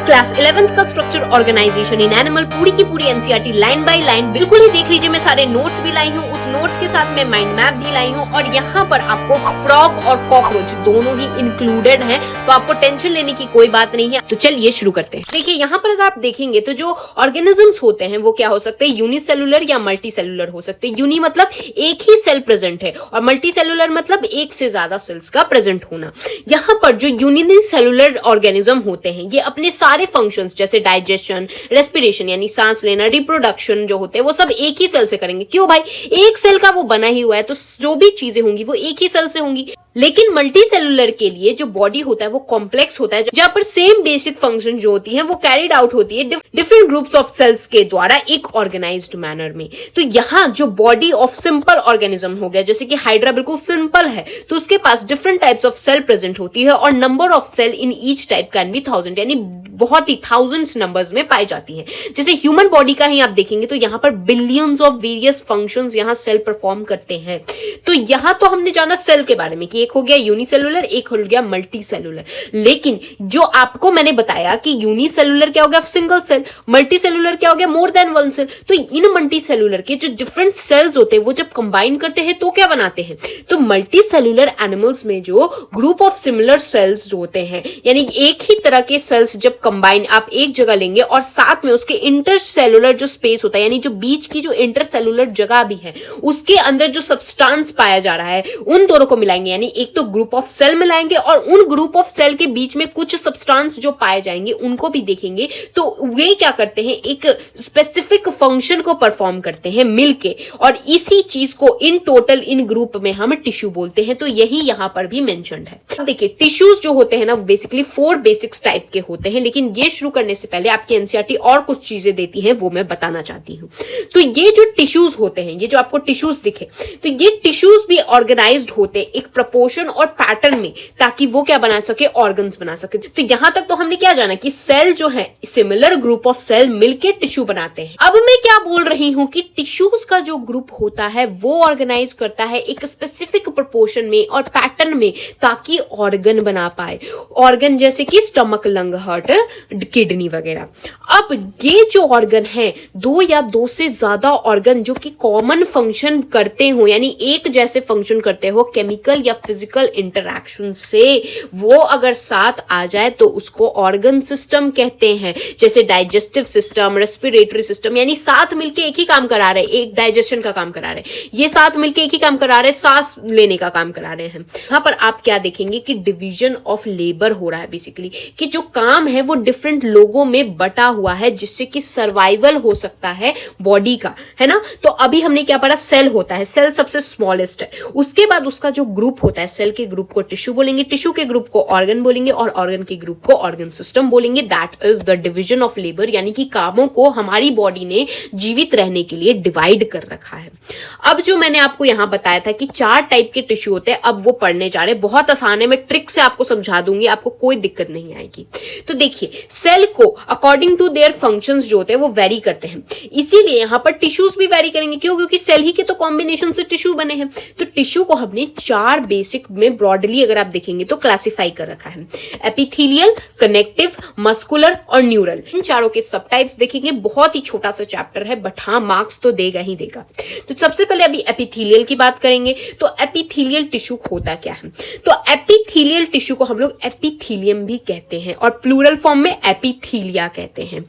Class 11th का structure organisation in animal पूरी की पूरी एनसीईआरटी लाइन बाय लाइन बिल्कुल ही देख लीजिए। मैं सारे नोट्स भी लाई हूँ, उस नोट्स के साथ मैं माइंड मैप भी लाई हूँ और यहाँ पर आपको फ्रॉग और कॉकरोच दोनों ही इंक्लूडेड हैं, तो आपको टेंशन लेने की कोई बात नहीं है। तो चलिए शुरू करते हैं। देखिए यहाँ पर अगर आप देखेंगे तो जो ऑर्गेनिजम्स होते हैं वो क्या हो सकते हैं, यूनिसेलुलर या मल्टी सेलुलर हो सकते हैं। यूनि मतलब एक ही सेल प्रेजेंट है और मल्टी सेलुलर मतलब एक से ज्यादा सेल्स का प्रेजेंट होना। यहाँ पर जो यूनिसेलुलर ऑर्गेनिज्म होते हैं ये अपने सारे फंक्शंस जैसे डाइजेशन, रेस्पिरेशन यानी सांस लेना, रिप्रोडक्शन जो होते हैं वो सब एक ही सेल से करेंगे। क्यों भाई, एक सेल का वो बना ही हुआ है, तो जो भी चीजें होंगी वो एक ही सेल से होंगी। लेकिन मल्टी सेलुलर के लिए जो बॉडी होता है वो कॉम्प्लेक्स होता है, जहां पर सेम बेसिक फंक्शन जो होती है वो कैरिड आउट होती है डिफरेंट ग्रुप्स ऑफ सेल्स के द्वारा एक ऑर्गेनाइज्ड मैनर में। तो यहाँ जो बॉडी ऑफ सिंपल ऑर्गेनिज्म हो गया, जैसे कि हाइड्रा बिल्कुल सिंपल है तो उसके पास different types of cell present होती है और number of cell in each type can be 1000 यानी बहुत ही थाउजेंड्स नंबर्स में पाई जाती है। जैसे ह्यूमन बॉडी का ही आप देखेंगे तो यहाँ पर बिलियंस ऑफ वेरियस फंक्शंस यहाँ सेल परफॉर्म करते हैं। तो यहाँ तो हमने जाना सेल के बारे में कि एक हो गया यूनिसेलुलर, एक हो गया मल्टी सेलुलर। लेकिन जो आपको मैंने बताया कि यूनिसेलुलर क्या हो गया, सिंगल सेल, मल्टी सेलुलर क्या हो गया, मोर देन वन सेल। तो इन मल्टी सेलुलर के जो डिफरेंट सेल्स होते हैं वो जब कंबाइन करते हैं तो क्या बनाते हैं, तो मल्टी सेलुलर एनिमल्स में जो ग्रुप ऑफ सिमिलर सेल्स जो होते हैं यानी एक ही तरह के सेल्स जब कंबाइन आप एक जगह लेंगे और साथ में उसके इंटरसेलुलर जो स्पेस होता है यानी जो बीच की जो इंटरसेलुलर जगह भी है उसके अंदर जो सब्सटेंस पाया जा रहा है उन दोनों को मिलाएंगे। यानी एक तो ग्रुप ऑफ सेल मिलाएंगे और उन ग्रुप ऑफ सेल के बीच में कुछ सब्सटेंस जो पाए जाएंगे उनको भी देखेंगे। तो वे क्या करते हैं, एक स्पेसिफिक फंक्शन को परफॉर्म करते हैं मिलके और इसी चीज को इन टोटल इन ग्रुप में हम टिश्यू बोलते हैं। तो यही यहां पर भी मेंशन्ड है। अब देखिए टिश्यूज जो होते हैं ना बेसिकली 4 बेसिक्स टाइप के होते हैं, लेकिन ये शुरू करने से पहले आपकी एनसीईआरटी और कुछ चीजें देती है वो मैं बताना चाहती हूँ। तो ये जो टिश्यूज होते हैं, ये जो आपको टिश्यूज दिखे, तो ये टिश्यूज भी ऑर्गेनाइज्ड होते हैं एक प्रोपोर्शन और पैटर्न में ताकि वो क्या बना सके, ऑर्गन्स बना सके। तो यहां तक तो हमने क्या जाना कि सेल जो है सिमिलर ग्रुप ऑफ सेल मिलके टिश्यू बनाते हैं। अब मैं क्या बोल रही हूं कि टिश्यूज का जो ग्रुप होता है वो ऑर्गेनाइज करता है एक स्पेसिफिक प्रोपोर्शन में और पैटर्न में ताकि ऑर्गन बना पाए। ऑर्गन जैसे कि स्टमक, लंग, हार्ट, किडनी वगैरह। अब ये जो ऑर्गन है 2 या 2 से ज्यादा ऑर्गन जो कि कॉमन फंक्शन करते हो यानी एक जैसे फंक्शन करते हो केमिकल या फिजिकल इंटरैक्शन से, वो अगर साथ आ जाए तो उसको ऑर्गन सिस्टम कहते हैं। जैसे डाइजेस्टिव सिस्टम, रेस्पिरेटरी सिस्टम यानी साथ मिलके एक ही काम करा रहे हैं, एक डाइजेशन का काम करा रहे हैं, ये साथ मिलके एक ही काम करा रहे हैं, सांस लेने का काम करा रहे हैं। यहां पर आप क्या देखेंगे कि डिवीजन ऑफ लेबर हो रहा है बेसिकली, कि जो काम है वो डिफरेंट लोगों में बटा हुआ है जिससे कि सर्वाइवल हो सकता है बॉडी का, है ना। तो अभी हमने क्या पढ़ा, सेल होता है, सेल सबसे स्मॉलेस्ट है, उसके बाद उसका जो ग्रुप होता है, सेल के ग्रुप को टिश्यू बोलेंगे, टिश्यू के ग्रुप को ऑर्गन बोलेंगे और ऑर्गन के ग्रुप को ऑर्गन सिस्टम बोलेंगे। That is the division of labour, यानी कि कामों को हमारी बॉडी ने जीवित रहने के लिए डिवाइड कर रखा है। अब जो मैंने आपको यहां बताया था कि 4 टाइप के टिश्यू होते हैं, अब वो पढ़ने जा रहे हैं, बहुत आसान है, मैं ट्रिक से आपको समझा दूंगी, आपको कोई दिक्कत नहीं आएगी। तो देखिए सेल को अकॉर्डिंग टू देयर फंक्शंस जो होते हैं वो वेरी करते हैं, इसीलिए यहां पर टिश्यूज भी वेरी करेंगे। क्यों? क्योंकि सेल ही के तो कॉम्बिनेशन से टिश्यू बने हैं। तो टिश्यू को हमने 4 बेसिक में ब्रॉडली अगर आप देखेंगे तो क्लासिफाई कर रखा है, एपिथेलियल, कनेक्टिव, मस्कुलर और न्यूरल। इन चारों के सब टाइप्स देखेंगे, बहुत ही छोटा सा चैप्टर है बट हाँ मार्क्स तो देगा ही देगा। तो सबसे पहले अभी एपिथेलियल की बात करेंगे। तो एपिथेलियल टिश्यू होता क्या है, तो एपिथेलियल टिश्यू को हम लोग एपिथेलियम भी कहते हैं और प्लूरल फॉर्म में एपिथेलिया कहते हैं।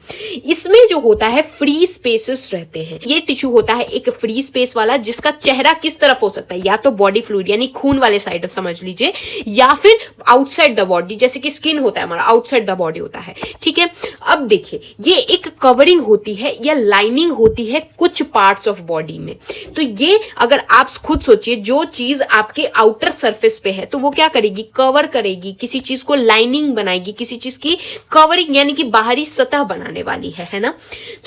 इसमें जो होता है फ्री स्पेसेस रहते हैं। ये टिश्यू होता है एक फ्री स्पेस वाला जिसका चेहरा किस तरफ हो सकता है, या तो बॉडी फ्लूइड यानी खून वाले साइड समझ लीजिए, या फिर आउटसाइड द बॉडी जैसे कि स्किन होता है हमारा, आउटसाइड द बॉडी होता है, ठीक है। अब देखिए ये एक कवरिंग होती है या लाइनिंग होती है कुछ पार्ट्स ऑफ बॉडी में। तो ये अगर आप खुद सोचिए जो चीज आपके आउटर सरफेस पे है तो वो क्या करेगी, कवर करेगी, किसी चीज को लाइनिंग बनाएगी, किसी चीज की कवरिंग यानी कि बाहरी सतह बनाने वाली है ना।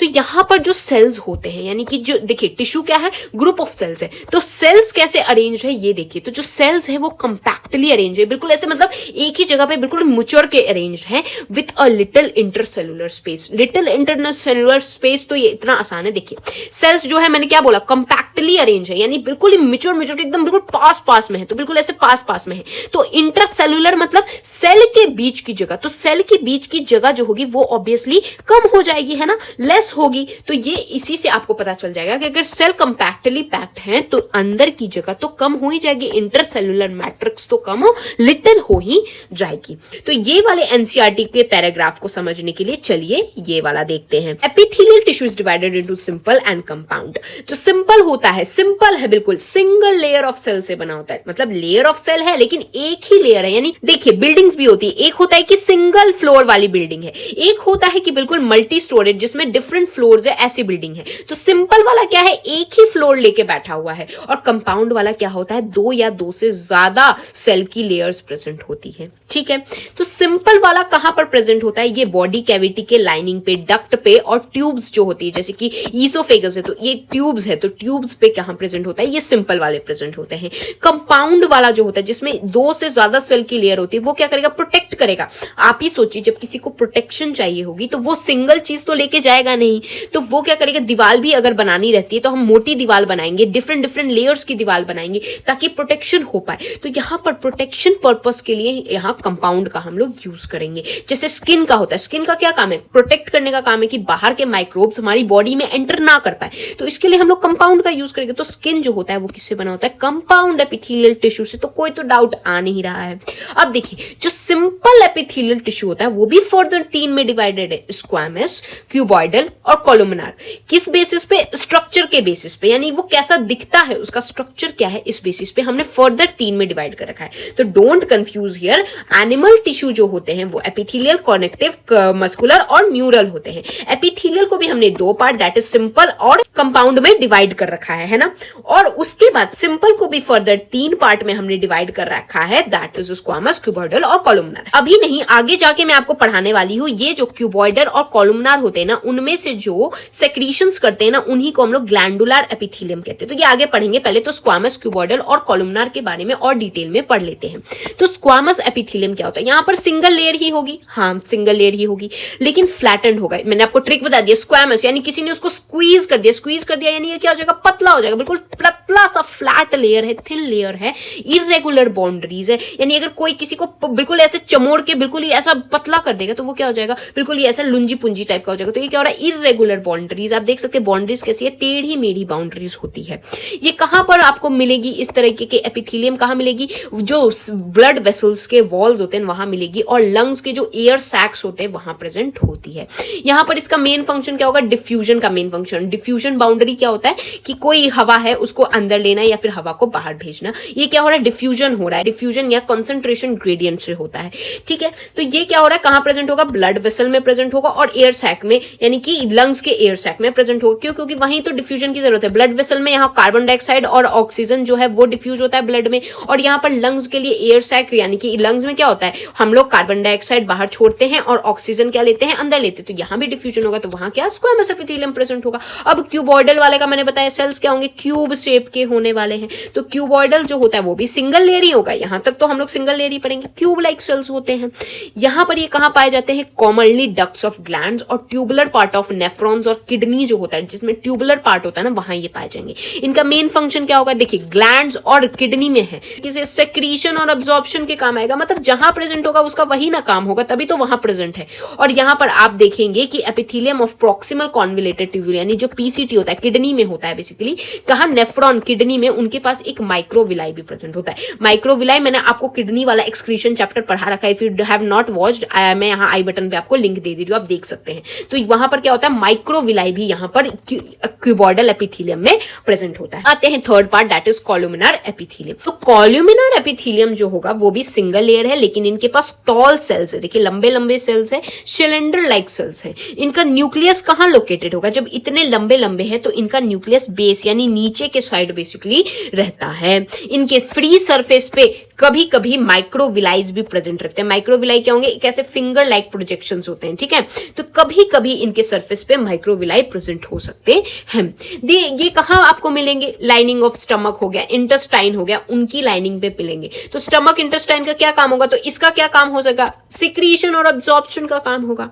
तो यहाँ पर जो सेल्स होते हैं, यानी कि जो देखिए टिश्यू क्या है, ग्रुप ऑफ सेल्स है, तो सेल्स कैसे अरेंज है ये देखिए। तो जो सेल्स है वो कंपैक्टली अरेंज है, बिल्कुल ऐसे मतलब एक ही जगह पे बिल्कुल मुचर के अरेंज है with a little intercellular space. Little intercellular space तो ये इतना आसान है। देखिए सेल्स जो है मैंने क्या बोला, कंपैक्टली अरेंज है, यानी बिल्कुल ही मिचर के एकदम बिल्कुल पास में है, तो बिल्कुल ऐसे पास में है। तो इंटरसेलुलर मतलब सेल के बीच की जगह, तो सेल के बीच की जगह जो होगी वो ऑब्वियसली कम हो जाएगी, है ना, लेस होगी। तो ये इसी से आपको पता चल जाएगा कि अगर सेल कंपैक्टली पैक्ड है तो अंदर की जगह तो कम हो ही जाएगी, इंटरसेलुलर मैट्रिक्स तो कम हो, लिटिल हो ही जाएगी। तो ये वाले एनसीईआरटी के पैराग्राफ को समझने के लिए चलिए ये वाला देखते हैं। Epithelial tissue is divided into simple and compound. जो सिंपल होता है, सिंपल है बिल्कुल, सिंगल लेयर ऑफ सेल से बना होता है, मतलब लेयर ऑफ सेल है लेकिन एक ही लेयर है। यानी देखिए बिल्डिंग्स भी होती है, एक होता है कि सिंगल फ्लोर वाली बिल्डिंग है, एक होता है कि बिल्कुल मल्टी स्टोरेज जिसमें डिफरेंट फ्लोर्स है, ऐसी बिल्डिंग है। तो सिंपल वाला क्या है, एक ही फ्लोर लेके बैठा हुआ है, और कंपाउंड वाला क्या होता है, दो या दो से ज्यादा सेल की लेयर्स प्रेजेंट होती है। ठीक है, तो सिंपल वाला कहां पर प्रेजेंट होता है, ये बॉडी कैविटी के लाइनिंग पे, डक्ट पे, और ट्यूब्स जो होती है, जैसे कि ईसोफेगस है तो ये ट्यूब्स है, तो ट्यूब्स पे कहां प्रेजेंट होता है, ये सिंपल वाले प्रेजेंट होते हैं। कंपाउंड वाला जो होता है जिसमें दो से ज्यादा सेल की लेयर होती है, वो क्या करेगा, प्रोटेक्ट करेगा। आप ही सोचिए जब किसी को प्रोटेक्शन चाहिए होगी तो वो सिंगल चीज तो लेके जाएगा नहीं, तो वो क्या करेगा, दीवार भी अगर बनानी रहती है तो हम मोटी दीवार बनाएंगे, डिफरेंट डिफरेंट लेयर्स की दीवार बनाएंगे ताकि प्रोटेक्शन हो पाए। तो यहां पर प्रोटेक्शन पर्पस के लिए यहां कंपाउंड का हम लोग यूज करेंगे। जैसे स्किन का होता है, स्किन का क्या काम है, प्रोटेक्ट करने का काम है कि बाहर के माइक्रोब्स हमारी बॉडी में एंटर ना कर पाए, तो इसके लिए हम लोग कंपाउंड का यूज करेंगे। तो स्किन जो होता है वो किससे बना होता है, कंपाउंड एपिथेलियल टिश्यू से। तो कोई तो डाउट आ नहीं रहा है। अब देखिए जो सिंपल एपिथेलियल टिश्यू होता है वो भी फर्दर 3 में डिवाइडेड है, स्क्वैमस, क्यूबॉइडल और कोलुमिनार। किस बेसिस पे, स्ट्रक्चर के बेसिस पे, यानी वो कैसा दिखता है, उसका स्ट्रक्चर क्या है, इस बेसिस पे हमने फर्दर 3 में डिवाइड कर रखा है। तो don't confuse here, animal tissue जो होते हैं वो एपिथेलियल, कनेक्टिव, मस्कुलर और न्यूरल होते हैं। एपिथेलियल को भी हमने 2 पार्ट, दैट इज सिंपल और कंपाउंड में डिवाइड कर रखा है ना। और उसके बाद सिंपल को भी फर्दर 3 पार्ट में हमने डिवाइड कर रखा है, दैट इज स्क्वामस, क्यूबॉइडल और कोलुमिनार। अभी नहीं, आगे जाके मैं आपको पढ़ाने वाली हूं। ये जो क्यूबॉइडल और कोलुमिनार होते हैं ना, उनमें से जो सेक्रीशंस करते हैं ना, उन्हीं को हम लोग ग्लैंडुलर एपिथेलियम कहते हैं। तो ये आगे पढ़ेंगे, पहले तो स्क्वामस, क्यूबॉइडल और कोलुमिनार के बारे में और डिटेल में पढ़ लेते हैं। तो स्क्वामस एपिथेलियम क्या होता है, यहां पर सिंगल लेयर ही होगी, हाँ सिंगल लेयर ही होगी, लेकिन फ्लैटेंड होगा। मैंने आपको ट्रिक बता दिया, स्क्वामस यानी किसी ने उसको स्क्वीज कर दिया यानी ये क्या हो जाएगा, पतला हो जाएगा, बिल्कुल पतला सा फ्लैट लेयर है, थिन लेयर है, इरेगुलर बाउंड्रीज है। यानी अगर कोई किसी को बिल्कुल ऐसे चमोड़ के बिल्कुल ही ऐसा पतला कर देगा तो वो क्या हो जाएगा, बिल्कुल ही ऐसा लुंजी पुंजी टाइप का हो जाएगा। तो ये क्या हो रहा है, इरेगुलर बाउंड्रीज। आप देख सकते हैं बाउंड्रीज कैसी है, टेढ़ी मेढ़ी बाउंड्रीज होती है। ये कहां पर आपको मिलेगी, इस तरीके के एपिथेलियम कहां मिलेगी, जो ब्लड वेसल्स के वॉल्स होते हैं वहां मिलेगी, और लंग्स के जो एयर सैक्स होते हैं वहां प्रेजेंट होती है। यहां पर इसका मेन फंक्शन क्या होगा, डिफ्यूजन का मेन फंक्शन। डिफ्यूजन बाउंड्री क्या होता है कि कोई हवा है उसको अंदर लेना या फिर हवा को बाहर भेजना, ये क्या हो रहा है, डिफ्यूजन हो रहा है। डिफ्यूजन या कंसंट्रेशन ग्रेडियंट से होता है। ठीक है, तो ये क्या हो रहा है, कहां प्रेजेंट होगा, ब्लड वेसल में प्रेजेंट होगा और एयर सैक में, यानी कि लंग्स के एयर सैक में प्रेजेंट होगा। क्यों, क्योंकि वहीं तो डिफ्यूजन की जरूरत है। ब्लड वेसल में यहाँ कार्बन डाइऑक्साइड और ऑक्सीजन जो है वो डिफ्यूज होता है ब्लड में, और यहाँ पर लंग्स के लिए एयर सैक, यानी कि लंग्स में क्या होता है, हम लोग कार्बन डाइऑक्साइड बाहर छोड़ते हैं और ऑक्सीजन क्या लेते हैं, अंदर लेते हैं। तो यहाँ भी डिफ्यूजन होगा, तो वहां क्या, स्क्वामस एपिथेलियम प्रेजेंट होगा। अब क्यूबॉइडल वाले का मैंने बताया, सेल्स क्या होंगे, क्यूब शेप के होने वाले हैं। तो क्यूबॉइडल जो होता है वो भी सिंगल लेयर ही होगा। यहां तक तो हम लोग सिंगल लेयर ही पढ़ेंगे। क्यूब लाइक सेल्स होते हैं। यहां पर ये कहां पाए जाते हैं, कॉमनली डक्ट्स ऑफ ग्लैंड्स और ट्यूबुलर पार्ट ऑफ नेफ्रॉन्स और किडनी जो होता है, जिसमें ट्यूबुलर पार्ट होता है ना, वहां ये पाए जाएंगे। इनका मेन फंक्शन क्या होगा, देखिए ग्लैंड्स और किडनी में है, किसी सेक्रीशन और अब्जॉर्प्शन के काम आएगा। मतलब जहां प्रेजेंट होगा उसका वही ना काम होगा, तभी तो वहां प्रेजेंट है। और यहां पर आप देखेंगे कि epithelium of proximal convoluted tubule, यानी जो पीसीटी होता है, किडनी में होता है बेसिकली, कहा नेफ्रॉन किडनी में, उनके पास एक माइक्रोविलाई भी प्रेजेंट होता है। माइक्रोविलाई मैंने आपको किडनी वाला एक्सक्रीशन चैप्टर पढ़ा रखा है, if you have not watched, मैं यहाँ आई बटन पे आपको लिंक दे रही हूँ, आप देख सकते हैं। तो वहां पर क्या होता है, माइक्रोविलाई भी यहाँ पर क्यूबॉइडल एपिथेलियम में प्रेजेंट होता है। आते हैं third part, that is columnar epithelium. तो कोलुमिनार एपिथेलियम जो होगा वो भी सिंगल लेयर है, है, लेकिन इनके पास टॉल सेल्स है, देखिए लंबे लंबे सेल्स है, सिलेंडर लाइक सेल्स है। इनका न्यूक्लियस कहाँ लोकेटेड होगा, जब इतने लंबे लंबे है तो इनका न्यूक्लियस बेस यानी नीचे के साइड बेसिकली रहता है। इनके फ्री सरफेस पे कभी कभी माइक्रोविलाइज भी प्रेजेंट रहते हैं। माइक्रोविलाई क्या होंगे, एक ऐसे फिंगर लाइक प्रोजेक्शंस होते हैं, ठीक है, तो कभी कभी इनके सरफेस पे माइक्रोविलाई प्रेजेंट हो सकते हैं। ये कहाँ आपको मिलेंगे, लाइनिंग ऑफ स्टमक हो गया, इंटेस्टाइन हो गया, उनकी लाइनिंग पे मिलेंगे। तो स्टमक इंटेस्टाइन का क्या काम होगा, तो इसका क्या काम हो सका, सिक्रीशन और अब्जॉर्प्शन का काम होगा।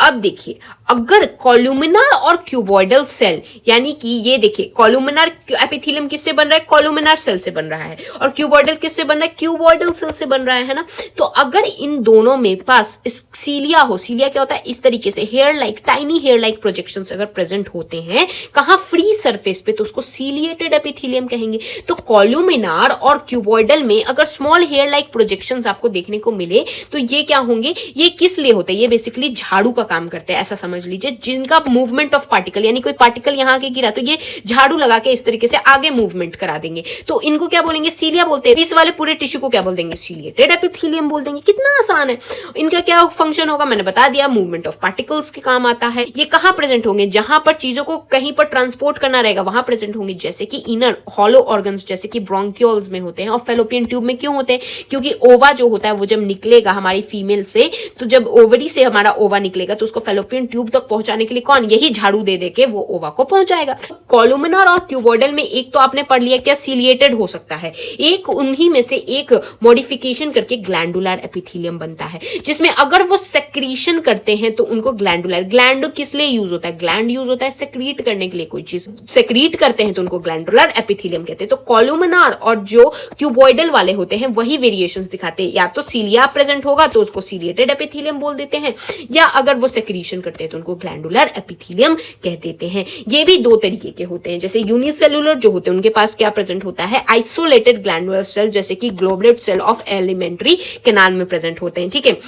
अब देखिए अगर कॉलुमिनार और क्यूबॉइडल सेल, यानी कि ये देखिए कॉलुमिनार एपिथेलियम किससे बन रहा है, कॉलुमिनार सेल से बन रहा है, और क्यूबॉइडल किससे बन रहा है, क्यूबॉइडल सेल से बन रहा है ना। तो अगर इन दोनों में पास सीलिया हो, सीलिया क्या होता है, इस तरीके से hair like, tiny hair like projections अगर प्रेजेंट होते हैं कहां, फ्री सरफेस पे, तो उसको सीलिएटेड एपिथेलियम कहेंगे। तो कॉलुमिनार और क्यूबॉइडल में अगर स्मॉल हेयर लाइक प्रोजेक्शंस आपको देखने को मिले तो ये क्या होंगे, ये किस लिए होते हैं, ये बेसिकली झाड़ू का काम करते हैं, ऐसा समझ लीजिए। जिनका मूवमेंट ऑफ पार्टिकल, यानी कोई पार्टिकल यहां आके गिरा तो ये झाड़ू लगा के इस तरीके से आगे मूवमेंट करा देंगे, तो इनको क्या बोलेंगे, सीलिया बोलते हैं। इस वाले पूरे टिश्यू को क्या बोल देंगे, सीलिएटेड एपिथेलियम बोल देंगे। कितना आसान है। इनका क्या फंक्शन होगा, मैंने बता दिया, मूवमेंट ऑफ पार्टिकल्स के काम आता है। ये कहां प्रेजेंट होंगे, जहां पर चीजों को कहीं पर ट्रांसपोर्ट करना रहेगा वहां प्रेजेंट होंगे, जैसे कि इनर हॉलो ऑर्गन्स, जैसे कि ब्रोंकियोल्स में होते हैं, और फेलोपियन ट्यूब में क्यों होते हैं, क्योंकि ओवा जो होता है वो जब निकलेगा हमारी फीमेल से, तो जब ओवरी से हमारा ओवा निकलेगा तो उसको फेलोपियन ट्यूब तक पहुंचाने के लिए कौन, यही झाड़ू दे के वो ओवा को पहुंचाएगा। कॉलुमिनार और क्यूबॉइडल में एक तो आपने पढ़ लिया क्या, सीलिएटेड हो सकता है, एक उन्हीं में से एक मॉडिफिकेशन करके ग्लैंडुलर एपिथेलियम बनता है, जिसमें अगर वो सेक्रीशन करते हैं तो उनको ग्लैंडुलर, ग्लैंड किस लिए यूज होता है, ग्लैंड यूज होता है सेक्रीट करने के लिए, कोई चीज सेक्रीट करते हैं तो उनको ग्लैंडुलर एपिथेलियम कहते हैं। तो कॉलुमिनार और जो क्यूबॉइडल वाले होते हैं वही वेरिएशंस दिखाते हैं, या तो सीलिया प्रेजेंट होगा तो उसको सीलिएटेड एपिथेलियम बोल देते हैं, या अगर वो सेक्रीशन करते हैं तो उनको ग्लैंडुलर एपिथेलियम कह देते हैं। ये भी दो तरीके के होते हैं, जैसे यूनिसेलुलर जो होते हैं उनके पास क्या प्रेजेंट होता है, आइसोलेटेड ग्लैंडुलर सेल, जैसे कि ग्लोबुलेट सेल ऑफ एलिमेंट्री कैनाल में प्रेजेंट होते हैं, ठीक है।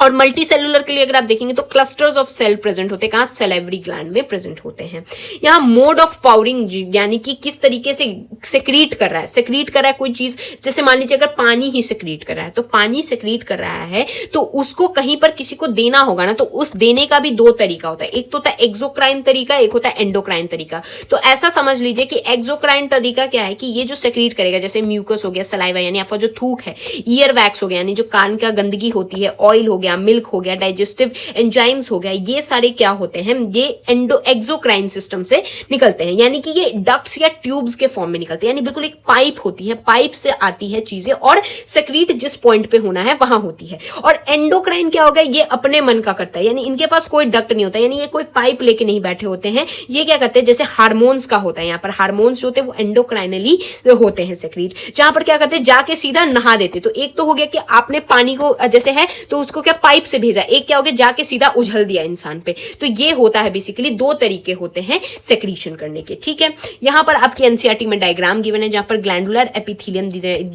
और मल्टी सेलुलर के लिए अगर आप देखेंगे तो क्लस्टर्स ऑफ सेल प्रेजेंट होते हैं, कहां, सैलिवरी ग्लैंड में प्रेजेंट होते हैं। यहाँ मोड ऑफ पाउरिंग, यानी कि किस तरीके से सेक्रीट कर रहा है, सेक्रीट कर रहा है कोई चीज, जैसे मान लीजिए अगर पानी ही सेक्रीट कर रहा है, तो पानी सेक्रीट कर रहा है तो उसको कहीं पर किसी को देना होगा ना, तो उस देने का भी दो तरीका होता है, एक तो होता है एक्सोक्राइन तरीका, एक होता है एंडोक्राइन तरीका। तो ऐसा समझ लीजिए कि एक्सोक्राइन तरीका क्या है कि ये जो सेक्रीट करेगा, जैसे म्यूकस हो गया, सलाइवा यानी आपका जो थूक है, ईयर वैक्स हो गया यानी जो कान का गंदगी होती है, ऑयल हो गया, मिल्क हो गया, डाइजेस्टिव एंजाइम्स हो गया, ये सारे क्या होते हैं, ये एक्सोक्राइन सिस्टम से निकलते हैं, यानी कि ये डक्ट्स या ट्यूब्स के फॉर्म में निकलते हैं, यानी बिल्कुल एक पाइप होती है, पाइप से आती है चीजें और सेक्रीट जिस पॉइंट पे होना है वहां होती है। और एंडोक्राइन क्या होगा, ये अपने मन का करता है, यानी इनके पास कोई डक्ट नहीं होता, यानी ये कोई पाइप लेके नहीं बैठे होते हैं, ये क्या करते हैं, जैसे हार्मोन्स का होता है, यहाँ पर हार्मोन्स जो होते हैं वो एंडोक्राइनली होते हैं सेक्रीट, जहां पर क्या करते हैं, जाके सीधा नहा देते। तो एक तो हो गया कि आपने पानी को जैसे है तो उसको क्या पाइप से भेजा, एक क्या हो गया जाके सीधा उछल दिया इंसान पे। तो ये होता है बेसिकली, दो तरीके होते हैं सेक्रीशन करने के, ठीक है। यहां पर आपकी एनसीईआरटी में डायग्राम गिवन है जहां पर ग्लैंडुलर एपिथेलियम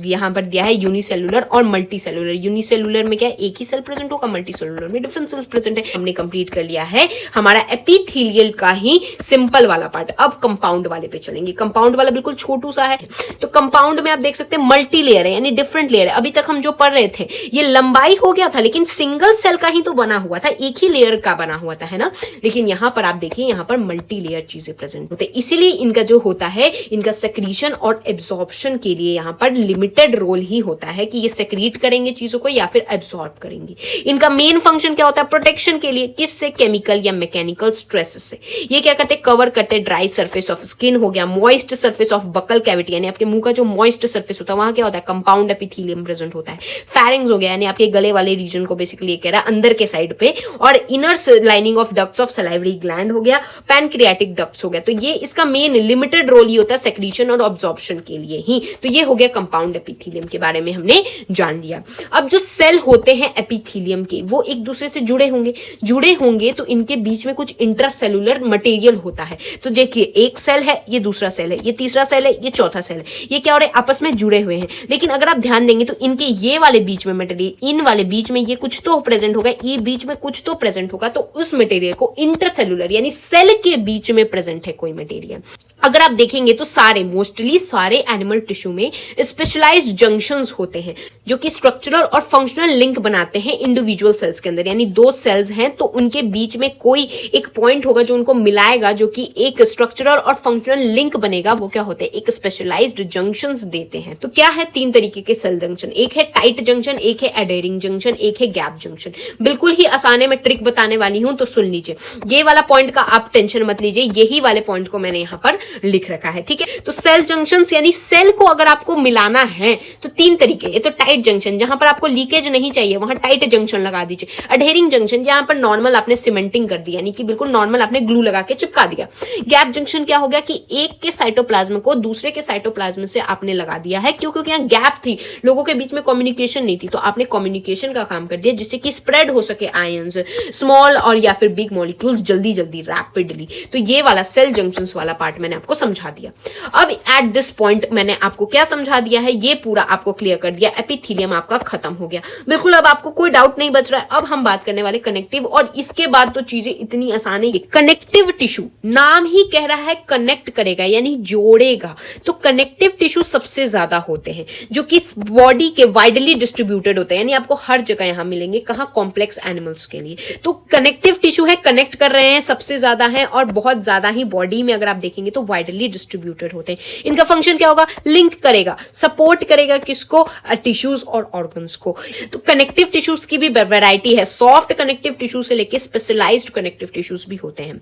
यहां पर दिया है यूनिसेलुलर और मल्टी सेलुलर। यूनिसेलुलर में क्या है, एक ही सेल प्रेजेंट होगा, मल्टी सेलुलर में डिफरेंट सेल्स प्रेजेंट है। हमने कंप्लीट कर लिया है हमारा एपिथेलियल का ही सिंपल वाला पार्ट। अब कंपाउंड वाले पे चलेंगे। कंपाउंड वाला बिल्कुल छोटू सा है। तो कंपाउंड में आप देख सकते हैं मल्टी लेयर है, यानी डिफरेंट लेयर है। अभी तक हम जो पढ़ रहे थे ये लंबाई हो गया था, लेकिन सिंगल सेल का ही तो बना हुआ था, एक ही लेयर का बना हुआ था, है ना। लेकिन यहां पर आप देखिए यहां पर मल्टी लेयर चीजें प्रेजेंट होते हैं, इसीलिए इनका जो होता है, इनका सेक्रीशन और एब्जॉर्प्शन के लिए यहां पर लिमिटेड रोल ही होता है कि ये सेक्रीट करेंगे चीजों को या फिर एब्जॉर्ब करेंगे। इनका मेन फंक्शन क्या होता है, प्रोटेक्शन के लिए। किससे, केमिकल या मैकेनिकल स्ट्रेस से। ये क्या करते हैं, कवर करते हैं ड्राई सरफेस ऑफ स्किन हो गया, moist surface of buccal cavity, यानी आपके मुंह का जो मॉइस्ट सरफेस होता है वहां क्या होता है, कंपाउंड एपिथेलियम प्रेजेंट होता है। फेरिंग्स हो गया, यानी आपके गले वाले रीजन को बेसिकली ये कह रहा है, अंदर के साइड पे। और inner lining of ducts of salivary gland हो गया, पैनक्रियाटिक डक्ट्स हो गया। तो ये इसका मेन लिमिटेड रोल ही होता है सेक्रीशन और ऑब्जॉर्प्शन के लिए ही। तो ये हो गया कंपाउंड एपिथेलियम के बारे में हमने जान लिया। अब जो सेल होते हैं एपिथेलियम के, वो एक दूसरे से जुड़े होंगे तो इनके बीच में कुछ इंट्रासेलुलर मटेरियल होता है। तो देखिए एक सेल है, ये दूसरा सेल है, ये तीसरा सेल है, ये चौथा सेल है, ये क्या हो रहा है, आपस में जुड़े हुए हैं। लेकिन अगर आप ध्यान देंगे तो इनके ये वाले बीच में मटेरियल, इन वाले बीच में ये कुछ तो प्रेजेंट होगा, ये बीच में कुछ तो प्रेजेंट होगा, तो उस मटेरियल को इंटरसेलुलर यानी सेल के बीच में प्रेजेंट है कोई मटेरियल। अगर आप देखेंगे तो मोस्टली सारे एनिमल टिश्यू में स्पेशलाइज्ड जंक्शंस होते हैं जो कि स्ट्रक्चरल और फंक्शनल लिंक बनाते हैं इंडिविजुअल सेल्स के अंदर। यानी दो सेल्स हैं तो उनके बीच में कोई एक पॉइंट होगा जो उनको मिलाएगा, जो कि एक स्ट्रक्चरल और फंक्शनल लिंक बनेगा। वो क्या होते हैं? एक स्पेशलाइज्ड जंक्शंस देते हैं। तो क्या है? 3 तरीके के सेल जंक्शन, एक है टाइट जंक्शन, एक है एडेरिंग जंक्शन, एक है गैप जंक्शन। बिल्कुल ही आसान है, मैं ट्रिक बताने वाली हूं तो सुन लीजिए। ये वाला पॉइंट का आप टेंशन मत लीजिए, यही वाले पॉइंट को मैंने यहां पर लिख रखा है, ठीक है। तो सेल जंक्शंस यानी सेल को अगर आपको मिलाना है तो 3 तरीके। ये तो टाइट जंक्शन, जहां पर आपको लीकेज नहीं चाहिए वहां टाइट जंक्शन लगा दीजिए। अडहेरिंग जंक्शन, जहां पर नॉर्मल आपने सीमेंटिंग कर दी, यानी कि बिल्कुल नॉर्मल आपने ग्लू लगा के चिपका दिया। गैप जंक्शन क्या हो गया कि एक के साइटोप्लाज्म को दूसरे के साइटोप्लाज्म से आपने लगा दिया है। क्यों? क्योंकि यहाँ गैप थी, लोगों के बीच में कम्युनिकेशन नहीं थी, तो आपने कम्युनिकेशन का काम कर दिया जिससे कि स्प्रेड हो सके आयंस, स्मॉल और या फिर बिग मॉलिक्यूल्स जल्दी जल्दी रैपिडली। तो ये वाला सेल जंक्शंस वाला पार्ट मैंने आपको समझा दिया। अब एट दिस पॉइंट मैंने आपको क्या समझा दिया है, ये पूरा आपको क्लियर कर दिया। एपिथेलियम आपका खत्म हो गया, बिल्कुल अब आपको कोई डाउट नहीं बच रहा है। अब हम बात करने वाले कनेक्टिव, और इसके बाद तो चीजें इतनी आसान है। कनेक्टिव टिश्यू, नाम ही कह रहा है कनेक्ट करेगा यानी जोड़ेगा। तो कनेक्टिव टिश्यू सबसे ज्यादा होते हैं जो कि बॉडी के वाइडली डिस्ट्रीब्यूटेड होते हैं, यानी आपको हर जगह यहां मिलेंगे। कहां? कॉम्प्लेक्स एनिमल्स के लिए। तो कनेक्टिव टिश्यू है, कनेक्ट कर रहे हैं, सबसे ज्यादा है और बहुत ज्यादा ही बॉडी में अगर आप देखेंगे तो वाइडली डिस्ट्रीब्यूटेड होते हैं। इनका फंक्शन क्या होगा? लिंक करेगा, सपोर्ट करेगा किसको? टिश्यूज और ऑर्गन्स को। तो कनेक्टिव टिश्यूज की भी वैरायटी है, सॉफ्ट कनेक्टिव टिश्यू से लेके स्पेशलाइज्ड कनेक्टिव टिश्यूज भी होते हैं।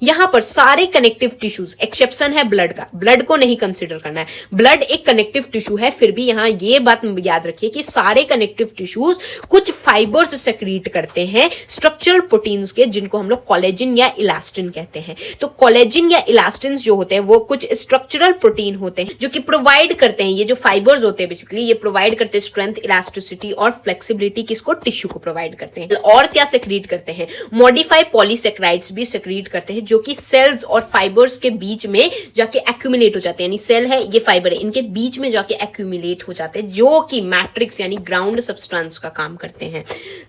यहां पर सारे कनेक्टिव टिश्यूज, एक्सेप्शन है ब्लड का, ब्लड को नहीं कंसीडर करना है। ब्लड एक कनेक्टिव टिश्यू है, फिर भी यहां ये बात याद रखिए कि सारे कनेक्टिव टिश्यूज कुछ फाइबर्स सेक्रीट करते हैं स्ट्रक्चरल प्रोटीन्स के, जिनको हम लोग कोलेजिन या इलास्टिन कहते हैं। तो कोलेजिन या इलास्टिन जो होते हैं वो कुछ स्ट्रक्चरल प्रोटीन होते हैं जो कि प्रोवाइड करते हैं, ये जो फाइबर्स होते हैं बेसिकली ये प्रोवाइड करते हैं स्ट्रेंथ, इलास्टिसिटी और फ्लेक्सिबिलिटी, किसको? टिश्यू को प्रोवाइड करते हैं। और क्या सेक्रीट करते हैं? मॉडिफाई पॉलीसेक्राइड्स भी सेक्रीट करते हैं, जो कि सेल्स और फाइबर्स के बीच में जाके एक्यूमुलेट हो जाते हैं। यानी सेल है, ये फाइबर है, इनके बीच में जाके एक्यूमुलेट हो जाते हैं, जो कि मैट्रिक्स यानी ग्राउंड सब्सटेंस का काम करते हैं।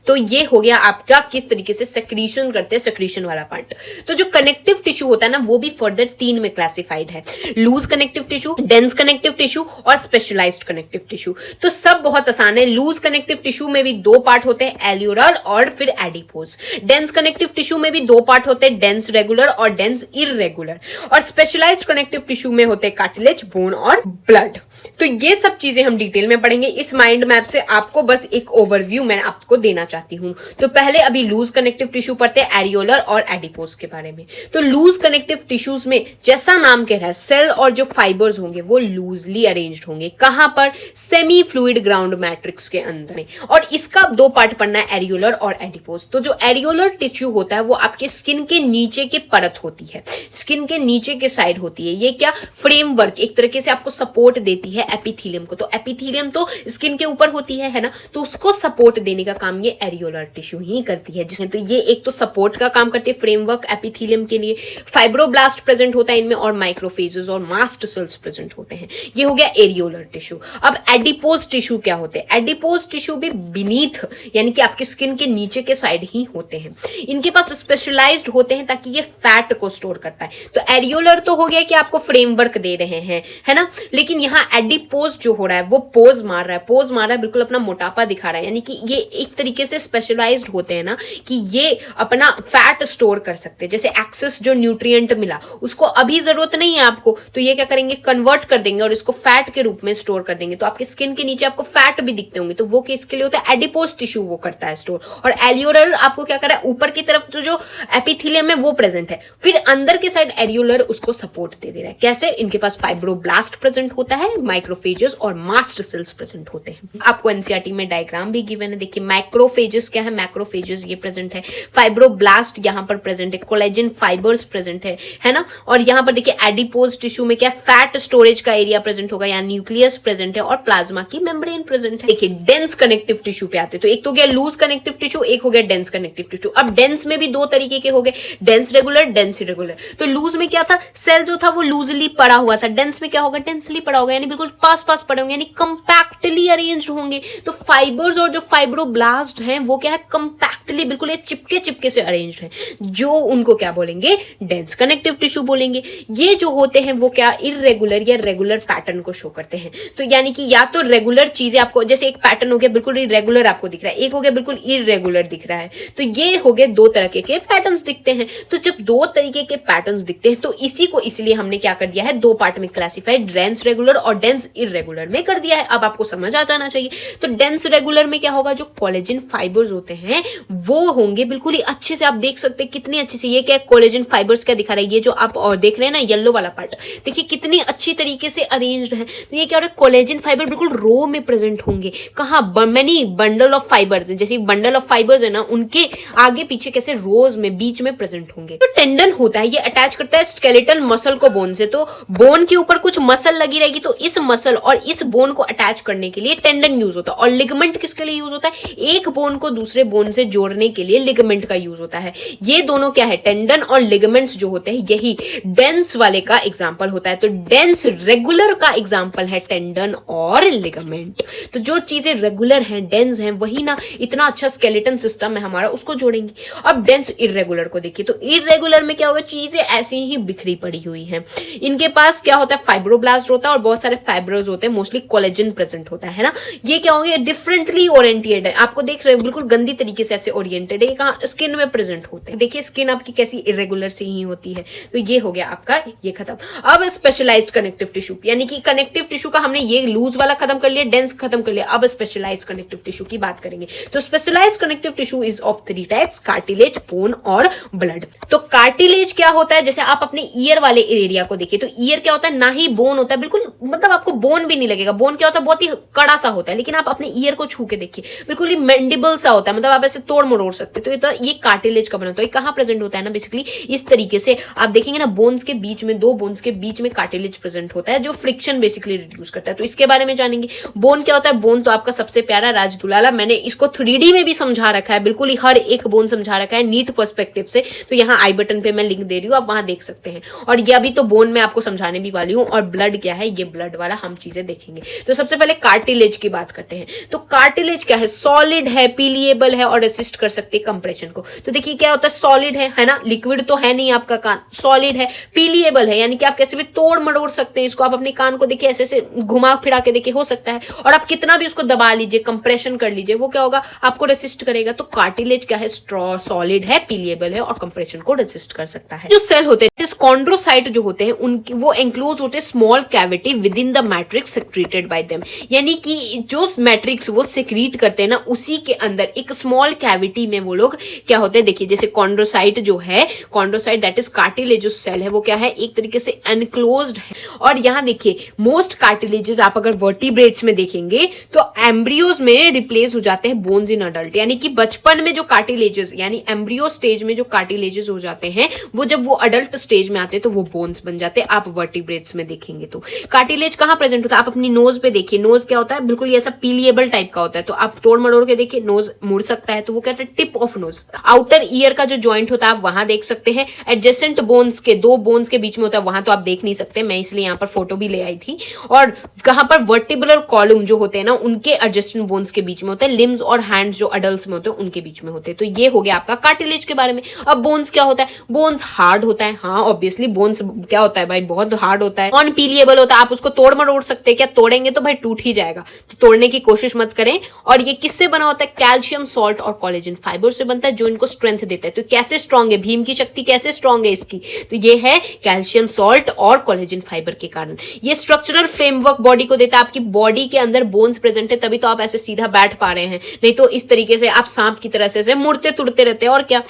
तो ये हो गया आपका किस तरीके से सेक्रीशन करते हैं, सेक्रीशन वाला पार्ट। तो जो कनेक्टिव टिश्यू होता है ना वो भी फर्दर 3 में क्लासिफाइड है, loose connective tissue, dense connective tissue और स्पेशलाइज्ड कनेक्टिव टिश्यू। तो सब बहुत आसान है। लूज कनेक्टिव टिश्यू में भी 2 पार्ट होते हैं, एल्यूलर और फिर एडिपोज। डेंस कनेक्टिव टिश्यू में भी 2 पार्ट होते हैं, डेंस रेगुलर और डेंस इररेगुलर। और स्पेशलाइज्ड कनेक्टिव टिश्यू में होते हैं कार्टिलेज, बोन और ब्लड। तो ये सब चीजें हम डिटेल में पढ़ेंगे। इस माइंड मैप से आपको बस एक ओवरव्यू मैं आपको देना चाहती हूं। तो पहले अभी लूज कनेक्टिव टिश्यू पढ़ते हैं, एरियोलर और एडिपोज के बारे में। तो लूज कनेक्टिव टिश्यूज में जैसा नाम कह रहा है, सेल और जो फाइबर्स होंगे वो लूजली अरेंज्ड होंगे। कहां पर? सेमी फ्लूइड ग्राउंड मैट्रिक्स के अंदर में। और इसका 2 पार्ट पढ़ना है, एरियोलर और एडिपोज। तो जो एरियोलर टिश्यू होता है वो आपके स्किन के नीचे के परत होती है, स्किन के नीचे के साइड होती है। ये क्या? फ्रेमवर्क, एक तरीके से आपको सपोर्ट देती है एपिथेलियम को। तो एपिथेलियम तो स्किन के ऊपर होती है ना, तो उसको सपोर्ट देने का काम ये एरियोलर टिश्यू ही करती है। जिसमें तो ये एक तो सपोर्ट का काम करती है, फ्रेमवर्क एपिथेलियम के लिए। फाइब्रोब्लास्ट प्रेजेंट होता है इनमें और माइक्रोफेजेस और मास्ट सेल्स प्रेजेंट होते हैं। ये हो गया एरियोलर टिश्यू। अब एडिपोज टिश्यू क्या होते हैं? एडिपोज टिश्यू भी बीनीथ यानी कि आपके स्किन के नीचे के साइड ही होते हैं। इनके पास स्पेशलाइज्ड होते हैं ताकि ये फैट को स्टोर कर पाए। तो एरियोलर तो हो गया कि आपको फ्रेमवर्क दे रहे हैं, है ना, लेकिन यहाँ एडिपोज जो हो रहा है वो पोज मार रहा है, बिल्कुल अपना मोटापा दिखा रहा है। यानी कि ये एक तरीके से स्पेशलाइज्ड होते हैं ना कि ये अपना फैट स्टोर कर सकते हैं। जैसे एक्सेस जो न्यूट्रिएंट मिला उसको अभी जरूरत नहीं है आपको, तो ये क्या करेंगे? कन्वर्ट कर देंगे और इसको फैट के रूप में स्टोर कर देंगे। तो आपके स्किन के नीचे आपको फैट भी दिखते होंगे, तो वो किसके लिए होता है? एडिपोज टिश्यू वो करता है स्टोर। और एरियोलर आपको क्या कर रहा है? ऊपर की तरफ जो एपिथेलियम है वो प्रेजेंट है, फिर अंदर के साइड एरियोलर उसको सपोर्ट दे रहा है। कैसे? इनके पास फाइब्रोब्लास्ट प्रेजेंट होता है, माइक्रोफेजेस और मास्ट सेल्स प्रेजेंट होते हैं। आपको एनसीईआरटी में डायग्राम भी गिवन है, देखिए माइक्रोफेजेस क्या है, मैक्रोफेजेस ये प्रेजेंट है, फाइब्रोब्लास्ट यहाँ पर प्रेजेंट है, कोलेजन फाइबर्स प्रेजेंट है ना। और यहाँ पर देखिए एडिपोज टिश्यू में क्या, फैट स्टोरेज का एरिया प्रेजेंट होगा, यहाँ न्यूक्लियस प्रेजेंट है और प्लाज्मा की मेम्ब्रेन प्रेजेंट है। देखिए डेंस कनेक्टिव टिश्यू पे आते, तो एक तो गया लूज कनेक्टिव टिश्यू, एक हो गया डेंस कनेक्टिव टिश्यू। अब डेंस में भी 2 तरीके के हो गए, डेंस रेगुलर, डेंस इरेगुलर। तो लूज में क्या था? सेल जो था वो लूजली पड़ा हुआ था। डेंस में क्या होगा? डेंसली पड़ा होगा, यानी बिल्कुल पास पास पड़े होंगे, यानी कंपैक्टली अरेंज्ड होंगे। तो फाइबर्स और जो फाइब्रो फाइब्रोब्लास्ट हैं वो क्या है, कंपैक्टली बिल्कुल चिपके चिपके से अरेंज्ड हैं, जो उनको क्या बोलेंगे, डेंस कनेक्टिव टिश्यू बोलेंगे। ये जो होते हैं वो क्या इर्रेगुलर या रेगुलर पैटर्न को शो करते हैं। तो यानी कि या तो रेगुलर चीजें आपको, जैसे एक पैटर्न हो गया बिल्कुल रेगुलर आपको दिख रहा है, एक हो गया बिल्कुल इर्रेगुलर दिख रहा है, तो ये हो गए दो तरह के पैटर्न्स दिखते हैं। तो जब दो तरीके के पैटर्न्स दिखते हैं तो इसी को इसलिए हमने क्या कर दिया है, दो पार्ट में क्लासिफाइड, डेंस रेगुलर और डेंस इर्रेगुलर में कर दिया है। अब आपको समझ आ जाना चाहिए। तो डेंस रेगुलर में क्या होगा, जो कोलेजन फाइबर्स होते हैं वो होंगे बिल्कुल ही अच्छे से, आप देख सकते हैं कितने अच्छे से, ये क्या कोलेजन फाइबर्स क्या दिखा रहा है, ये जो आप और देख रहे हैं ना येलो वाला पार्ट, देखिए कितनी अच्छी तरीके से अरेंज्ड है। तो ये क्या हो रहा है, कोलेजन फाइबर बिल्कुल रो में प्रेजेंट होंगे। कहां, मेनी बंडल ऑफ फाइबर्स, जैसे बंडल ऑफ फाइबर्स है ना, उनके आगे पीछे कैसे रोज में बीच में प्रेजेंट होंगे। तो टेंडन होता है, ये अटैच करता है स्केलेटल मसल को बोन से। तो बोन के ऊपर कुछ मसल लगी रहेगी, तो इस मसल और इस बोन को अटैच करने के लिए टेंडन यूज होता है। और लिगामेंट किसके लिए यूज होता है, एक बोन को दूसरे बोन से जोड़ने के लिए लिगामेंट का यूज होता है। ये दोनों क्या है, टेंडन और लिगामेंट्स जो होते हैं, यही डेंस वाले का एग्जांपल होता है। तो डेंस रेगुलर का एग्जांपल है टेंडन और लिगामेंट। तो जो चीजें रेगुलर हैं, डेंस हैं, वही ना इतना अच्छा स्केलेटन सिस्टम है हमारा, उसको जोड़ेंगे। अब डेंस इर्रेगुलर को देखिए, तो इर्रेगुलर में क्या होगा, चीजें ऐसी ही बिखरी पड़ी हुई हैं। इनके पास क्या होता है, फाइब्रोब्लास्ट होता है और बहुत सारे फाइब्रोज होते हैं, मोस्टली कोलेजन प्रेजेंट होता है ना। ये क्या होंगे, डिफरेंटली ओरिएंटेड है, आपको देख रहे हो बिल्कुल गंदी तरीके से ऐसे ओरिएंटेड है। कहां, स्किन में प्रेजेंट होते हैं। देखिए स्किन आपकी कैसी इर्रेगुलर से ही होती है। तो ये हो गया आपका, ये खत्म। अब स्पेशलाइज्ड कनेक्टिव टिश्यू, यानी कि कनेक्टिव टिश्यू का हमने ये लूज वाला खत्म कर लिया, डेंस खत्म कर लिया। अब स्पेशलाइज्ड कनेक्टिव टिश्यू की बात करेंगे। तो specialised connective tissue is of 3 types, cartilage, bone और ब्लड। तो कार्टिलेज क्या होता है, जैसे आप अपने ईयर वाले एरिया को देखिए, तो ईयर क्या होता है, ना ही बोन होता है, बिल्कुल मतलब आपको बोन भी नहीं लगेगा। बोन क्या होता है, बहुत ही कड़ा सा होता है, लेकिन आप अपने ईयर को छू के देखिए बिल्कुल ही मेंडिबल सा होता है, मतलब आप ऐसे तोड़ मरोड़ सकते। तो ये कार्टिलेज का बना होता है। कहां प्रेजेंट होता है ना, बेसिकली इस तरीके से आप देखेंगे ना, बोन्स के बीच में, दो बोन्स के बीच में कार्टिलेज प्रेजेंट होता है, जो फ्रिक्शन बेसिकली रिड्यूस करता है। तो इसके बारे में जानेंगे। बोन क्या होता है, बोन तो आपका सबसे प्यारा राजदुलाला, मैंने इसको 3D में भी समझा रखा है, बिल्कुल ही हर एक बोन समझा रखा है नीट पर्सपेक्टिव से। तो यहाँ आई बटन पे मैं लिंक दे रही हूँ, आप वहां देख सकते हैं। और ये अभी तो बोन में आपको समझाने भी वाली हूँ। और ब्लड क्या है, ये ब्लड वाला हम चीजें देखेंगे। तो सबसे पहले कार्टिलेज की बात करते हैं। तो कार्टिलेज क्या है, सॉलिड है, पीलिएबल है और रेसिस्ट कर सकते हैं कंप्रेशन को। तो देखिए क्या होता है, सॉलिड है ना, लिक्विड तो है नहीं आपका कान, सॉलिड है, पीलिएबल है, यानी कि आप कैसे भी तोड़ मड़ोड़ सकते हैं इसको। आप अपने कान को देखिए ऐसे ऐसे घुमा फिरा के देखिए, हो सकता है। और आप कितना भी उसको दबा लीजिए, कंप्रेशन कर लीजिए, वो क्या होगा, आपको रेसिस्ट करेगा। तो कार्टिलेज क्या है, सॉलिड है, पीलिएबल है और कंप्रेशन को रेसिस्ट कर सकता है। जो सेल होते हैं कॉन्ड्रोसाइट जो होते हैं, उनकी वो एंक्लोज होते हैं small cavity with in the matrix secreted bye them, यानी कि जो मैट्रिक्स वो सेक्रीट करते हैं ना, उसी के अंदर एक स्मॉल कैविटी में वो लोग क्या होते हैं, देखिए जैसे कॉन्ड्रोसाइट जो है, कॉन्ड्रोसाइट दैट इज कार्टिलेजस सेल है, वो क्या है, एक तरीके से एनक्लोज्ड है। और यहाँ देखिए मोस्ट कार्टिलेजेस आप अगर वर्टिब्रेट्स में देखेंगे तो एम्ब्रियोज में रिप्लेस हो जाते हैं बोन्स इन अडल्ट, यानी कि बचपन में जो कार्टिलेजेस, यानी एम्ब्रियो स्टेज में जो कार्टिलेजेस हो जाते हैं, वो जब वो अडल्ट स्टेज में आते हैं तो वो बोन्स बन जाते हैं। आप वर्टिब्रेट्स में देखेंगे तो कार्टिलेज कहाँ प्रेजेंट होता है, आप अपनी नोज पे देखिए, नोज क्या होता है, बिल्कुल ऐसा पीलिएबल टाइप का होता है। तो आप तोड़ मड़ोड़ के देखिए, नोज मुड़ सकता है, तो वो कहते हैं tip of nose. Outer ear का जो जॉइंट होता है आप वहां देख सकते हैं। एडजेसेंट बोन्स के, दो बोन्स के बीच में होता है, वहां तो आप देख नहीं सकते, मैं इसलिए यहाँ पर फोटो भी ले आई थी। और कहां पर, वर्टिब्रल कॉलम जो होते हैं ना, उनके एडजेसेंट बोन्स के बीच में होते हैं। लिम्स और हैंड्स जो अडल्ट्स में होते हैं उनके बीच में होते हैं। तो ये हो गया आपका कार्टिलेज के बारे में। अब बोन्स क्या होता है, बोन्स हार्ड होता है, हाँ ऑब्वियसली बोन्स क्या होता है भाई, बहुत हार्ड होता है, नॉन पीलिएबल होता है, आप उसको तोड़ मरोड़ सकते हैं, क्या तोड़ेंगे तो भाई टूट ही जाएगा, तो तोड़ने की कोशिश मत करें। और ये किससे बना होता है, कैल्शियम सॉल्ट और कोलेजन फाइबर से बनता है, जो इनको स्ट्रेंथ देता है। तो कैसे स्ट्रॉन्ग है, भीम की शक्ति कैसे स्ट्रॉन्ग है इसकी, तो ये है कैल्शियम सॉल्ट और कोलेजन फाइबर के कारण। ये स्ट्रक्चरल फ्रेमवर्क बॉडी को देता है, आपकी बॉडी के अंदर बोन्स प्रेजेंट है तभी तो आप ऐसे सीधा बैठ पा रहे हैं, नहीं तो इस तरीके से आप सांप की तरह से मुड़ते तुड़ते रहते हैं। और क्या,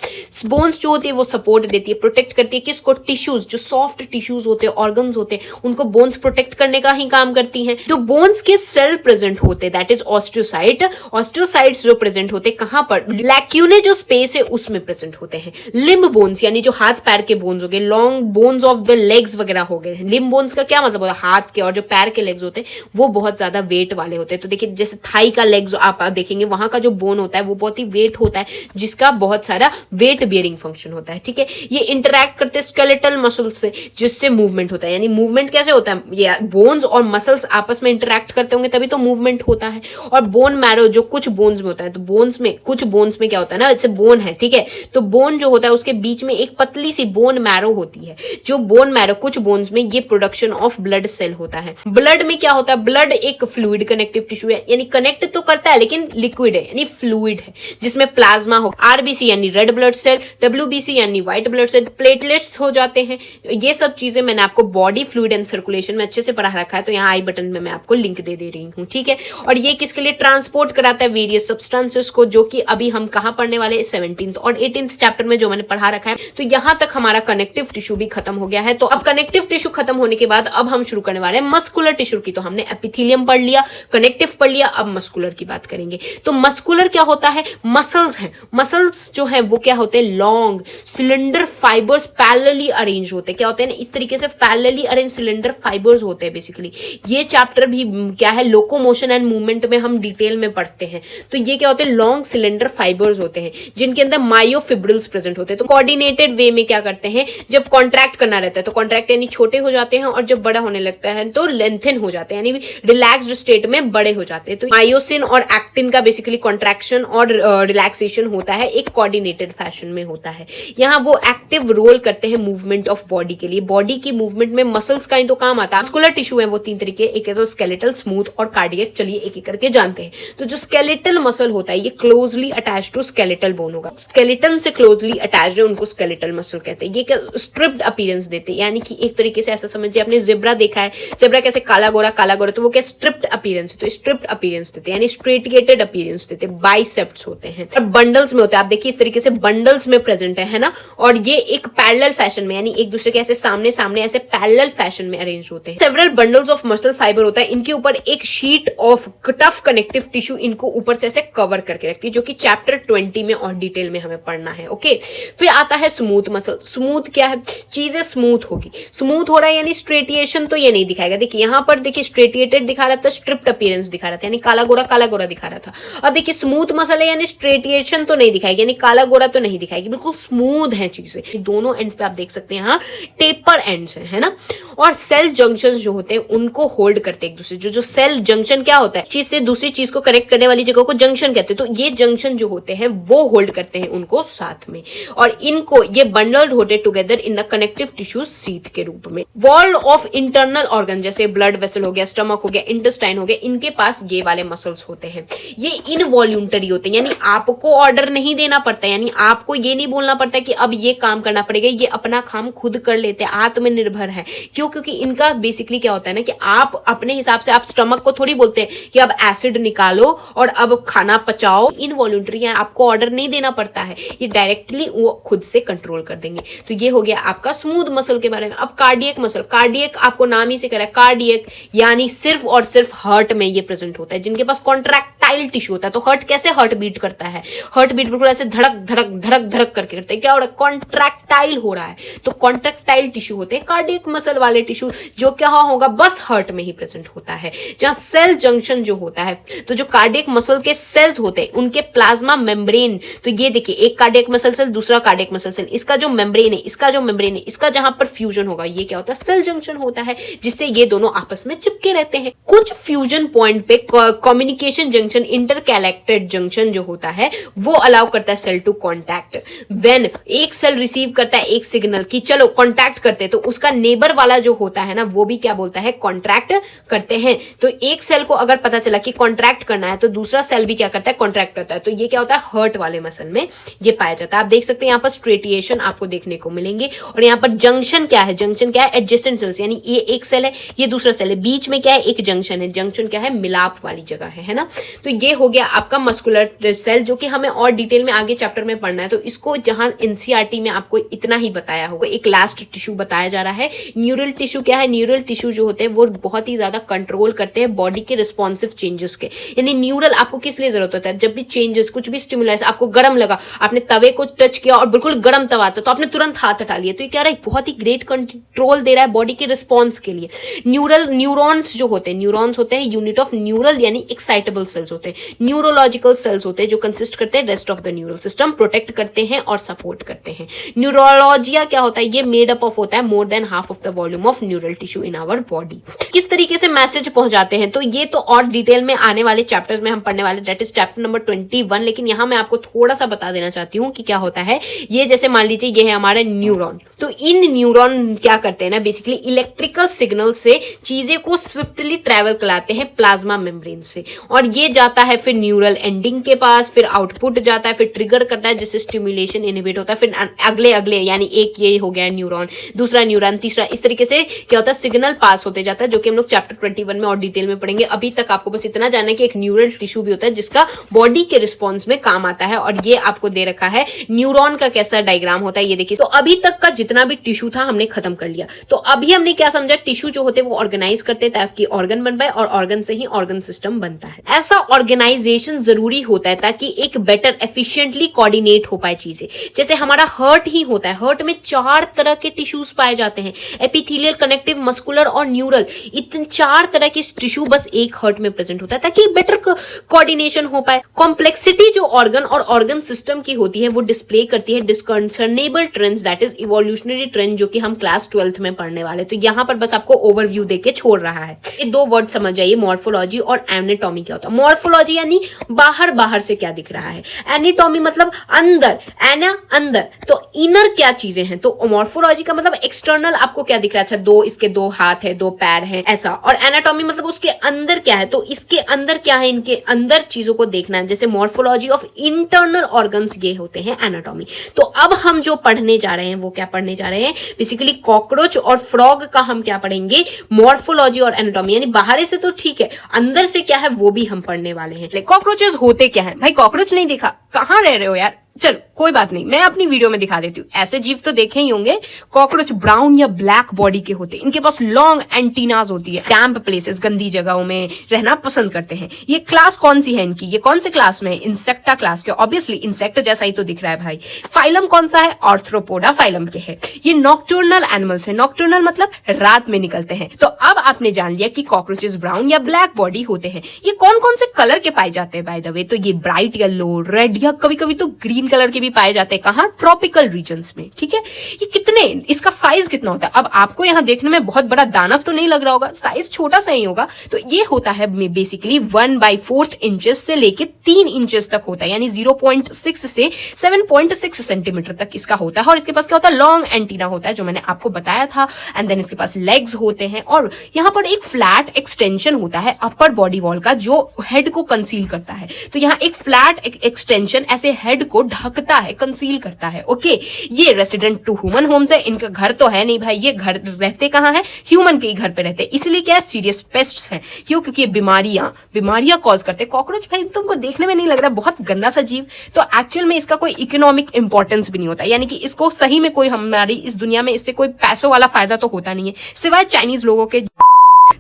बोन्स जो होती है वो सपोर्ट देती है, प्रोटेक्ट करती है किसको, टिश्यूज, जो सॉफ्ट टिश्यूज होते हैं, ऑर्गन्स होते हैं, उनको बोन्स प्रोटेक्ट करने का ही काम करती हैं। जो बोन्स के सेल प्रेजेंट होते हैं दैट इज ऑस्टियोसाइट, ऑस्टियोसाइट्स जो प्रेजेंट होते हैं कहां पर, लैक्यूने जो स्पेस है उसमें प्रेजेंट होते हैं। लिम्ब बोन्स यानी जो हाथ पैर के बोन्स हो गए, long bones of the legs वगैरह हो गए। लिम्ब बोन्स का क्या मतलब होता है, हाथ के, और जो पैर के लेग्स होते हैं वो बहुत ज्यादा वेट वाले होते हैं। तो देखिए जैसे थाई का लेग्स आप देखेंगे, वहां का जो बोन होता है वो बहुत ही वेट होता है, जिसका बहुत सारा वेट बियरिंग फंक्शन होता है, ठीक है। ये इंटरैक्ट करते स्केलेटल मसल्स से, जिससे मूवमेंट होता है। यानी मूवमेंट कैसे होता है, ये बोन्स और मसल्स आपस में इंटरेक्ट करते होंगे तभी तो मूवमेंट होता है। और बोन मैरो जो कुछ बोन्स में होता है, तो बोन्स में कुछ बोन्स में क्या होता है ना, जैसे बोन है, ठीक है, तो बोन जो होता है उसके बीच में एक पतली सी बोन मैरो होती है। जो बोन मैरो कुछ बोन्स में ये प्रोडक्शन ऑफ ब्लड सेल होता है। ब्लड में क्या होता है, ब्लड एक फ्लूइड कनेक्टिव टिश्यू है, यानी कनेक्ट तो करता है लेकिन लिक्विड है, यानी फ्लूइड है, जिसमें प्लाज्मा हो, आरबीसी यानी रेड ब्लड सेल, डब्ल्यूबीसी यानी व्हाइट ब्लड सेल, प्लेटलेट्स हो जाते हैं। ये सब चीजें मैंने आपको बॉडी फ्लूइड एंड सर्कुलेशन में अच्छे से पढ़ा रखा है, तो यहाँ आई बटन में मैं आपको लिंक दे रही हूँ, ठीक है। और ये किसके लिए ट्रांसपोर्ट कराता है, वेरियस सब्सटेंसेस को, जो कि अभी हम कहाँ पढ़ने वाले 17th और 18th चैप्टर में जो मैंने पढ़ा रखा है। तो यहाँ तक हमारा कनेक्टिव टिश्यू भी खत्म हो गया है। तो अब कनेक्टिव टिश्यू खत्म होने के बाद अब हम शुरू करने वाले हैं मस्कुलर टिश्यू की। तो हमने एपिथेलियम पढ़ लिया, कनेक्टिव पढ़ लिया, अब मस्कुलर की बात करेंगे। तो मस्कुलर क्या होता है, मसल्स हैं। मसल्स जो है वो क्या होते हैं, long cylinder fibres parallelly arrange होते हैं। क्या होते हैं, इस तरीके से पैरेलली अरेंज सिलेंडर फाइबर्स होते हैं बेसिकली। ये चैप्टर भी क्या है, लोकोमोशन एंड मूवमेंट में हम डिटेल में पढ़ते हैं। तो ये क्या होते हैं, लॉन्ग सिलेंडर फाइबर्स होते हैं, जिनके अंदर मायोफिब्रिल्स प्रेजेंट होते हैं। तो कोऑर्डिनेटेड वे में क्या करते हैं, जब कॉन्ट्रैक्ट करना रहता है तो कॉन्ट्रैक्ट यानी छोटे हो जाते हैं, और जब बड़ा होने लगता है तो लेंथन हो जाते हैं, यानी रिलैक्स्ड स्टेट में बड़े हो जाते हैं। तो मायोसिन और एक्टिन का बेसिकली कॉन्ट्रैक्शन और रिलैक्सेशन होता है, एक कोऑर्डिनेटेड फैशन में होता है। यहाँ वो एक्टिव रोल करते हैं मूवमेंट ऑफ बॉडी के लिए। बॉडी की मूवमेंट में मसल्स का ही तो काम आता है। मस्कुलर टिश्यू है वो तीन तरीके, एक है तो स्केलेटल, स्मूथ और कार्डियक। चलिए एक एक करके जानते हैं। तो जो स्केलेटल मसल होता है ये closely attach to skeletal bone होगा। स्केलेटन से क्लोजली अटैच है, उनको स्केलेटल मसल कहते हैं। ये क्या स्ट्रिप्ड अपीयरेंस देते हैं, यानी कि एक तरीके से ऐसा समझिए, आपने जेब्रा देखा है, जेब्रा कैसे काला गोरा, तो वो क्या स्ट्रिप्ड अपीयरेंस है। तो स्ट्रिप्ड अपीयरेंस देते हैं, यानी स्ट्रेटिएटेड अपीयरेंस देते हैं। बाइसेप्स होते हैं और बंडल्स में होते हैं। आप देखिए इस तरीके से बंडल्स में प्रेजेंट है ना। और ये एक पैरेलल फैशन में, यानी एक दूसरे के ऐसे सामने सामने ऐसे पैरेलल फैशन में अरेंज होते हैं। Several bundles of muscle fibre होता है, इनके ऊपर एक sheet of tough connective tissue इनको ऊपर से ऐसे कवर करके रखती है, जो कि चैप्टर 20 में और डिटेल में हमें पढ़ना है। ओके, फिर आता है स्मूथ मसल। स्मूथ क्या है, चीजें स्मूथ होगी। स्मूथ हो रहा है यानी स्ट्रेटिएशन तो ये नहीं दिखाएगा। देखिए यहाँ पर देखिए स्ट्रेटिएटेड दिखा रहा था, स्ट्रिप्ड अपीयरेंस दिखा रहा था, यानी काला गोरा दिखा रहा था। अब देखिए स्मूथ मसल है यानी स्ट्रेटिएशन तो नहीं दिखाएगी, यानी काला गोरा तो नहीं दिखाएगी, बिल्कुल स्मूथ है चीजें। दोनों एंड्स पे आप देख सकते हैं यहाँ टेपर एंड्स है ना। और सेल जंक्शन जो होते हैं उनको होल्ड करते हैं एक दूसरे। जो सेल जंक्शन क्या होता है, चीज से दूसरी चीज को कनेक्ट करने वाली जगह को जंक्शन कहते हैं। तो ये जंक्शन जो होते हैं वो होल्ड करते हैं उनको साथ में, और इनको ये बंडल्ड होते together in the connective tissue sheath के रूप में। वॉल ऑफ इंटरनल ऑर्गन जैसे ब्लड वेसल हो गया, स्टमक हो गया, इंटेस्टाइन हो गया, इनके पास ये वाले मसल्स होते हैं। ये इनवॉल्यूंटरी होते हैं, यानी आपको ऑर्डर नहीं देना पड़ता, यानी आपको ये नहीं बोलना पड़ता कि अब ये काम करना पड़ेगा। ये अपना काम खुद कर लेते हैं, आत्मनिर्भर है। क्यों, क्योंकि इनका बेसिकली क्या होता है ना कि आप अपने हिसाब से आप स्टमक को थोड़ी बोलते हैं कि अब एसिड निकालो और अब खाना पचाओ। इनवॉल्यूंटरी है, आपको ऑर्डर नहीं देना पड़ता है, ये डायरेक्टली वो खुद से कंट्रोल कर देंगे। तो ये हो गया आपका स्मूथ मसल के बारे में। अब कार्डियक मसल, कार्डियक आपको नाम ही से कह रहा है, कार्डियक यानी सिर्फ और सिर्फ हार्ट में ये प्रेजेंट होता है, जिनके पास कॉन्ट्रैक्टाइल टिश्यू होता है। तो हार्ट कैसे हार्ट बीट करता है, हार्ट बीट बिल्कुल ऐसे धड़क धड़क धड़क धड़क करके करते हैं। क्या हो रहा है, कॉन्ट्रैक्टाइल हो रहा है। तो कॉन्ट्रैक्टाइल टिश्यू होते हैं कार्डियक मसल वाले टिश्यू, जो क्या होगा बस हार्ट में ही प्रेजेंट होता है। जहां सेल जंक्शन जो होता है, तो जो कार्डियक मसल के सेल्स होते हैं उनके प्लाज्मा मेम्ब्रेन, तो ये देखिए एक कार्डियक मसल सेल, दूसरा कार्डियक मसल सेल, इसका जो मेम्ब्रेन है, इसका जो मेम्ब्रेन है, इसका जहां पर फ्यूजन होगा, ये क्या होता है, सेल जंक्शन होता है, जिससे ये दोनों आपस में चिपके रहते हैं। कुछ फ्यूजन पॉइंट पे कम्युनिकेशन जंक्शन, इंटरकैलेक्टेड जंक्शन जो होता है वो अलाउ करता है सेल टू कॉन्टैक्ट। व्हेन एक सेल रिसीव करता है एक सिग्नल कि चलो कॉन्टैक्ट करते हैं, तो उसका नेबर वाला जो होता है ना वो भी क्या बोलता है, कॉन्ट्रैक्ट करते हैं। तो एक सेल को अगर पता चला कि कॉन्ट्रैक्ट करना है तो दूसरा सेल भी क्या करता है, कॉन्ट्रैक्ट करता है। तो ये क्या होता है, हर्ट वाले मसल में ये पाया जाता है। आप देख सकते हैं यहाँ पर स्ट्रेटिएशन आपको देखने को मिलेंगे। और यहाँ पर जंक्शन क्या है, जंक्शन क्या है, एडजेसेंट सेल्स, यानी ये एक सेल है, ये दूसरा सेल है, बीच में क्या है, एक जंक्शन है। जंक्शन क्या है, मिलाप वाली जगह है ना। तो ये हो गया आपका मस्कुलर सेल, जो कि हमें और डिटेल में आगे चैप्टर में पढ़ना है। तो इसको जहां एनसीईआरटी में आपको इतना ही बताया होगा। एक लास्ट टिश्यू बताया जा रहा है, न्यूरल टिश्यू। क्या है, न्यूरल टिश्यू जो होते हैं वो बहुत ही ज्यादा कंट्रोल करते हैं बॉडी के रिस्पॉन्सिव चेंजेस के। यानी न्यूरल आपको किस लिए जरूरत होता है, जब भी चेंजेस, कुछ भी स्टिमुलस, आपको गर्म लगा, आपने तवे को टच किया और बिल्कुल गर्म तवा था, तो आपने तुरंत हाथ हटा लिया। तो ये क्या रहा है, बहुत ही ग्रेट कंट्रोल दे रहा है बॉडी के रिस्पॉन्स के लिए। न्यूरल न्यूरॉन्स जो होते हैं, न्यूरॉन्स होते हैं यूनिट ऑफ न्यूरल यानी एक्साइटेबल सेल्स। होते हैं, न्यूरोलॉजिकल सेल्स होते हैं जो कंसिस्ट करते हैं rest of the neural system, protect करते हैं और सपोर्ट करते हैं। न्यूरोलॉजिया क्या होता है, ये मेड अप ऑफ होता है more than half of the volume of neural tissue in our body. किस तरीके से मैसेज पहुंचाते हैं, तो ये तो और डिटेल में आने वाले चैप्टर्स में हम पढ़ने वाले, दैट इज चैप्टर नंबर 21। लेकिन यहां मैं आपको थोड़ा सा बता देना चाहती हूँ कि क्या होता है। ये जैसे मान लीजिए ये है हमारा न्यूरॉन, तो इन न्यूरॉन क्या करते हैं ना, बेसिकली इलेक्ट्रिकल सिग्नल से चीजें को स्विफ्टली ट्रेवल कराते हैं प्लाज्मा मेम्ब्रेन से, और ये जाता है फिर न्यूरल एंडिंग के पास, फिर आउटपुट जाता है, फिर ट्रिगर करता है जिससे स्टिमुलेशन इनहिबिट होता है, फिर अगले यानी एक ये हो गया न्यूरॉन, दूसरा न्यूरॉन, तीसरा, इस तरीके से क्या होता है सिग्नल पास होते जाता है, जो कि हम लोग चैप्टर 21 में और डिटेल में पढ़ेंगे। अभी तक आपको बस इतना जानना है कि एक न्यूरल टिश्यू भी होता है जिसका बॉडी के रिस्पॉन्स में काम आता है, और ये आपको दे रखा है न्यूरॉन का कैसा डायग्राम होता है, ये देखिए। तो अभी तक का जितना भी टिश्यू था हमने खत्म कर लिया। तो अभी हमने क्या समझा, टिश्यू जो होते हैं वो ऑर्गेनाइज करते हैं ताकि ऑर्गन बन पाए, और ऑर्गन से ही ऑर्गन सिस्टम बनता है। ऐसा ऑर्गेनाइजेशन जरूरी होता है ताकि एक बेटर एफिशिएंटली कोऑर्डिनेट हो पाए चीजें। जैसे हमारा हार्ट ही होता है, हार्ट में 4 तरह के टिश्यूज पाए जाते हैं, एपिथेलियल, कनेक्टिव, मस्कुलर और न्यूरल। इतने 4 तरह के टिश्यू बस एक हार्ट में प्रेजेंट होता है ताकि बेटर कोऑर्डिनेशन हो पाए। कॉम्प्लेक्सिटी जो ऑर्गन और ऑर्गन सिस्टम की होती है वो डिस्प्ले करती है discernible trends, that is evolutionary trend, जो कि हम क्लास 12th में पढ़ने वाले। तो यहां पर बस आपको ओवरव्यू देके छोड़ रहा है। ये 2 वर्ड समझ जाइए, मॉर्फोलॉजी और एनाटॉमी क्या होता है। मॉर्फोलॉजी यानी बाहर से क्या दिख रहा है, एनाटॉमी मतलब अंदर, एना अंदर, तो इनर क्या चीजें हैं। तो मॉर्फोलॉजी का मतलब एक्सटर्नल आपको क्या दिख रहा है, अच्छा इसके 2 हाथ है, 2 पैर है, ऐसा। और एनाटॉमी मतलब उसके अंदर क्या है, तो इसके अंदर क्या है, इनके अंदर चीजों को देखना है। जैसे मॉर्फोलॉजी ऑफ इंटरनल ऑर्गन्स ये होते हैं एनाटॉमी। तो अब हम जो पढ़ने जा रहे हैं वो क्या पढ़ने जा रहे हैं, बेसिकली कॉकरोच और फ्रॉग का हम क्या पढ़ेंगे, मॉर्फोलॉजी और एनाटॉमी। यानी बाहर से तो ठीक है, अंदर से क्या है वो भी हम पढ़ने वाले हैं। कॉकरोचेस होते क्या है भाई, कॉकरोच नहीं देखा, कहां रह रहे हो यार। चलो कोई बात नहीं, मैं अपनी वीडियो में दिखा देती हूँ। ऐसे जीव तो देखे ही होंगे। कॉकरोच ब्राउन या ब्लैक बॉडी के होते हैं, इनके पास लॉन्ग एंटीनाज होती है, कैंप प्लेसेस, गंदी जगहों में रहना पसंद करते हैं। ये क्लास कौन सी है इनकी, ये कौन से क्लास में है, इंसेक्टा क्लास के। ऑब्वियसली इंसेक्ट जैसा ही तो दिख रहा है भाई। फाइलम कौन सा है, आर्थ्रोपोडा फाइलम के है। ये नॉक्टर्नल एनिमल्स है, नॉक्टर्नल मतलब रात में निकलते हैं। तो अब आपने जान लिया कि कॉकरोचेस ब्राउन या ब्लैक बॉडी होते हैं। ये कौन कौन से कलर के पाए जाते हैं बाय द वे, तो ये ब्राइट येलो, रेड या कभी कभी तो ग्रीन कलर के भी पाए जाते हैं। कहां, ट्रॉपिकल रीजन्स में, ठीक है। ये कितने, इसका साइज कितना होता है, अब आपको यहां देखने में बहुत बड़ा दानव तो नहीं लग रहा होगा, साइज छोटा सा ही होगा। तो ये होता है बेसिकली 1/4 इंचेस से लेके 3 इंचेस तक होता है, यानी 0.6 से 7.6 सेंटीमीटर तक इसका होता है। और इसके पास क्या होता है, लॉन्ग एंटीना होता है, जो मैंने आपको बताया था। एंड देन इसके पास लेग्स होते हैं, और यहाँ पर एक फ्लैट एक्सटेंशन होता है अपर बॉडी वॉल का, जो हेड को कंसील करता है। तो यहाँ एक फ्लैट एक्सटेंशन ऐसे हेड को ढकता है, कंसील करता है। ओके, ये रेसिडेंट टू ह्यूमन होम्स है। इनका घर तो है नहीं भाई, ये घर रहते कहाँ है, ह्यूमन के ही घर पे रहते हैं। इसलिए क्या है, सीरियस पेस्ट्स हैं। क्यों, क्योंकि ये बीमारियां कॉज करते हैं। कॉकरोच भाई तुमको देखने में नहीं लग रहा बहुत गंदा सा जीव, तो एक्चुअल में इसका कोई इकोनॉमिक इंपॉर्टेंस भी नहीं होता, यानी कि इसको सही में कोई हमारी इस दुनिया में इससे कोई पैसों वाला फायदा तो होता नहीं है, सिवाय चाइनीज लोगों के।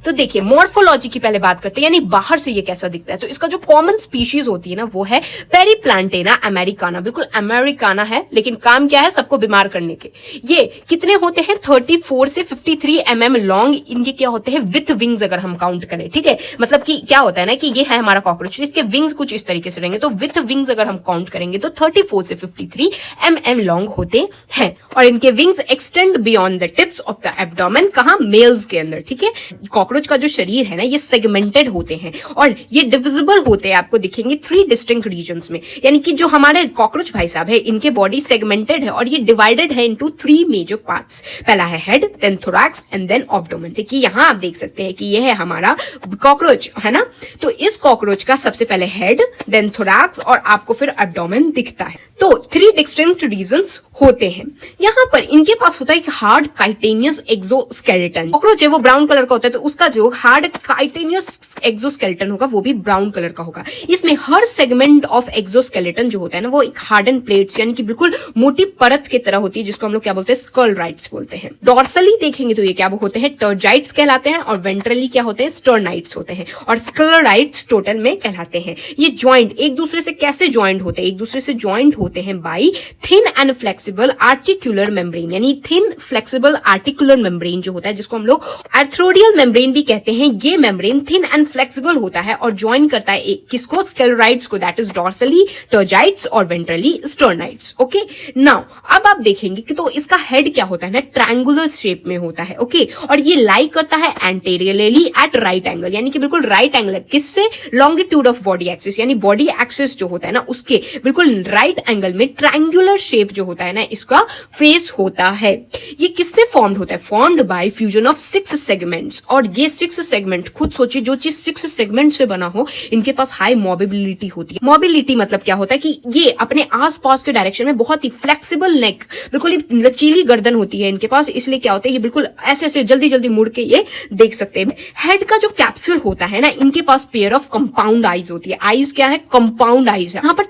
तो देखिए मॉर्फोलॉजी की पहले बात करते हैं, यानी बाहर से ये कैसा दिखता है। तो इसका जो कॉमन स्पीशीज होती है ना वो है पेरीप्लांटेना अमेरिकाना। बिल्कुल अमेरिकाना है, लेकिन काम क्या है, सबको बीमार करने के। ये कितने होते हैं, 34 से 53 mm लॉन्ग इनके क्या होते हैं, विथ विंग्स अगर हम काउंट करें, ठीक है। मतलब कि क्या होता है ना कि ये है हमारा कॉकरोच, इसके विंग्स कुछ इस तरीके से रहेंगे। तो विथ विंग्स अगर हम काउंट करेंगे तो 34 से 53 mm लॉन्ग होते हैं, और इनके wings extend beyond the tips of the abdomen, कहां, मेल्स के अंदर, ठीक है। कॉकरोच का जो शरीर है ना ये सेगमेंटेड होते हैं, और ये डिविजिबल होते हैं, आपको दिखेंगे 3 डिस्टिंक्ट रीजन्स में। यानी कि जो हमारे कॉकरोच भाई साहब है, इनके बॉडी सेगमेंटेड है, और ये डिवाइडेड है इनटू 3 मेजर पार्ट्स। पहला है head, then thorax and then abdomen. कि यहाँ आप देख सकते हैं कि ये है हमारा कॉकरोच, है ना। तो इस कॉकरोच का सबसे पहले हेड, देन थोरैक्स, और आपको फिर एब्डोमेन दिखता है। तो 3 डिस्टिंक्ट रीजन्स होते हैं। यहाँ पर इनके पास होता है एक हार्ड काइटेनियस एक्सोस्केलेटन। कॉकरोच है वो ब्राउन कलर का होता है, तो उसका जो हार्ड काइटेनियस एक्सोस्केलेटन होगा वो भी ब्राउन कलर का होगा। इसमें हर सेगमेंट ऑफ एक्सोस्केलेटन जो होता है ना वो एक हार्डन प्लेट्स यानी कि बिल्कुल मोटी परत की तरह होती है, जिसको हम लोग क्या बोलते हैं, स्कलराइट्स बोलते हैं। डॉर्सली देखेंगे तो ये क्या होते हैं, टर्जाइट्स कहलाते हैं, और वेंट्रली क्या होते हैं, स्टर्नाइट्स होते हैं, और स्कलराइट्स टोटल में कहलाते हैं। ये ज्वाइंट एक दूसरे से कैसे ज्वाइंट होते हैं, एक दूसरे से ज्वाइंट होते हैं by thin and flexible articular membrane, यानी थिन फ्लेक्सिबल आर्टिकुलर मेम्ब्रेन जो होता है, जिसको हम लोग आर्थ्रोडियल मेम्ब्रेन मेम्ब्रेन भी कहते हैं। ये मेम्ब्रेन थिन एंड फ्लेक्सिबल होता है और ज्वाइन करता है किसको, स्क्लेराइड्स को, दैट इज डॉर्सली टर्जाइड्स और वेंट्रली स्टर्नाइड्स। ओके, नाउ अब आप देखेंगे कि तो इसका हेड क्या होता है ना, ट्रायंगुलर शेप में होता है। ओके, और ये लाई करता है एंटेरियरली एट राइट एंगल, यानी कि बिल्कुल राइट एंगल किससे, लॉन्गिट्यूड ऑफ बॉडी एक्सिस, यानी बॉडी एक्सिस जो होता है ना उसके बिल्कुल राइट एंगल में ट्रायंगुलर शेप जो होता है ना इसका फेस होता है। ये किससे फॉर्म्ड होता है, formed by fusion of 6 segments. और ये 6 सेगमेंट, खुद सोचिए जो चीज 6 सेगमेंट से बना हो इनके पास हाई मोबिलिटी होती है। मोबिलिटी मतलब क्या होता है कि ये अपने आसपास के डायरेक्शन में बहुत ही फ्लेक्सिबल नेक, बिल्कुल लचीली गर्दन होती है इनके पास, इसलिए क्या होता है ये बिल्कुल ऐसे ऐसे जल्दी जल्दी मुड़ के ये देख सकते हैं। हेड का जो कैप्सूल होता है ना इनके पास पेयर ऑफ कंपाउंड आईज होती है। आईज क्या है, कंपाउंड आईज है। यहाँ पर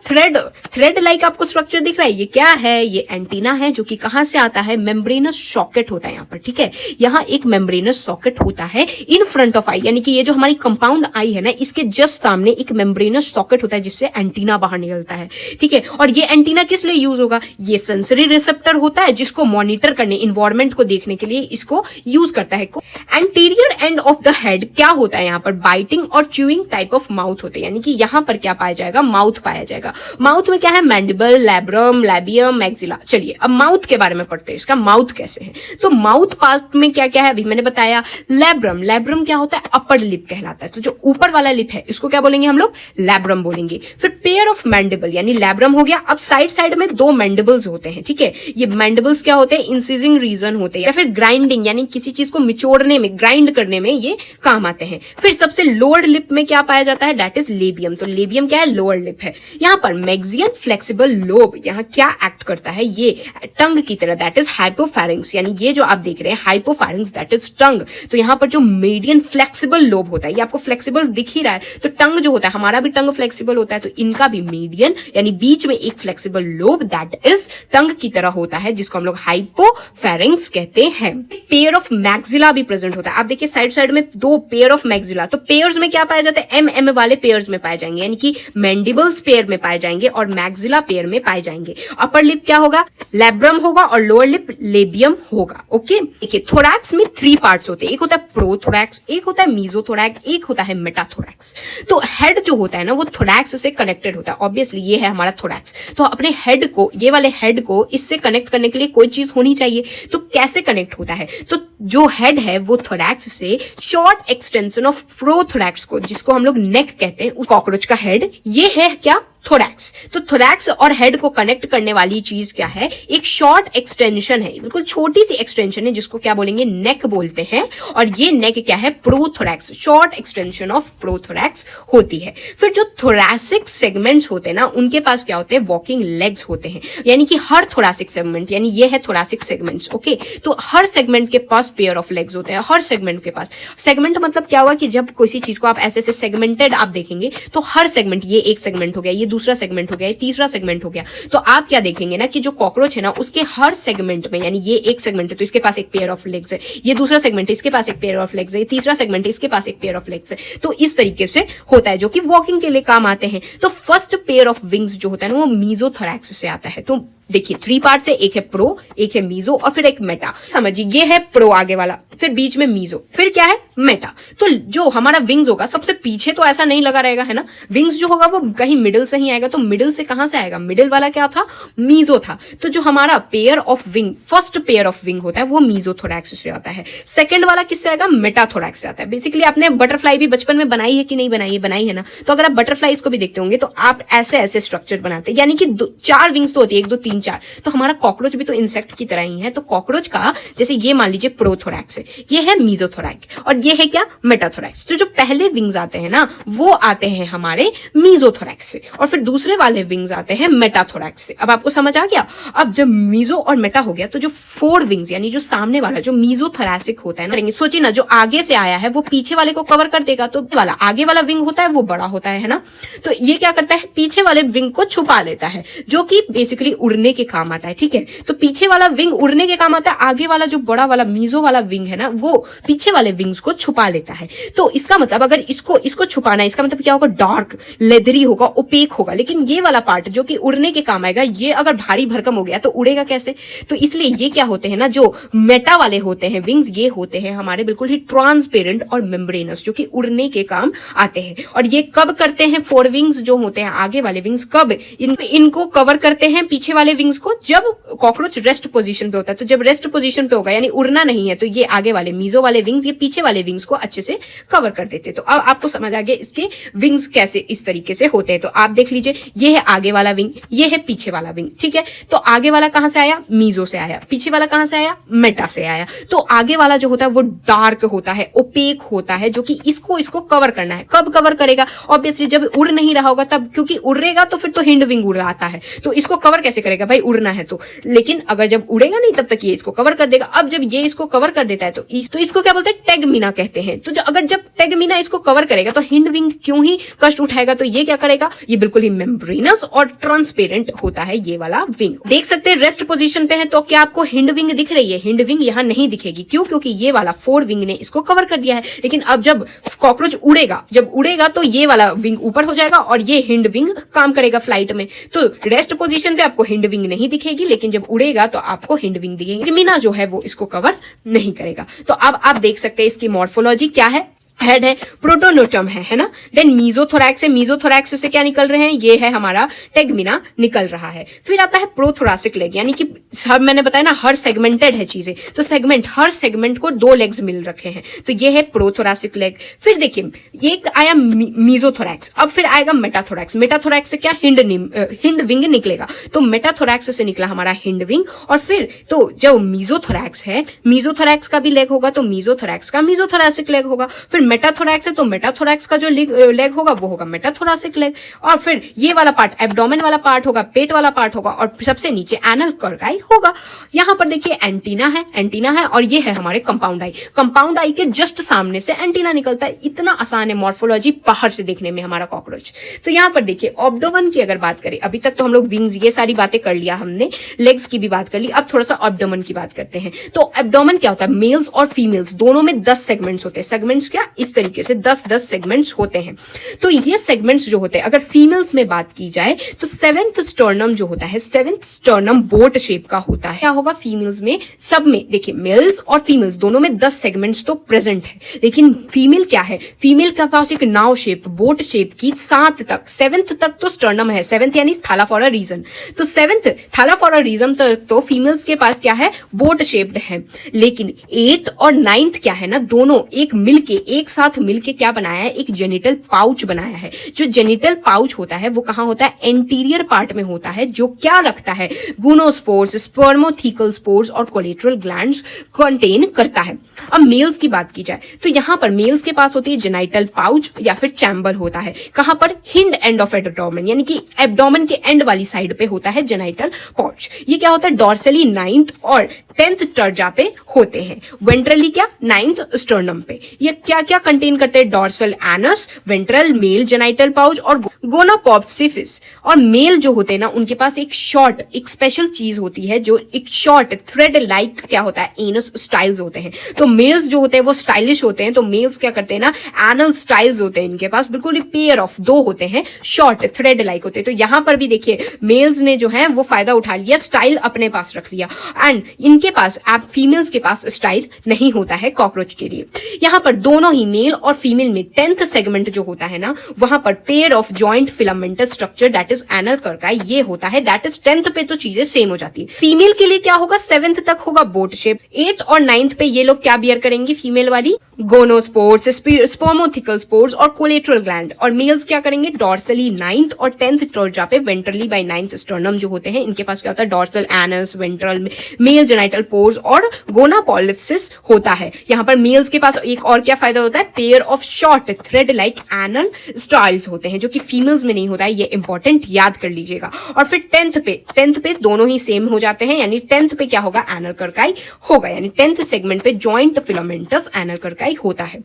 थ्रेड लाइक आपको स्ट्रक्चर दिख रहा है, ये क्या है, ये एंटीना है जो कि कहां से आता है, मेम्ब्रेनस सॉकेट होता है यहाँ पर। ठीक है, यहाँ एक मेम्ब्रेनस सॉकेट होता है इन फ्रंट ऑफ आई, यानी कि ये जो हमारी कंपाउंड आई है ना इसके जस्ट सामने एक मेम्ब्रेनस सॉकेट होता है जिससे एंटीना बाहर निकलता है। ठीक है, और ये एंटीना किस लिए यूज होगा, ये सेंसरी रिसेप्टर होता है जिसको मॉनिटर करने, इन्वायरमेंट को देखने के लिए इसको यूज करता है। Anterior end of the head क्या होता है, यहाँ पर बाइटिंग और च्यूइंग टाइप ऑफ माउथ होते हैं, यानी कि यहाँ पर क्या पाया जाएगा, माउथ पाया जाएगा। माउथ में क्या है, मैंडिबल, लैब्रम, लैबियम, मैक्सिला। चलिए अब माउथ के बारे में पढ़ते हैं, इसका माउथ कैसे है। तो माउथ पार्ट में क्या क्या है, अभी मैंने बताया। लैब्रम, लैब्रम क्या होता है, अपर लिप कहलाता है। तो जो ऊपर वाला लिप है इसको क्या बोलेंगे हम लोग, लैब्रम बोलेंगे। फिर पेयर ऑफ मैंडिबल, यानी लैब्रम हो गया। अब साइड साइड में 2 मैंडिबल्स होते हैं। ठीक है, ये मैंडिबल्स क्या होते हैं, इंसिजिंग रीजन होते हैं या फिर ग्राइंडिंग, यानी किसी चीज को निचोड़ने में, ग्राइंड करने में ये काम आते हैं। फिर सबसे लोअर लिप में क्या पाया जाता है, दैट इज लेबियम। तो लेबियम क्या है, लोअर लिप है। यहाँ पर मैक्सियन फ्लेक्सिबल लोब यहाँ क्या एक्ट करता है, ये टंग की तरह, दैट इज हाइपोफैरिंग्स, यानी ये जो आप देख रहे हैं हाइपोफैरिंग्स दैट इज टंग। तो यहाँ पर जो मीडियन फ्लेक्सिबल लोब होता है, ये आपको फ्लेक्सिबल दिख ही रहा है, तो टंग जो होता है, हमारा भी टंग फ्लेक्सिबल होता है, तो इनका भी मीडियन यानी बीच में एक flexible lobe that is tongue की तरह होता है जिसको हम लोग हाइपोफैरिंग्स कहते हैं। पेयर ऑफ मैक्सिला भी प्रेजेंट होता है। आप देखिए साइड साइड में 2 पेयर ऑफ मैक्सिला, तो पेयर्स में क्या पाया जाता है, एम वाले पेयर्स में पाए जाएंगे, यानी कि मैंडिबल्स पेयर में पाए जाएंगे और मैक्सिला पेयर में पाए जाएंगे। अपर लिप क्या होगा, लैब्रम होगा और लोअर लिप लेबियम होगा। ओके, देखिए थोरैक्स में 3 पार्ट्स होते हैं, एक होता है प्रोथोरैक्स, एक होता है मीजोथोरैक्स, एक होता है मेटाथोरैक्स। तो हेड जो होता है ना वो थोरैक्स से कनेक्टेड होता है। ऑब्वियसली ये है हमारा थोरैक्स, तो अपने हेड को, ये वाले हेड को इससे कनेक्ट करने के लिए कोई चीज होनी चाहिए। तो कैसे कनेक्ट होता है, तो जो हेड है वो थोरैक्स से शॉर्ट एक्सटेंशन ऑफ प्रोथोरैक्स को, जिसको हम लोग नेक कहते हैं, उस कॉकरोच का हेड ये है क्या, थोरैक्स। तो थोरैक्स और हेड को कनेक्ट करने वाली चीज क्या है, एक शॉर्ट एक्सटेंशन है, बिल्कुल छोटी सी एक्सटेंशन है जिसको क्या बोलेंगे, नेक बोलते हैं। और ये नेक क्या है, prothorax, short extension of prothorax होती है। फिर जो थोरैसिक सेगमेंट्स होते हैं ना उनके पास क्या होते हैं, वॉकिंग लेग्स होते हैं, यानी कि हर थोरैसिक सेगमेंट, यानी ये है थोरैसिक सेगमेंट्स। ओके, तो हर सेगमेंट के पास पेयर ऑफ लेग्स होते हैं, हर सेगमेंट के पास। सेगमेंट मतलब क्या हुआ कि जब किसी चीज को आप ऐसे ऐसे सेगमेंटेड आप देखेंगे तो हर सेगमेंट, ये एक सेगमेंट हो गया, ये दूसरा सेगमेंट हो गया, तीसरा सेगमेंट हो गया, तो आप क्या देखेंगे ना कि जो कॉकरोच है ना उसके हर सेगमेंट में, यानी ये एक सेगमेंट है तो इसके पास एक पेयर ऑफ लेग्स है, ये दूसरा सेगमेंट है इसके पास एक पेयर ऑफ लेग्स है, ये तीसरा सेगमेंट है इसके पास एक पेयर ऑफ लेग्स है। तो इस तरीके से होता है जो कि वॉकिंग के लिए काम आते हैं। तो फर्स्ट पेयर ऑफ विंग्स जो होता है ना वो मीजोथोरैक्स से आता है। तो देखिए 3 पार्ट्स है, एक है प्रो, एक है मीजो और फिर एक मेटा। समझिए ये है प्रो आगे वाला, फिर बीच में मीजो, फिर क्या है मेटा। तो जो हमारा विंग्स होगा सबसे पीछे तो ऐसा नहीं लगा रहेगा, है ना, विंग्स जो होगा वो कहीं मिडिल से ही आएगा। तो मिडिल से कहां से आएगा, मिडिल वाला क्या था, मीजो था। तो जो हमारा pair of wing, first pair of wing होता है वो मीजोथोरैक्स से आता है। सेकंड वाला किससे आएगा, मेटाथोरैक्स से आता है। बेसिकली आपने बटरफ्लाई भी बचपन में बनाई है कि नहीं बनाई है, बनाई है ना। तो अगर आप बटरफ्लाईज को भी देखते होंगे तो आप ऐसे ऐसे स्ट्रक्चर बनाते हैं, यानी कि 4 विंग्स तो होती है, 1 2 3 4। तो हमारा कॉकरोच भी तो इंसेक्ट की तरह ही है। तो कॉकरोच का जैसे ये मान लीजिए प्रोथोरैक्स है, ये है मीजोथोरैक्स और ये है क्या, मेटाथोरैक्स। तो जो पहले विंग्स आते हैं ना वो आते हैं हमारे मीजोथोरैक्स से और फिर दूसरे वाले विंग्स आते हैं मेटाथोरैक्स से। अब आपको समझ आ गया। अब जब मीजो और मेटा हो गया तो जो 4 विंग्स यानी जो सामने वाला जो मीजोथोरैसिक होता है ना, सोचिए ना जो आगे से आया है वो पीछे वाले को कवर कर देगा। तो वाला आगे वाला विंग होता है वो बड़ा होता है ना। तो ये क्या करता है, पीछे वाले विंग को छुपा लेता है, जो कि बेसिकली उड़ने के काम आता है। ठीक है, तो पीछे वाला विंग उड़ने के काम आता है, आगे वाला जो बड़ा वाला मीजो वाला विंग है ना ना वो पीछे वाले विंग्स को छुपा लेता है। तो इसका मतलब अगर इसको छुपाना है, इसका मतलब क्या होगा, डार्क लेदरी होगा, ओपेक होगा। लेकिन ये वाला पार्ट जो कि उड़ने के काम आएगा, ये अगर भारी भरकम हो गया तो उड़ेगा कैसे? तो इसलिए ये क्या होते हैं ना, जो मेटा वाले होते हैं विंग्स, ये होते हैं हमारे बिल्कुल ही ट्रांसपेरेंट और मेम्ब्रेनस, जो कि उड़ने के काम आते हैं। और ये कब करते हैं? फोर विंग्स जो होते हैं, आगे वाले विंग्स, कब इनको कवर करते हैं पीछे वाले विंग्स को? जब कॉकरोच रेस्ट पोजीशन पे होता है। तो जब रेस्ट पोजीशन पे होगा यानी उड़ना नहीं है, तो ये आगे वाले मीजो वाले विंग्स ये पीछे वाले विंग्स को अच्छे से कवर कर देते हैं। तो अब आपको समझ आ गया इसके विंग्स कैसे इस तरीके से होते हैं। तो आप देख लीजिए, ये है आगे वाला विंग, ये है पीछे वाला विंग, ठीक है। तो आगे वाला कहां से आया? मीजो से आया। पीछे वाला कहां से आया? मेटा से आया। तो आगे वाला जो होता है वो डार्क होता है, ओपेक होता है, जो कि इसको कवर करना है। कब कवर करेगा? ऑब्वियसली जब उड़ नहीं रहा होगा तब, क्योंकि उड़ेगा तो फिर तो हिंड विंग उड़ाता है, तो इसको कवर कैसे करेगा भाई? उड़ना है तो। लेकिन अगर जब उड़ेगा नहीं तब तक ये इसको कवर कर देगा। अब जब ये इसको कवर कर देता है तो इसको क्या बोलते हैं? टेगमीना कहते हैं। तो अगर जब टेगमीना इसको कवर करेगा तो हिंड विंग क्यों ही कष्ट उठाएगा? तो ये क्या करेगा? ये बिल्कुल ही मेम्ब्रेनस और ट्रांसपेरेंट होता है ये वाला विंग। देख सकते हैं रेस्ट पोजीशन पे है, तो क्या आपको हिंड विंग दिख रही है? हिंड विंग यहां नहीं दिखेगी। क्यों? क्योंकि ये वाला फोर विंग ने इसको कवर कर दिया है। लेकिन अब जब कॉकरोच उड़ेगा, जब उड़ेगा तो ये वाला विंग ऊपर हो जाएगा और ये हिंड विंग काम करेगा फ्लाइट में। तो रेस्ट पोजीशन पे आपको हिंड विंग नहीं दिखेगी, लेकिन जब उड़ेगा तो आपको हिंड विंग दिखेगी। मीना जो है वो इसको कवर नहीं करेगा। तो अब आप देख सकते हैं इसकी मॉर्फोलॉजी क्या है। हेड है, प्रोटोनोटम है ना। देन मीजोथोरैक्स है, मीजोथोरैक्स से क्या निकल रहे हैं? ये है हमारा टेगमीना निकल रहा है। फिर आता है प्रोथोरासिक लेग, यानी कि सब मैंने बताया ना हर सेगमेंटेड है चीजें, तो सेगमेंट, हर सेगमेंट को दो लेग्स मिल रखे हैं, तो ये है प्रोथोरासिक लेग। फिर देखिए एक आया मीजोथोरैक्स, अब फिर आएगा मेटाथोरैक्स। मेटाथोरैक्स से क्या? हिंड विंग निकलेगा। तो मेटाथोरैक्स से निकला हमारा हिंड विंग। और फिर तो जब मीजोथोरैक्स है, मीजोथोरैक्स का भी लेग होगा तो मीजोथोरैक्स का मीजोथोरैसिक लेग होगा। फिर मेटाथोरैक्स है तो मेटाथोरैक्स का जो लेग होगा वो होगा मेटाथोरैसिक लेग। और फिर ये वाला पार्ट एब्डोमेन वाला पार्ट होगा, पेट वाला पार्ट होगा, और सबसे नीचे एनल कर्गाई होगा। यहां पर देखिए एंटीना है और ये है हमारे कंपाउंड आई। कंपाउंड आई के जस्ट सामने से एंटीना निकलता है। इतना आसान है मॉर्फोलॉजी बाहर से देखने में हमारा कॉकरोच। तो यहां पर देखिए ऑब्डोमन की अगर बात करें, अभी तक तो हम लोग विंग्स ये सारी बातें कर लिया हमने, लेग्स की भी बात कर ली, अब थोड़ा सा ऑब्डोमन की बात करते हैं। तो एब्डोमन क्या होता है? मेल्स और फीमेल्स दोनों में 10 सेगमेंट्स होते हैं। सेगमेंट्स क्या? इस तरीके से 10 सेगमेंट्स होते हैं। तो ये सेगमेंट्स जो होते हैं, अगर फीमेल्स में बात की जाए तो 7th स्टर्नम जो होता है, 7th स्टर्नम बोट शेप का होता है। क्या होगा फीमेल्स में? सब में देखिए मेल्स और फीमेल्स दोनों में 10 सेगमेंट्स तो प्रेजेंट है, लेकिन फीमेल क्या है? फीमेल के पास एक नाव शेप, बोट शेप की 7 तक, 7th तक तो स्टर्नम है। 7th यानी थाला फॉर अ रीजन, तो 7th थाला फॉर अ रीजन तक तो फीमेल्स के पास क्या है? बोट शेप्ड है। लेकिन 8th और 9th क्या है ना, दोनों एक साथ मिलके क्या बनाया है? एक जेनिटल पाउच बनाया है। जो जेनिटल पाउच होता है वो कहां होता है? एंटीरियर पार्ट में होता है, जो क्या रखता है? गुनोस्पोर्स, स्पर्मोथेकल स्पोर्स और कोलेट्रल ग्लैंड्स कंटेन करता है। अब मेल्स की बात की जाए तो यहां पर मेल्स के पास होती है जेनाइटल पाउच या फिर चैम्बर होता है। कहां पर? हिंड एंड ऑफ एब्डोमेन, यानी कि एब्डोमेन के एंड वाली साइड पे होता है जेनाइटल पाउच। ये क्या होता है? डॉर्सली 9th और 10th टर्जा पे होते हैं। वेंट्रली क्या? 9th स्टर्नम पे। ये क्या क्या कंटेन करते हैं? Dorsal anus, ventral, mail genital pouch और गोनापोप्सिफिस। और मेल जो होते हैं ना उनके पास एक शॉर्ट, एक स्पेशल चीज होती है, जो एक शॉर्ट थ्रेड लाइक क्या होता है? एनस स्टाइल्स होते हैं। तो मेल्स जो होते हैं वो स्टाइलिश होते हैं, तो मेल्स क्या करते हैं ना, एनल स्टाइल्स होते हैं इनके पास, बिल्कुल ही पेयर ऑफ 2 होते हैं, शॉर्ट थ्रेड लाइक होते हैं। तो यहां पर भी देखिए मेल्स ने जो है वो फायदा उठा लिया, स्टाइल अपने पास रख लिया, एंड इनके पास, आप फीमेल्स के पास स्टाइल नहीं होता है कॉकरोच के लिए। यहां पर दोनों ही मेल और फीमेल में 10th सेगमेंट जो होता है ना, वहां पर pair of joint filamental structure that is anal कर्गाई, ये होता है। दैट इज 10th पे तो चीजें सेम हो जाती है। फीमेल के लिए क्या होगा? 7th तक होगा बोट शेप। 8th और 9th पे ये लोग क्या बियर करेंगी? फीमेल वाली गोनोस्पोर्स, स्पर्मोथिकल स्पोर्स और कोलेट्रल ग्लैंड। और मेल्स क्या करेंगे? डॉर्सली 9th और 10th टर्जा पे, वेंट्रली बाय 9th स्टर्नम जो होते हैं, इनके पास क्या होता है? Dorsal anus, ventral, mail genital pores और गोनापोलिप्सिस होता है। यहां पर मेल्स के पास एक और क्या फायदा होता है? Pair of short thread like anal styles होते हैं, जो कि फीमेल्स में नहीं होता है, ये इंपॉर्टेंट याद कर लीजिएगा। और फिर 10th पे दोनों ही सेम हो जाते हैं, यानी 10th पे क्या होगा, एनल कर्काई होगा, यानी 10th सेगमेंट पे जॉइंट फिलामेंटस एनल कर्काई होता है।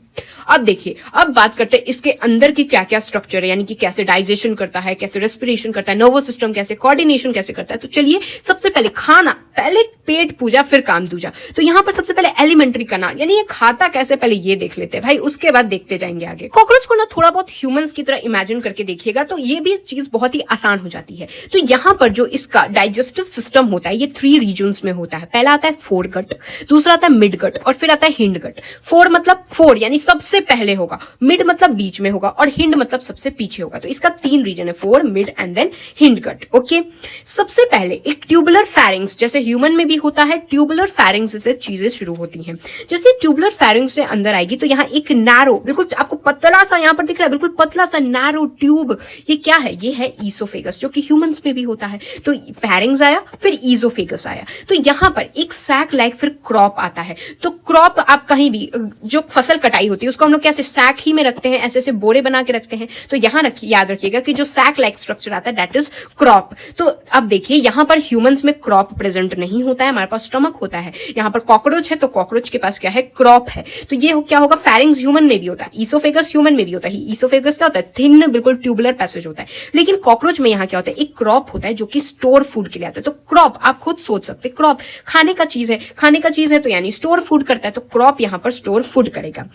अब देखिए, अब बात करते हैं इसके अंदर की क्या क्या स्ट्रक्चर है, यानी कि कैसे डाइजेशन करता है, कैसे रेस्पिरेशन करता है, नर्वस सिस्टम कैसे, कोऑर्डिनेशन कैसे करता है। तो चलिए सबसे पहले खाना, पहले पेट पूजा फिर काम दूजा। तो यहां पर सबसे पहले एलिमेंट्री करना, यानी ये खाता कैसे, पहले ये देख लेते हैं भाई, उसके बाद देखते जाएंगे आगे। कॉकरोच को ना थोड़ा बहुत ह्यूमंस की तरह इमेजिन करके देखिएगा तो ये भी चीज बहुत ही आसान हो जाती है। तो यहां पर जो इसका डाइजेस्टिव सिस्टम होता है ये 3 रीजन्स में होता है। पहला आता है फोर गट, दूसरा आता है मिड गट और फिर आता है हिंड गट। फोर मतलब फोर यानी सबसे पहले होगा, मिड मतलब बीच में होगा और हिंड मतलब सबसे पीछे होगा। तो इसका 3 रीजन है, fore, mid and then hind gut. Okay, सबसे पहले एक ट्यूबुलर फेरिंग्स, जैसे ह्यूमन में भी होता है, ट्यूबुलर फेरिंग्स से चीजें शुरू होती हैं। जैसे ट्यूबुलर फेरिंग्स से अंदर आएगी तो यहाँ एक नैरो, बिल्कुल आपको पतला सा यहाँ पर दिख रहा है, बिल्कुल पतला सा नैरो ट्यूब, ये क्या है, ये है ईसोफेगस, जो कि ह्यूमंस में भी होता है। तो फेरिंग्स आया, फिर ईसोफेगस आया, तो यहाँ पर एक सैक लाइक फिर क्रॉप आता है। तो क्रॉप आप कहीं भी जो फसल कटाई होती है उसको हम लोग कैसे सैक ही में रखते हैं, ऐसे ऐसे बोरे बना के रखते हैं। तो यहाँ याद रखिएगा कि जो सैक लाइक स्ट्रक्चर आता है दैट इज क्रॉप। तो अब देखिए यहाँ पर ह्यूमंस में क्रॉप प्रेजेंट नहीं होता है, हमारे पास स्टमक होता है। यहाँ पर कॉकरोच है तो कॉकरोच के पास क्या है, क्रॉप है। तो ये क्या होगा, फेरिंग्स ह्यूमन में भी होता है, ईसोफेगस ह्यूमन में भी होता है। ईसोफेगस क्या होता है, थिन बिल्कुल ट्यूबुलर पैसेज होता है। लेकिन कॉकरोच में यहाँ क्या होता है, एक क्रॉप होता है जो कि स्टोर फूड के लिए आता है। तो क्रॉप आप खुद सोच सकते हैं, क्रॉप खाने का चीज है, खाने का चीज है तो यानी स्टोर फूड करता है, तो क्रॉप यहाँ पर स्टोर फूड करेगा।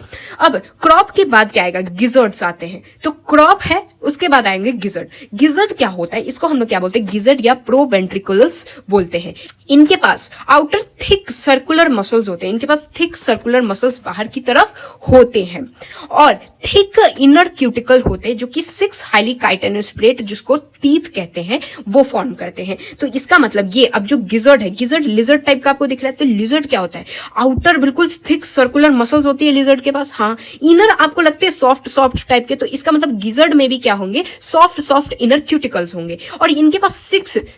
अब क्रॉप के बाद क्या आएगा, गिजर्ड्स आते हैं। तो क्रॉप है, उसके बाद आएंगे गिजर्ड। गिजर्ड क्या होता है, इसको हम लोग क्या बोलते हैं, गिजर्ड या प्रोवेंट्रिकुलस बोलते हैं। इनके पास आउटर थिक सर्कुलर मसल्स होते हैं, इनके पास थिक सर्कुलर मसल्स बाहर की तरफ होते हैं और थिक इनर क्यूटिकल होते हैं जो कि 6 हाईली काइटिनस प्लेट, जिसको टीथ कहते हैं, वो फॉर्म करते हैं। तो इसका मतलब ये, अब जो गिजर्ड है, गिजर्ड लिजर्ड टाइप का आपको दिख रहा है, तो लिजर्ड क्या होता है, आउटर बिल्कुल थिक सर्कुलर मसल्स होती है लिजर्ड के पास, हाँ। इनर आपको लगते हैं सॉफ्ट सॉफ्ट टाइप के, तो इसका मतलब गिजर्ड में भी क्या होंगे, सॉफ्ट सॉफ्ट इनर क्यूटिकल्स होंगे और इनके पास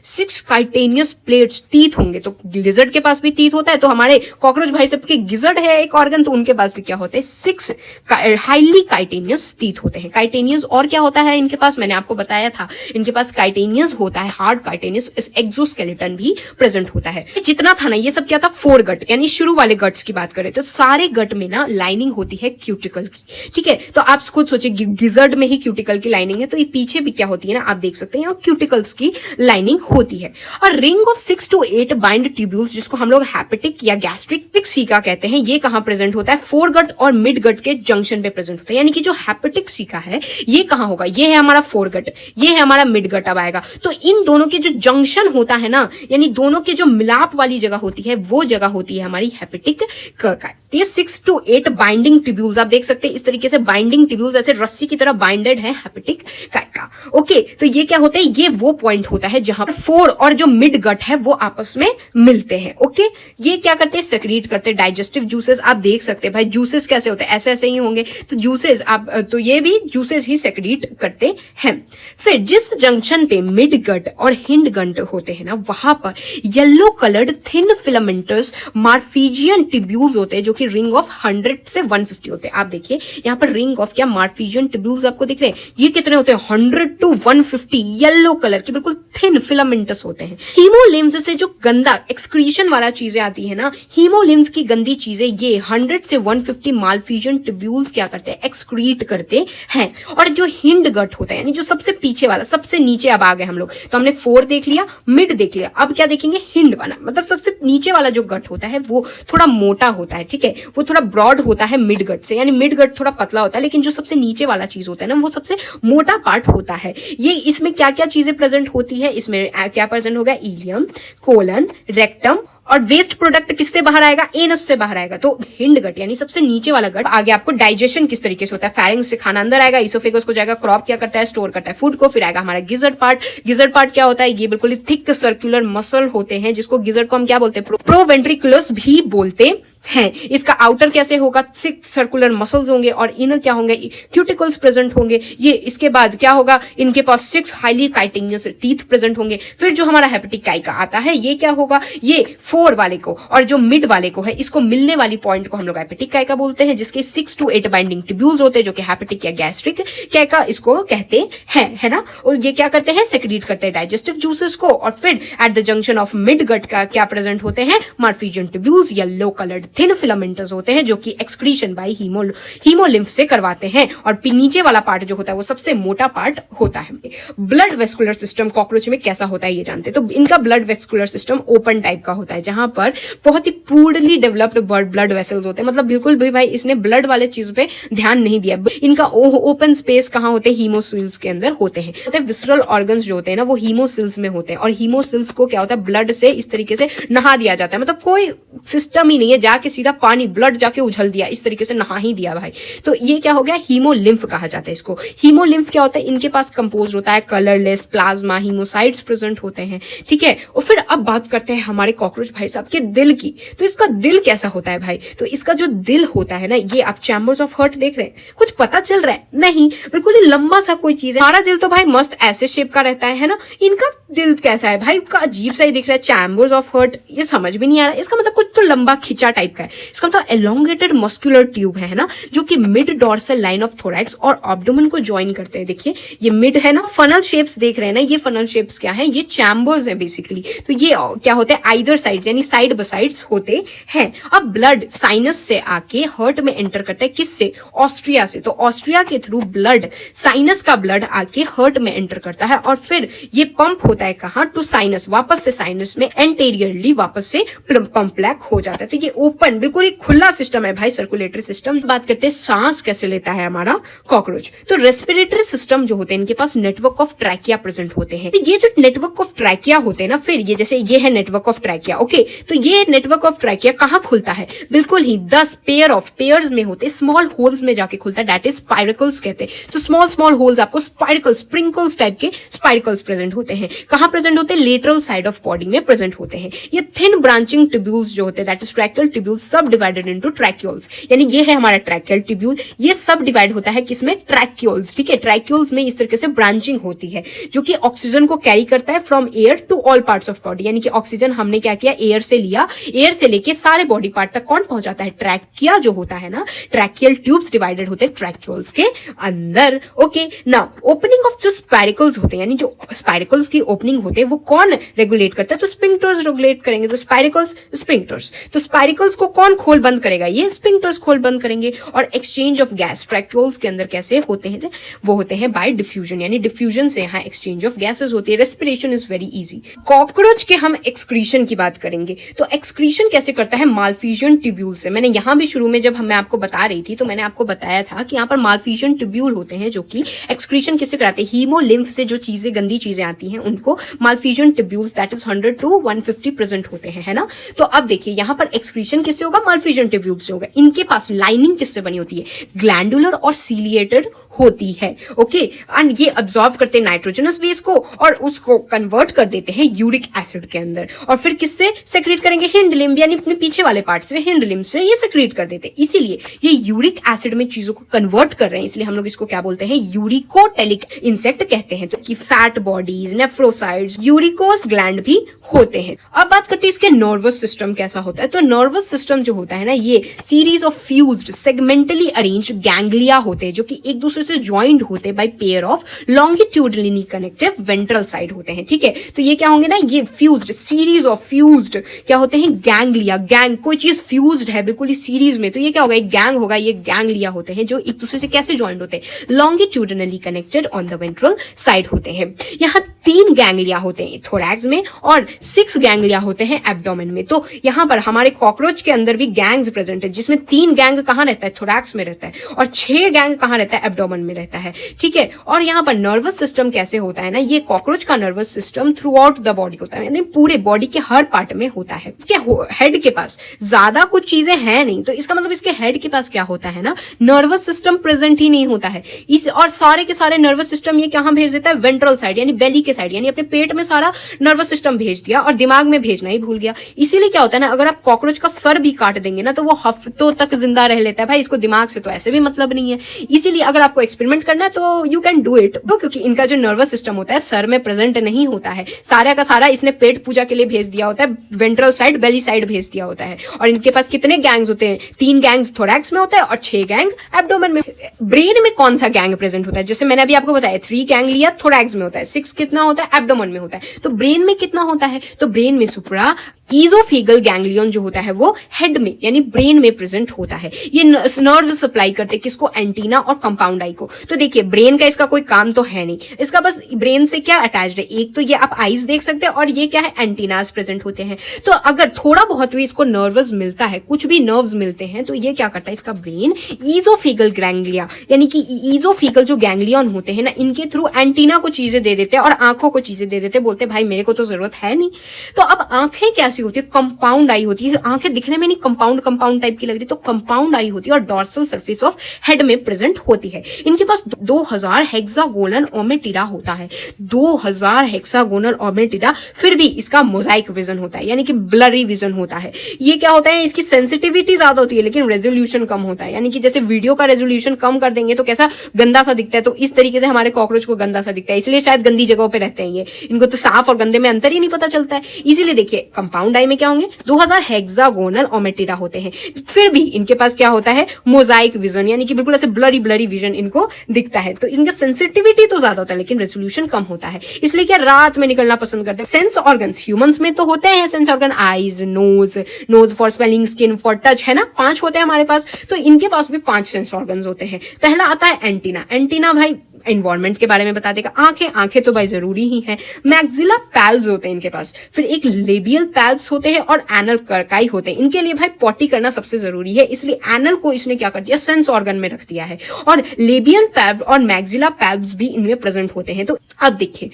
6 काइटेनियस प्लेट्स, टीथ होंगे। तो लिजर्ड के पास भी टीथ होता है, तो हमारे कॉकरोच भाई सब के गिजर्ड है एक ऑर्गन, तो उनके पास भी क्या होते हैं, 6 हाईली काइटेनियस टीथ होते हैं। काइटेनियस और क्या होता है इनके पास, मैंने आपको बताया था, इनके पास काइटेनियस होता है, हार्ड काइटेनियस, एक्सोस्केलेटन भी प्रेजेंट होता है। जितना था ना ये सब क्या था, 4 गट, यानी शुरू वाले गट्स की बात करें तो सारे गट में ना लाइनिंग होती है क्यूटिकल की, ठीक है। तो आप खुद सोचिए गिजर्ड में ही क्यूटिकल की लाइनिंग है, तो ये पीछे भी क्या होती है ना, आप देख सकते हैं क्यूटिकल्स की लाइनिंग होती है। और ring of 6 to 8 bind tubules, जिसको हम लोग हैपेटिक या गैस्ट्रिक सीका कहते हैं, ये कहां प्रेजेंट होता है, 4 गट और मिड गट के जंक्शन पे प्रेजेंट होता है। यानी कि जो हैपेटिक सीका है ये कहां होगा, ये है हमारा 4 गट, ये है हमारा मिड गट अब आएगा। तो इन दोनों के जो जंक्शन होता है ना, यानी दोनों के जो मिलाप वाली जगह होती है, वो जगह होती है हमारी हैपेटिक कर्काई। ये 6 to 8 बाइंडिंग ट्यूब्यूल्स आप देख सकते हैं, इस तरीके से बाइंडिंग ट्यूब्यूल्स ऐसे रस्सी की तरह बाइंडेड है हैपेटिक कर्का। ओके, तो ये क्या होता है, ये वो पॉइंट होता है जहां पर 4 और जो मिड गट है वो आपस में मिलते हैं। ओके, ये क्या करते हैं, सेक्रीट करते हैं डाइजेस्टिव जूसेस। आप देख सकते हैं भाई जूसेस कैसे होते हैं, ऐसे ऐसे ही होंगे, तो जूसेस आप, तो ये भी जूसेस ही सेक्रीट करते हैं। फिर जिस जंक्शन पे मिड गट और हिंड गट होते हैं ना, वहां पर yellow coloured thin filamentous Malpighian tubules होते हैं, जो कि रिंग ऑफ 100 से 150 होते हैं। आप देखिए यहाँ पर रिंग ऑफ क्या, मार्फिजियन ट्यूब्यूल्स आपको दिख रहे हैं, ये कितने होते हैं, 100 to 150 येलो कलर के बिल्कुल थिन फिलामेंटस होते हैं। हीमोलिम्स से जो गंदा एक्सक्रीशन वाला चीजें आती है ना, हीमोलिम्स की गंदी चीजें, ये 100 से 150 मार्फिजियन ट्यूब्यूल्स क्या करते हैं, एक्सक्रीट करते हैं। और जो हिंड गट होता है, यानी जो सबसे पीछे वाला, सबसे नीचे अब आ गए हम लोग, तो हमने 4 देख लिया, मिड देख लिया, अब क्या देखेंगे, हिंड वाला, मतलब सबसे नीचे वाला जो गट होता है वो थोड़ा मोटा होता है, ठीक है, वो थोड़ा ब्रॉड होता है मिड गट से, यानी मिड गट थोड़ा पतला होता है, लेकिन जो सबसे नीचे वाला चीज होता है ना, वो सबसे मोटा पार्ट होता है। ये इसमें क्या क्या चीजें प्रेजेंट होती है, इसमें क्या प्रेजेंट होगा, इलियम, कोलन, रेक्टम, और वेस्ट प्रोडक्ट किससे बाहर आएगा, एनस से बाहर आएगा। तो हिंड गट यानी सबसे नीचे वाला गट, आगे आपको डाइजेशन किस तरीके से होता है, फेरिंग्स से खाना अंदर आएगा, इसोफेगस को जाएगा, क्रॉप क्या करता है, स्टोर करता है फूड को, फिर आएगा हमारा गिजर्ड पार्ट। गिजर्ड पार्ट क्या होता है, ये बिल्कुल थिक सर्कुलर मसल होते हैं, जिसको गिजर्ड को हम क्या बोलते हैं, प्रोवेंट्रिकुलस भी बोलते है। इसका आउटर कैसे होगा, 6 सर्कुलर मसल्स होंगे और इनर क्या होंगे, क्यूटिकल्स प्रेजेंट होंगे। ये इसके बाद क्या होगा, इनके पास 6 हाईली काइटिनियस टीथ प्रेजेंट होंगे। फिर जो हमारा हेपेटिक काइका आता है ये क्या होगा, ये 4 वाले को और जो मिड वाले को है इसको मिलने वाली पॉइंट को हम लोग हेपेटिक काइका बोलते हैं, जिसके 6 to 8 बाइंडिंग ट्यूब्यूल्स होते हैं जो कि हेपेटिक या गैस्ट्रिक काइका इसको कहते हैं, है ना। और ये क्या करते हैं, सेक्रीट करते हैं डाइजेस्टिव जूसेस को। और फिर at the junction of mid gut का क्या प्रेजेंट होते हैं, Malpighian tubules, yellow coloured thin filamentous होते हैं जो कि एक्सक्रीशन बाय हीमोलिम्फ से करवाते हैं। और नीचे वाला पार्ट जो होता है वो सबसे मोटा पार्ट होता है। ब्लड वेस्कुलर सिस्टम कॉकरोच में कैसा होता है ये जानते हैं। तो इनका blood vascular system open type का होता है, जहां पर बहुत ही पूर्णली डेवलप्ड ब्लड वेसल्स होते हैं। मतलब बिल्कुल भी भाई इसने ब्लड वाले चीज पे ध्यान नहीं दिया। इनका ओपन स्पेस कहां होते हैं, हीमोसिल्स के अंदर होते हैं। विसरल ऑर्गन्स जो होते हैं ना वो हीमोसिल्स में होते हैं। और हीमोसिल्स को क्या होता है, ब्लड से इस तरीके से नहा दिया जाता है। मतलब कोई सिस्टम ही नहीं है, जाके सीधा पानी ब्लड जाके उछल दिया, इस तरीके से नहा ही दिया भाई। तो ये क्या हो गया, हीमोलिम्फ कहा जाता है इसको। हीमोलिम्फ क्या होता है, इनके पास कंपोज होता है कलरलेस प्लाज्मा हीमोसाइट्स प्रेजेंट होते हैं, ठीक है। और फिर अब बात करते हैं हमारे कॉकरोच भाई साहब के दिल की। तो इसका दिल कैसा होता है भाई, तो इसका जो दिल होता है ना, ये आप चैम्बर्स ऑफ हार्ट देख रहे हैं, कुछ पता चल रहा है नहीं, बिल्कुल ही लंबा सा कोई चीज है। हमारा दिल तो भाई मस्त ऐसे शेप का रहता है ना, इनका दिल कैसा है भाई, का अजीब सा ही दिख रहा है, चैम्बर्स ऑफ हार्ट, ये समझ भी नहीं आ रहा। इसका मतलब कुछ तो लंबा खिंचा टाइप का है। इसका मतलब एलोंगेटेड मस्कुलर ट्यूब है ना, जो कि mid dorsal line of thorax और एब्डोमेन को ज्वाइन करते हैं। देखिए ये मिड है ना, फनल शेप्स देख रहे हैं ना, ये फनल शेप्स क्या है, ये चैम्बर्स है बेसिकली। तो ये क्या होते हैं, आइदर साइड यानी साइड बाय साइड्स होते हैं। अब ब्लड साइनस से आके हार्ट में एंटर करता है, किससे, ऑस्ट्रिया से। तो ऑस्ट्रिया के थ्रू ब्लड, साइनस का ब्लड आके हार्ट में एंटर करता है और फिर ये पंप होता है कहां, टू साइनस, वापस से साइनस में एंटेरियरली वापस से पंप ब्लैक हो जाता है। तो ये ओपन बिल्कुल एक खुला सिस्टम है भाई, सर्कुलेटरी सिस्टम। बात करते हैं सांस कैसे लेता है हमारा कॉकरोच। तो रेस्पिरेटरी सिस्टम जो होते हैं इनके पास नेटवर्क ऑफ ट्रैकिया प्रेजेंट होते हैं। तो ये जो नेटवर्क ऑफ ट्रैकिया होते हैं ना, फिर ये जैसे ये है नेटवर्क ऑफ ट्रैकिया, ओके। तो ये नेटवर्क ऑफ ट्रैकिया कहां खुलता है, बिल्कुल ही 10 पेयर्स में होते, स्मॉल होल्स में जाके खुलता है, दैट इज स्पाइरकल्स कहते हैं। तो स्मॉल होल्स आपको स्पाइरकल्स, स्प्रिंकल्स टाइप के स्पाइरकल्स प्रेजेंट होते हैं। कहां प्रेजेंट होते हैं, लेटरल साइड ऑफ बॉडी में प्रेजेंट होते हैं। ये थिन ब्रांचिंग ट्यूब्यूल्स जो होते हैं, दैट इज ट्रैकियल ट्यूब्यूल्स, सब डिवाइडेड इनटू ट्रैक्यूल्स। यानी ये है हमारा ट्रैकियल ट्यूब्यूल, ये सब डिवाइड होता है किसमें, ट्रैक्यूल्स, ठीक है। ट्रैक्यूल्स में इस तरीके से ब्रांचिंग होती है जो कि ऑक्सीजन को कैरी करता है from air to all parts of body. यानी कि ऑक्सीजन हमने क्या किया, एयर से लिया, एयर से लेके सारे बॉडी पार्ट तक कौन पहुंचाता है, ट्रैकिया जो होता है ना, ट्रैकियल ट्यूब्स डिवाइडेड होते हैं ट्रैक्यूल्स के अंदर, ओके। नाउ ओपनिंग ऑफ जो स्पाइरकल्स होते हैं, यानी जो स्पाइरकल्स की ओपनिंग होते हैं वो कौन रेगुलेट करता है, तो स्फिंक्टर्स रेगुलेट करेंगे। तो स्पाइरकल्स, स्फिंक्टर्स, तो स्पाइरकल्स को कौन खोल बंद करेगा, ये स्फिंक्टर्स खोल बंद करेंगे। और एक्सचेंज ऑफ गैस ट्रैक्यूल्स के अंदर कैसे होते हैं, वो होते हैं बाय डिफ्यूजन, यानी डिफ्यूजन से यहाँ एक्सचेंज ऑफ गैसेस होती है। Respiration is very easy. Cockroach के हम एक्सक्रीशन की बात करेंगे। तो एक्सक्रीशन कैसे करता है, माल्फिजियन ट्यूब्यूल से। मैंने यहां भी शुरू में जब मैं आपको बता रही थी तो मैंने आपको बताया था कि यहाँ पर माल्फिजियन ट्यूब्यूल होते हैं जो कि एक्सक्रीशन किससे कराते हैं, हीमोलिम्फ से जो चीजें, गंदी चीजें आती हैं उनको Malpighian tubules, that is 100 to 150 present होते हैं, है ना। तो अब देखिए यहाँ पर एक्सक्रीशन किससे होगा, माल्फिजियन ट्यूब्यूल से होगा। इनके पास लाइनिंग किससे बनी होती है, ग्लैंडुलर और सीलिएटेड होती है, ओके। एंड ये अब्सॉर्ब करते हैं नाइट्रोजनस वेस्ट को और उसको कन्वर्ट कर देते हैं यूरिक एसिड के अंदर। और फिर किससे सेक्रेट करेंगे, हिंड लिम्ब, यानी अपने पीछे वाले पार्ट से, हिंड लिम्ब से ये सेक्रेट कर देते हैं। इसीलिए ये यूरिक एसिड में चीजों को कन्वर्ट कर रहे हैं, इसलिए हम लोग इसको क्या बोलते हैं, यूरिकोटेलिक इंसेक्ट कहते हैं। तो कि फैट बॉडीज, नेफ्रोसाइट्स, यूरिकोस ग्लैंड भी होते हैं। अब बात करते हैं इसके नर्वस सिस्टम कैसा होता है। तो नर्वस सिस्टम जो होता है ना, ये series of fused segmentally arranged ganglia होते हैं जो कि एक दूसरे से ज्वाइंट होते हैं by pair of longitudinally connective ventral side होते हैं, ठीक है। तो ये क्या होंगे ना, ये फ्यूज्ड, सीरीज ऑफ फ्यूज्ड क्या होते हैं, गैंग्लिया। गैंग, कोई चीज फ्यूज्ड है बिल्कुल ही सीरीज में, तो ये क्या होगा, एक गैंग होगा। ये गैंग्लिया होते हैं जो एक दूसरे से कैसे ज्वाइंट होते हैं, longitudinally connected on the ventral side होते हैं। यहाँ 3 गैंग्लिया होते हैं थोरैक्स में और 6 गैंग्लिया होते हैं एब्डोमेन में। तो यहाँ पर हमारे कॉकरोच के अंदर भी गैंग्स प्रेजेंट है, जिसमें 3 गैंग कहाँ रहता है, थोरैक्स में रहता है, और 6 गैंग कहाँ रहता है, एब्डोमेन में रहता है, ठीक है। और यहाँ पर नर्वस सिस्टम कैसे होता है ना, ये कॉकरोच का nervous system through out the body होता है, यानी पूरे बॉडी के हर पार्ट में होता है। इसके हेड के पास ज्यादा कुछ चीजें हैं नहीं, तो इसका मतलब इसके हेड के पास क्या होता है ना, नर्वस सिस्टम प्रेजेंट ही नहीं होता है। इस और सारे के सारे नर्वस सिस्टम ये कहाँ भेज देता है, वेंट्रल साइड, यानी बेली के के साइड यानी अपने पेट में सारा नर्वस सिस्टम भेज दिया और दिमाग में भेजना ही भूल गया। इसीलिए क्या होता है ना, अगर आप कॉकरोच का सर भी काट देंगे ना तो वो हफ्तों तक जिंदा रह लेता है। भाई इसको दिमाग से तो ऐसे भी मतलब नहीं है। इसीलिए अगर आपको एक्सपेरिमेंट करना है तो यू कैन डू इट, क्योंकि इनका जो नर्वस सिस्टम होता है सर में प्रेजेंट नहीं होता है। सारा का सारा इसने पेट पूजा के लिए भेज दिया होता है, वेंट्रल साइड बेली साइड भेज दिया होता है। और इनके पास कितने गैंग्स होते हैं? 3 गैंग्स थोरैक्स में होता है और 6 गैंग एब्डोमेन में। ब्रेन में कौन सा गैंग प्रेजेंट होता है? जैसे मैंने अभी आपको बताया 3 गैंग लिया थोरैक्स में होता है, 6 कितना होता है? एब्डोमेन में होता है। तो ब्रेन में कितना होता है? तो ब्रेन में सुप्रा ईजोफेगल गैंग्लियन जो होता है वो हेड में यानी ब्रेन में प्रेजेंट होता है। ये नर्व सप्लाई करते हैं किसको? एंटीना और कंपाउंड आई को। तो देखिए ब्रेन का इसका कोई काम तो है नहीं, इसका बस ब्रेन से क्या अटैच्ड है? एक तो ये आप आईज देख सकते हैं और ये क्या है? एंटीनास प्रेजेंट होते हैं। तो अगर थोड़ा बहुत भी इसको नर्वस मिलता है, कुछ भी नर्व्स मिलते हैं, तो ये क्या करता है? इसका ब्रेन ईजोफेगल गैंग्लिया यानी कि ईजोफेगल जो गैंग्लियन होते हैं ना, इनके थ्रू एंटीना को चीजें दे देते हैं और आंखों को चीजें दे देते हैं। बोलते हैं भाई मेरे को तो जरूरत है नहीं। तो अब आंखें कैसी होती है? कंपाउंड आई होती है। आंखें दिखने में नहीं कंपाउंड टाइप की लग रही, तो कंपाउंड आई होती है और डॉर्सल सरफेस ऑफ हेड में प्रेजेंट होती है। इनके पास 2000 हेक्सागोनल ओमेटिडा होता है, 2000 हेक्सागोनल ओमेटिडा। फिर भी इसका मोजाइक विजन होता है यानी कि ब्लरी विजन होता है। ये क्या होता है? इसकी सेंसिटिविटी ज्यादा होती है लेकिन रेजोल्यूशन कम होता है। यानी कि जैसे वीडियो का रेजोल्यूशन कम कर देंगे तो कैसा गंदा सा दिखता है, तो इस तरीके से हमारे कॉकरोच को गंदा सा दिखता है। इसलिए शायद गंदी जगहों पे रहते हैं ये, इनको तो साफ और गंदे में अंतर ही नहीं पता चलता है। इसीलिए देखिए कंपाउंड आई में क्या होंगे? 2000 हेक्सागोनल ओमेटिडा होते हैं। फिर भी इनके पास क्या होता है? मोजाइक विजन यानी कि बिल्कुल ऐसे ब्लरी विजन इनको दिखता है। तो इनका सेंसिटिविटी तो ज्यादा होता है लेकिन रेजोल्यूशन कम होता है। इसलिए क्या रात में निकलना पसंद करते हैं। सेंस ऑर्गन्स ह्यूमंस में तो होते हैं sense organ, eyes, nose for smelling, skin for touch, है ना, 5 होते हैं हमारे पास। तो इनके पास भी 5 सेंस ऑर्गन्स होते हैं। पहला आता है एंटीना। एंटीना भाई एनवायरमेंट के बारे में बता देगा। आंखें तो भाई जरूरी ही है। मैक्सिला पैल्व्स होते हैं इनके पास, फिर एक लेबियल पैल्व्स होते हैं और एनल कर्काई होते हैं। इनके लिए भाई पॉटी करना सबसे जरूरी है, इसलिए एनल को इसने क्या कर दिया? सेंस ऑर्गन में रख दिया है। और लेबियल पैल्व और मैक्सिला पैल्व्स भी इनमें प्रेजेंट होते हैं। तो अब देखिए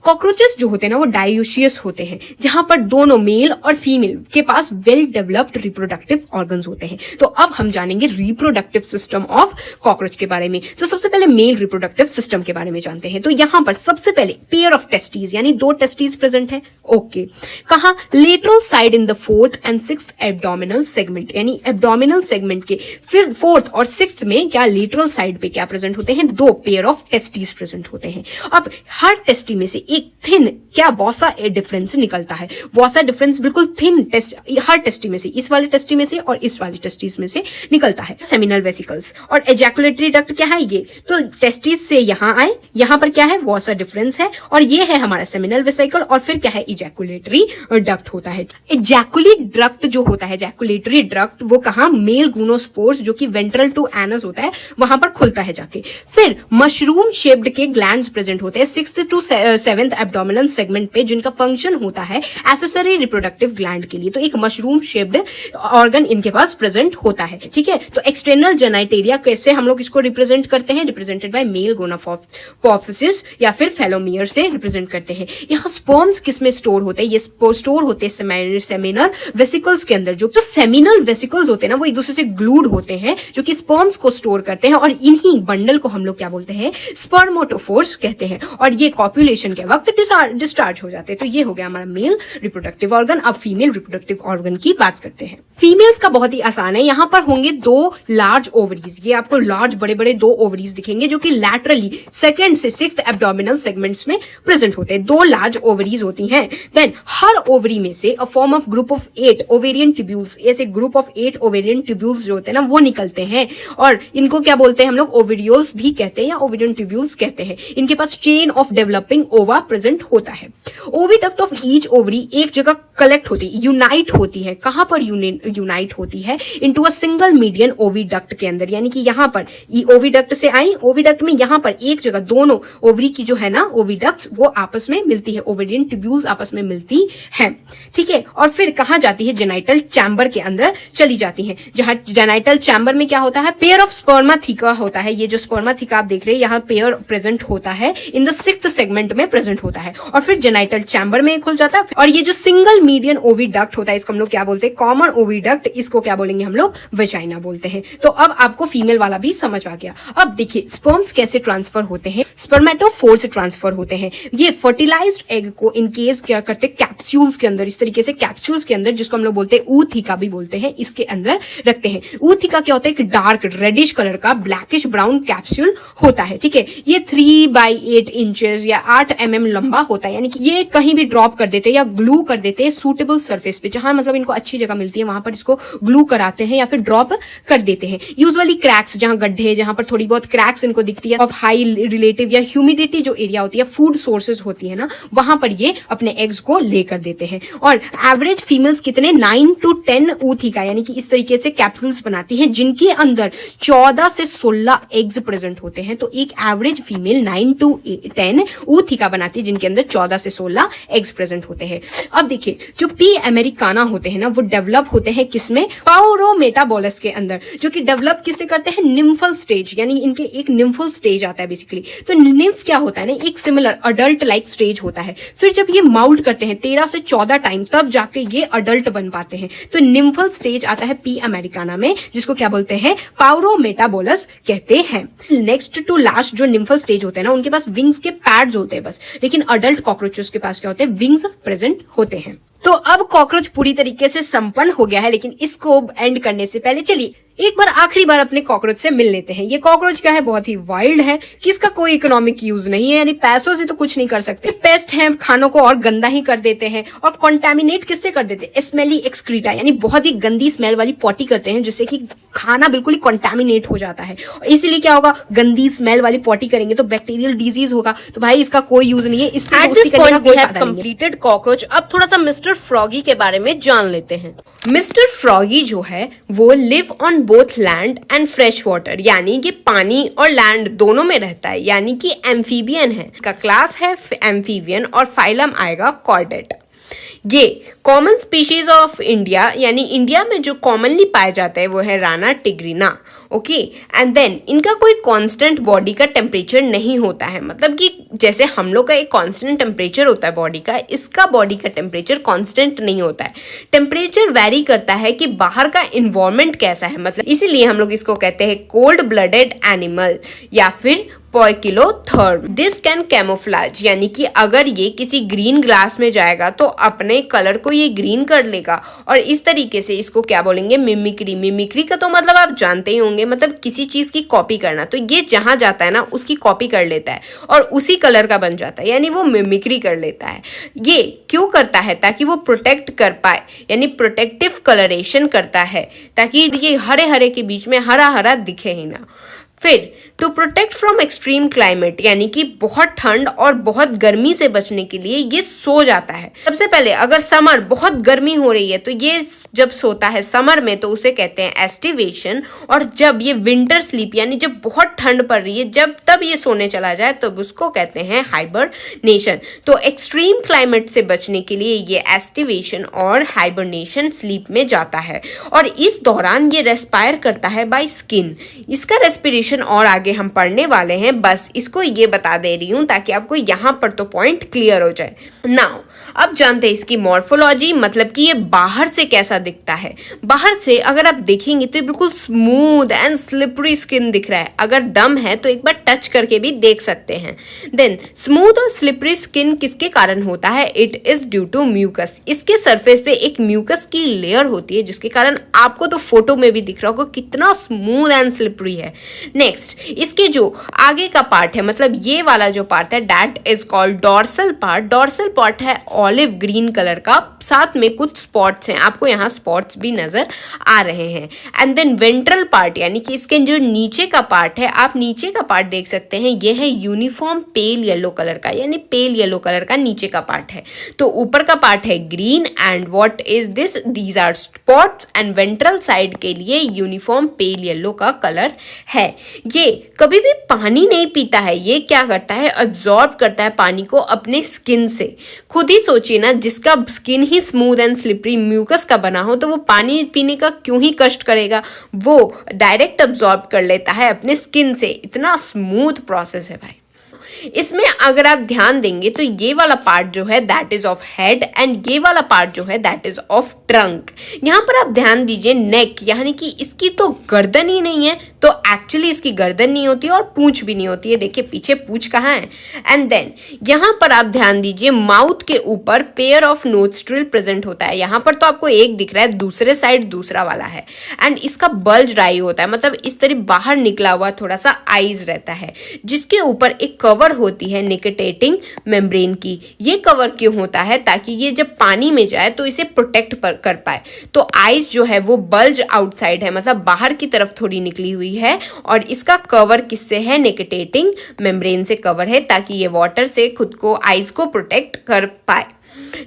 कॉकरोचेस जो होते हैं ना वो डायोशियस होते हैं, जहां पर दोनों मेल और फीमेल के पास वेल डेवलप्ड रिप्रोडक्टिव ऑर्गन्स होते हैं। तो अब हम जानेंगे रिप्रोडक्टिव सिस्टम ऑफ कॉकरोच के बारे में। तो सबसे पहले मेल रिप्रोडक्टिव सिस्टम के बारे में जानते हैं। तो यहां पर सबसे पहले पेयर ऑफ टेस्टीज यानी 2 टेस्टीज प्रेजेंट है। ओके, कहां? Lateral side in the 4th and 6th abdominal segment यानी एब्डोमिनल सेगमेंट के फिर 4th और 6th में क्या लेटरल साइड पे क्या प्रेजेंट होते हैं? 2 पेयर ऑफ टेस्टीज प्रेजेंट होते हैं। अब हर टेस्टी में से एक थिन क्या वॉसा डिफरेंस निकलता है। वॉसा डिफरेंस बिल्कुल थिन टेस्ट हर टेस्टी में से, इस वाले टेस्टी में से और इस वाली टेस्टीज में से निकलता है। सेमिनल वेसिकल्स और एजैकुलेटरी डक्ट क्या है? ये तो टेस्टीज से यहां आए, यहां पर क्या है? वॉसा डिफरेंस है और ये है हमारा सेमिनल वेसिकल और फिर क्या है? इजैकुलेटरी डक्ट होता है। इजैकुलेट डक्ट जो होता है, इजैकुलेटरी डक्ट, वो कहां? मेल गूनोस्पोर्स जो कि वेंट्रल टू एनस होता है वहां पर खुलता है जाके। फिर मशरूम शेप्ड के ग्लैंड्स प्रेजेंट होते हैं 6th to 7th abdominal segment पे, जिनका फंक्शन होता है एक्सेसरी रिप्रोडक्टिव ग्लैंड के लिए। तो एक मशरूम शेप्ड ऑर्गन इनके पास प्रेजेंट होता है। ठीक है, तो एक्सटर्नल जेनाइटेरिया कैसे हम लोग इसको रिप्रेजेंट करते हैं? रिप्रेजेंटेड बाय मेल गोनापोफिसिस या फिर फेलोमियर से रिप्रेजेंट करते हैं। यहाँ स्पर्म्स किसमें स्टोर होते हैं? ये स्टोर होते हैं सेमिनल वेसिकल्स के अंदर। जो तो सेमिनल वेसिकल्स होते हैं ना वो एक दूसरे से ग्लूड होते हैं जो कि स्पर्म्स को स्टोर करते हैं और इन्हीं बंडल को हम लोग क्या बोलते हैं? स्पर्मोटोफोर्स कहते हैं। और ये कॉपुलेशन के वक्त डिस्चार्ज हो जाते हैं। तो ये हो गया हमारा मेल रिप्रोडक्टिव ऑर्गन। अब फीमेल रिप्रोडक्टिव ऑर्गन की बात करते हैं। फीमेल्स का बहुत ही आसान है। यहाँ पर होंगे 2 लार्ज ओवरीज। ये आपको लार्ज बड़े बड़े 2 ओवरीज दिखेंगे जो कि लैटरली 2nd से 6th एब्डोमिनल सेगमेंट्स में प्रेजेंट होते हैं। 2 लार्ज ओवरीज होती हैं। देन हर ओवरी में से a form of group of 8 ovarian tubules, ऐसे ग्रुप ऑफ 8 ओवेरियन ट्यूब्यूल्स जो होते हैं ना वो निकलते हैं और इनको क्या बोलते हैं हम लोग? ओवेरियोल्स भी कहते हैं या ओवेरियन ट्यूब्यूल्स कहते हैं। इनके पास चेन ऑफ डेवलपिंग ओवा प्रेजेंट होता है। ओविडक्ट ऑफ ईच ओवरी एक जगह कलेक्ट होती है, यूनाइट होती है। कहां पर यूनाइट होती है? Into a single median oviduct के अंदर। यानी कि यहां पर ओविडक्ट से आई, ओविडक्ट में यहां पर एक जगह दोनों ओवरी की जो है ना ओविडक्ट्स वो आपस में मिलती है, ओवेरियन ट्यूब्यूल्स आपस में मिलती है। ठीक है, और फिर कहां जाती है? जेनाइटल चैम्बर के अंदर चली जाती है, जहां जेनाइटल चैम्बर में क्या होता है? पेयर ऑफ स्पर्माथिका होता है। ये जो स्पर्माथिका आप देख रहे हैं यहाँ पेयर प्रेजेंट होता है, इन द 6th सेगमेंट में प्रेजेंट होता है और फिर जेनाइटल चैम्बर में खुल जाता है। और ये जो सिंगल मीडियन ओविडक्ट होता है इसको हम लोग क्या बोलते हैं? Common oviduct. इसको क्या बोलेंगे हम लोग? वेजाइना बोलते हैं। तो अब आपको फीमेल वाला भी समझ आ गया। अब देखिए स्पर्म्स कैसे ट्रांसफर ट्रांसफर होते हैं, स्पर्मेटोफोर से ट्रांसफर होते हैं। ये फर्टिलाइज्ड एग को इनकेस क्या करते हैं, कैप्सूल्स के अंदर, इस तरीके से कैप्सूल्स के अंदर, जिसको हम लोग बोलते हैं ऊथिका भी बोलते हैं, इसके अंदर रखते हैं। ऊथिका क्या होता है, एक डार्क रेडिश कलर का ब्लैकिश ब्राउन कैप्सूल होता है, ठीक है। ये 3/8 इंचेस या 8 mm लंबा होता है, यानी कि ये कहीं भी ड्रॉप कर देते हैं या ग्लू कर देते हैं सूटेबल सरफेस पे, जहां मतलब इनको अच्छी जगह मिलती है वहां पर इसको ग्लू कराते हैं या फिर ड्रॉप कर देते हैं। यूजुअली क्रैक्स, जहां गड्ढे, जहां पर थोड़ी बहुत क्रैक्स इनको दिखती है, ऑफ हाई रिलेटिव या ह्यूमिडिटी जो एरिया होती है, फूड सोर्सेज होती है ना, वहां पर ये अपने एग्स को लेकर देते हैं। और एवरेज फीमेल्स कितने 9 to 10 ऊथिका यानी कि इस तरीके से कैप्सूल्स बनाती हैं, जिनके अंदर 14 से 16 एग्स प्रेजेंट होते हैं। तो एक एवरेज फीमेल 9 to 10 ऊथिका बनाती है, जिनके अंदर 14 से 16 एग्स प्रेजेंट होते हैं। अब देखिए, जो पी अमेरिकाना होते हैं ना, वो डेवलप होते हैं किसमें, पाउरोमेटाबोलस के अंदर, जो कि डेवलप किससे करते हैं, निम्फल स्टेज, यानी इनके एक निम्फल स्टेज आता है बेसिकली। तो निम्फ क्या होता है ना, एक सिमिलर अडल्ट लाइक स्टेज होता है। फिर जब ये माउल्ट करते हैं 13 से 14 टाइम, तब जाके ये अडल्ट बन पाते हैं। तो निम्फल स्टेज आता है पी अमेरिकाना में, जिसको क्या बोलते हैं, पाउरोमेटाबोलस कहते हैं। नेक्स्ट टू लास्ट जो निम्फल स्टेज होते हैं ना, उनके पास विंग्स के पैड्स होते हैं बस, लेकिन अडल्ट कॉकरोचेस के पास क्या होते हैं, विंग्स प्रेजेंट होते हैं। तो अब कॉकरोच पूरी तरीके से संपन्न हो गया है, लेकिन इसको एंड करने से पहले चलिए एक बार आखिरी बार अपने कॉकरोच से मिल लेते हैं। ये कॉकरोच क्या है, बहुत ही वाइल्ड है, किसका कोई इकोनॉमिक यूज नहीं है, यानी पैसों से तो कुछ नहीं कर सकते। पेस्ट है, खानों को और गंदा ही कर देते हैं, और कॉन्टेमिनेट किससे कर देते हैं, स्मेली एक्सक्रीटा, यानी बहुत ही गंदी स्मेल वाली पॉटी करते हैं, जिससे कि खाना बिल्कुल ही कॉन्टेमिनेट हो जाता है। और इसीलिए क्या होगा, गंदी स्मेल वाली पॉटी करेंगे तो बैक्टीरियल डिजीज होगा। तो भाई इसका कोई यूज नहीं है, इससे दोस्ती करने का कोई फायदा नहीं है। Completed cockroach. अब थोड़ा सा मिस्टर फ्रॉगी के बारे में जान लेते हैं। मिस्टर फ्रॉगी जो है वो live on both land and fresh water, यानी कि पानी और लैंड दोनों में रहता है, यानी कि एम्फीबियन है। इसका क्लास है एम्फीबियन और फाइलम आएगा कॉर्डेट। ये कॉमन स्पीशीज ऑफ इंडिया, यानी इंडिया में जो कॉमनली पाया जाता है वो है Rana tigrina. Okay, and then इनका कोई कांस्टेंट बॉडी का टेम्परेचर नहीं होता है, मतलब कि जैसे हम लोग का एक कांस्टेंट टेम्परेचर होता है बॉडी का, इसका बॉडी का टेम्परेचर कांस्टेंट नहीं होता है। टेम्परेचर वेरी करता है कि बाहर का इन्वायरमेंट कैसा है, मतलब इसीलिए हम लोग इसको कहते हैं कोल्ड ब्लडेड एनिमल या फिर पोइकिलोथर्म। दिस कैन कैमोफ्लाज, यानी कि अगर ये किसी ग्रीन ग्लास में जाएगा तो अपने कलर को ये ग्रीन कर लेगा, और इस तरीके से इसको क्या बोलेंगे, मिमिक्री। मिमिक्री का तो मतलब आप जानते ही होंगे, मतलब किसी चीज की कॉपी करना। तो ये जहां जाता है ना उसकी कॉपी कर लेता है और उसी कलर का बन जाता है, यानी वो मिमिक्री कर लेता है। ये क्यों करता है, ताकि वो प्रोटेक्ट कर पाए, यानी प्रोटेक्टिव कलरेशन करता है, ताकि ये हरे हरे के बीच में हरा हरा दिखे ही ना। फिर to protect from extreme climate, यानी कि बहुत ठंड और बहुत गर्मी से बचने के लिए ये सो जाता है। सबसे पहले अगर समर बहुत गर्मी हो रही है तो ये जब सोता है समर में तो उसे कहते हैं एस्टिवेशन, और जब ये विंटर स्लीप यानी जब बहुत ठंड पड़ रही है जब तब ये सोने चला जाए तो उसको कहते हैं हाइबरनेशन। तो एक्सट्रीम क्लाइमेट से बचने के लिए ये एस्टिवेशन और हाइबरनेशन स्लीप में जाता है, और इस दौरान ये रेस्पायर करता है बाय स्किन। इसका रेस्पिरेशन और आगे हम पढ़ने वाले हैं, बस इसको ये बता दे रही हूं ताकि आपको यहां पर तो पॉइंट क्लियर हो जाए। नाउ अब जानते हैं इसकी मॉर्फोलॉजी, मतलब कि ये बाहर से कैसा दिखता है। बाहर से अगर आप देखेंगे तो ये बिल्कुल स्मूथ एंड स्लिपरी स्किन दिख रहा है, अगर दम है तो एक बार टच करके भी देख सकते हैं। देन स्मूथ और स्लिपरी स्किन किसके कारण होता है, it is due to mucus. इसके सरफेस पे एक म्यूकस की लेयर होती है, जिसके कारण आपको तो फोटो में भी दिख रहा होगा कितना स्मूथ एंड स्लिपरी है। नेक्स्ट, इसके जो आगे का पार्ट है, मतलब ये वाला जो पार्ट है, that is called dorsal part. Dorsal part है ऑलिव ग्रीन कलर का, साथ में कुछ स्पॉट्स हैं, आपको यहाँ स्पॉट्स भी नजर आ रहे हैं। एंड देन वेंट्रल पार्ट, यानी कि इसके जो नीचे का पार्ट है, आप नीचे का पार्ट देख सकते हैं, ये है यूनिफॉर्म पेल येलो कलर का, यानी पेल येलो कलर का नीचे का पार्ट है। तो ऊपर का पार्ट है green, and what is this, these are spots, and ventral side के लिए यूनिफॉर्म पेल येलो का कलर है। ये कभी भी पानी नहीं पीता है, ये क्या करता है, अब्जॉर्ब करता है पानी को अपने स्किन से। खुद ही सोचिए ना, जिसका स्किन ही स्मूथ एंड स्लिपरी म्यूकस का बना हो तो वो पानी पीने का क्यों ही कष्ट करेगा, वो डायरेक्ट अब्जॉर्ब कर लेता है अपने स्किन से। इतना स्मूथ प्रोसेस है भाई। इसमें अगर आप ध्यान देंगे तो ये वाला पार्ट जो है that is of head and ये वाला पार्ट जो है दैट इज ऑफ ट्रंक। यहाँ पर आप ध्यान दीजिए नेक, यानी कि इसकी तो गर्दन ही नहीं है, तो एक्चुअली इसकी गर्दन नहीं होती और पूंछ भी नहीं होती है। देखिए पीछे पूंछ कहाँ है। एंड देन यहाँ पर आप ध्यान दीजिए माउथ के ऊपर पेयर ऑफ नोस्ट्रिल प्रेजेंट होता है। यहाँ पर तो आपको एक दिख रहा है, दूसरे साइड दूसरा वाला है। एंड इसका बल्ज आई होता है, मतलब इस तरह बाहर निकला हुआ थोड़ा सा आईज रहता है, जिसके ऊपर एक कवर होती है निकोटेटिंग मेम्ब्रेन की। ये कवर क्यों होता है? ताकि ये जब पानी में जाए तो इसे प्रोटेक्ट कर पाए। तो आईज जो है वो बल्ज आउटसाइड है, मतलब बाहर की तरफ थोड़ी निकली हुई है, और इसका कवर किससे है? निकोटेटिंग मेम्ब्रेन से कवर है, ताकि ये वाटर से खुद को, आईज को प्रोटेक्ट कर पाए।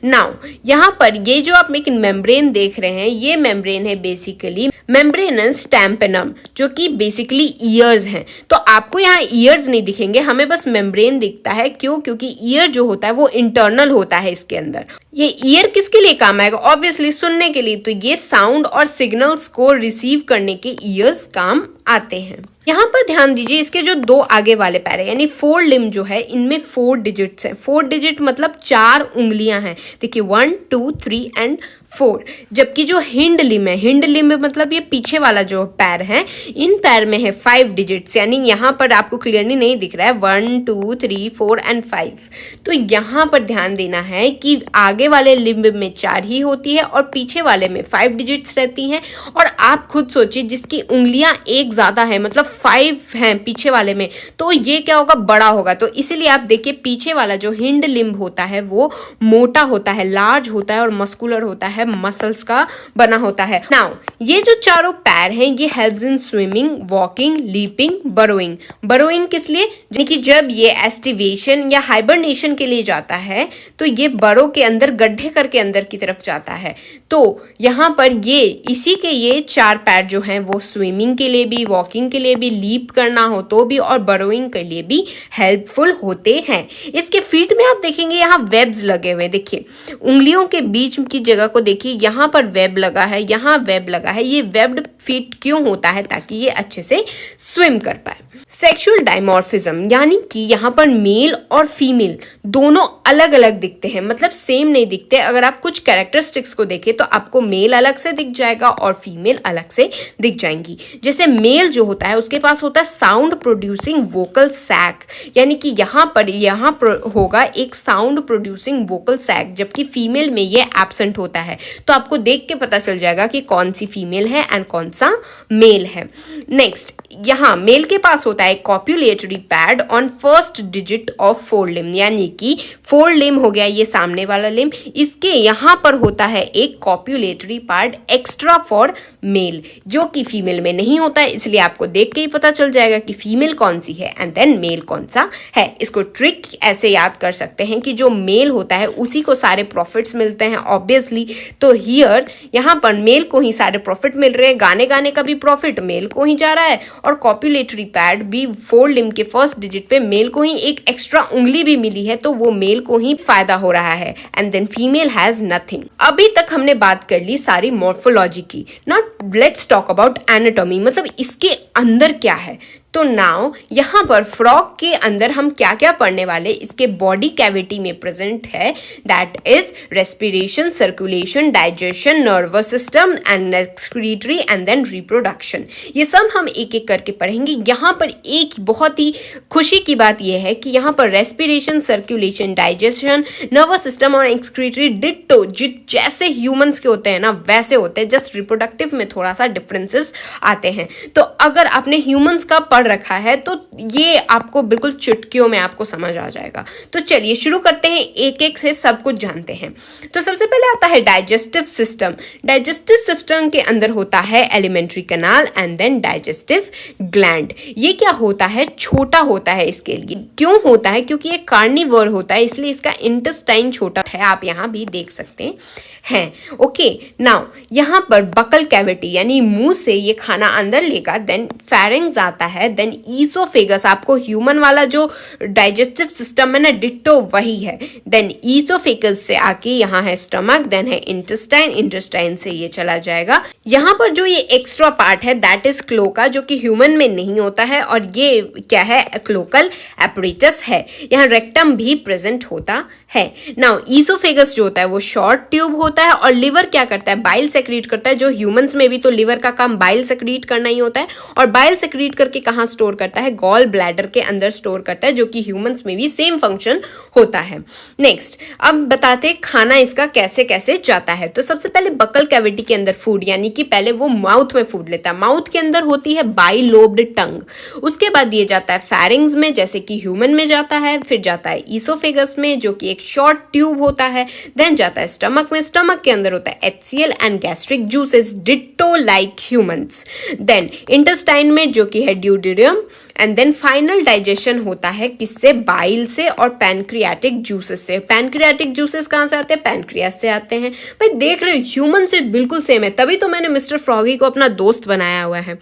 नाउ यहाँ पर ये जो आप एक मेम्ब्रेन देख रहे हैं, ये मेम्ब्रेन है बेसिकली मेम्ब्रेनस टैम्पेनम, जो कि बेसिकली ईयर्स हैं। तो आपको यहाँ ईयर्स नहीं दिखेंगे, हमें बस मेम्ब्रेन दिखता है। क्यों? क्योंकि ईयर जो होता है वो इंटरनल होता है इसके अंदर। ये ईयर किसके लिए काम आएगा? ऑब्वियसली सुनने के लिए। तो ये साउंड और सिग्नल्स को रिसीव करने के ईयर्स काम आते हैं। यहाँ पर ध्यान दीजिए, इसके जो दो आगे वाले पैर है यानी 4 लिम्ब जो है, इनमें 4 डिजिट्स हैं। 4 डिजिट मतलब 4 उंगलियां हैं। देखिए 1 2 3 एंड 4। जबकि जो हिंड लिम्ब है, हिंड लिम्ब मतलब ये पीछे वाला जो पैर है, इन पैर में है 5 डिजिट्स, यानी यहाँ पर आपको क्लियरली नहीं दिख रहा है 1 2 3 4 एंड 5। तो यहाँ पर ध्यान देना है कि आगे वाले लिम्ब में 4 ही होती है और पीछे वाले में 5 डिजिट्स रहती हैं। और आप खुद सोचिए, जिसकी उंगलियां एक ज्यादा है, मतलब 5 हैं पीछे वाले में, तो ये क्या होगा? बड़ा होगा। तो इसीलिए आप देखिए पीछे वाला जो हिंड लिम्ब होता है वो मोटा होता है, लार्ज होता है और मस्कुलर होता है, मसल्स का बना होता है। नाउ ये जो चारों पैर हैं ये helps in swimming, walking, leaping, burrowing. Burrowing किस लिए? यानी कि जब ये एस्टिवेशन या हाइबरनेशन के लिए जाता है तो ये बरो के अंदर, गड्ढे करके अंदर की तरफ जाता है। तो यहाँ पर ये इसी के ये 4 पैर जो हैं वो स्विमिंग के लिए भी, वॉकिंग के लिए भी, लीप करना हो तो भी, और बरोइंग के लिए भी हेल्पफुल होते हैं। इसके फीट में आप देखेंगे यहाँ वेब्स लगे हुए। देखिए उंगलियों के बीच की जगह को देखिए, यहाँ पर वेब लगा है, यहाँ वेब लगा है। ये वेब्ड फीट क्यों होता है? ताकि ये अच्छे से स्विम कर पाए। सेक्सुअल डायमॉर्फिज्म, यानी कि यहाँ पर मेल और फीमेल दोनों अलग अलग दिखते हैं, मतलब सेम नहीं दिखते। अगर आप कुछ कैरेक्टरिस्टिक्स को देखें तो आपको मेल अलग से दिख जाएगा और फीमेल अलग से दिख जाएंगी। जैसे मेल जो होता है उसके पास होता है साउंड प्रोड्यूसिंग वोकल सैक, यानी कि यहाँ पर होगा एक साउंड प्रोड्यूसिंग वोकल सैक, जबकि फीमेल में ये एब्सेंट होता है। तो आपको देख के पता चल जाएगा कि कौन सी फीमेल है एंड कौन सा मेल है। नेक्स्ट, यहाँ मेल के पास होता है copulatory pad on first digit of 4 limb, यानी कि 4 लिम्ब हो गया ये सामने वाला लिम्ब, इसके यहाँ पर होता है एक copulatory pad extra for male, जो कि फीमेल में नहीं होता है। इसलिए आपको देख के ही पता चल जाएगा कि फीमेल कौन सी है एंड देन मेल कौन सा है। इसको ट्रिक ऐसे याद कर सकते हैं कि जो मेल होता है उसी को सारे प्रॉफिट्स मिलते हैं ऑब्वियसली। तो हियर यहाँ पर मेल को ही सारे प्रॉफिट मिल रहे हैं, गाने गाने का भी प्रॉफिट मेल को ही जा रहा है, और कॉप्युलेटरी पैड भी 4 लिम्ब के फर्स्ट डिजिट पे मेल को ही एक एक्स्ट्रा उंगली भी मिली है, तो वो मेल को ही फायदा हो रहा है and then female has nothing. अभी तक हमने बात कर ली सारी मॉर्फोलॉजी की। Now let's talk about anatomy, मतलब इसके अंदर क्या है। तो नाउ यहाँ पर फ्रॉग के अंदर हम क्या क्या पढ़ने वाले, इसके बॉडी कैविटी में प्रेजेंट है that is respiration, circulation, digestion, nervous system and excretory and then reproduction. ये सब हम एक एक करके पढ़ेंगे। यहाँ पर एक बहुत ही खुशी की बात यह है कि यहाँ पर respiration, circulation, digestion, nervous system और एक्सक्रीटरी डिट्टो जैसे ह्यूमंस के होते हैं ना वैसे होते हैं, जस्ट रिप्रोडक्टिव में थोड़ा सा डिफरेंसेस आते हैं। तो अगर आपने ह्यूमंस का पढ़ रखा है तो ये आपको बिल्कुल चुटकियों में आपको समझ आ जाएगा। तो चलिए शुरू करते हैं, एक एक से सब कुछ जानते हैं। तो सबसे पहले आता है डाइजेस्टिव सिस्टम। डाइजेस्टिव सिस्टम के अंदर होता है alimentary canal and then digestive gland. ये क्या होता है? छोटा होता है इसके लिए। क्यों होता है? क्योंकि ये कार्निवोर होता है, इसलिए इसका इंटेस्टाइन छोटा है, आप यहाँ भी देख सकते हैं। ओके, नाउ यहाँ पर बकल कैविटी यानी मुंह से ये खाना अंदर लेगा, देन फेरिंग्स आता है, देन ईसोफेगस, आपको ह्यूमन वाला जो डाइजेस्टिव सिस्टम है ना, डिट्टो वही है। देन ईसोफेगस से आके यहाँ है स्टमक, देन है इंटेस्टाइन, इंटेस्टाइन से ये चला जाएगा। यहाँ पर जो ये एक्स्ट्रा पार्ट है दैट इज क्लोका, जो कि ह्यूमन में नहीं होता है, और ये क्या है, क्लोकल एपरेटस है। यहाँ रेक्टम भी प्रेजेंट होता है। नाउ ईसोफेगस जो होता है वो शॉर्ट ट्यूब होता है, और लिवर क्या करता है, बाइल सेक्रीट करता है। जो ह्यूमंस में भी तो लिवर का काम बाइल सेक्रीट करना ही होता है, और बाइल सेक्रीट करके कहाँ स्टोर करता है, गॉल ब्लैडर के अंदर स्टोर करता है, जो कि ह्यूमंस में भी सेम फंक्शन होता है। नेक्स्ट, अब बताते खाना इसका कैसे कैसे जाता है। तो सबसे पहले बकल कैविटी के अंदर फूड, यानी कि पहले वो माउथ में फूड लेता है। माउथ के अंदर होती है बाइलोब्ड टंग, उसके बाद दिए जाता है फैरिंग्स में, जैसे कि ह्यूमन में जाता है, फिर जाता है ईसोफेगस में जो कि एक शॉर्ट ट्यूब होता है, देन जाता है स्टमक में, स्टमक के अंदर होता है HCl and gastric juices ditto like humans, then intestine में जो कि है duodenum, and then final digestion होता है किससे, बाइल से और पैनक्रियाटिक जूसेस से। पैनक्रियाटिक जूसेस कहाँ से आते हैं, पैनक्रियास से आते हैं। भाई देख रहे हो ह्यूमन से बिल्कुल सेम है, तभी तो मैंने मिस्टर फ्रॉगी को अपना दोस्त बनाया हुआ है।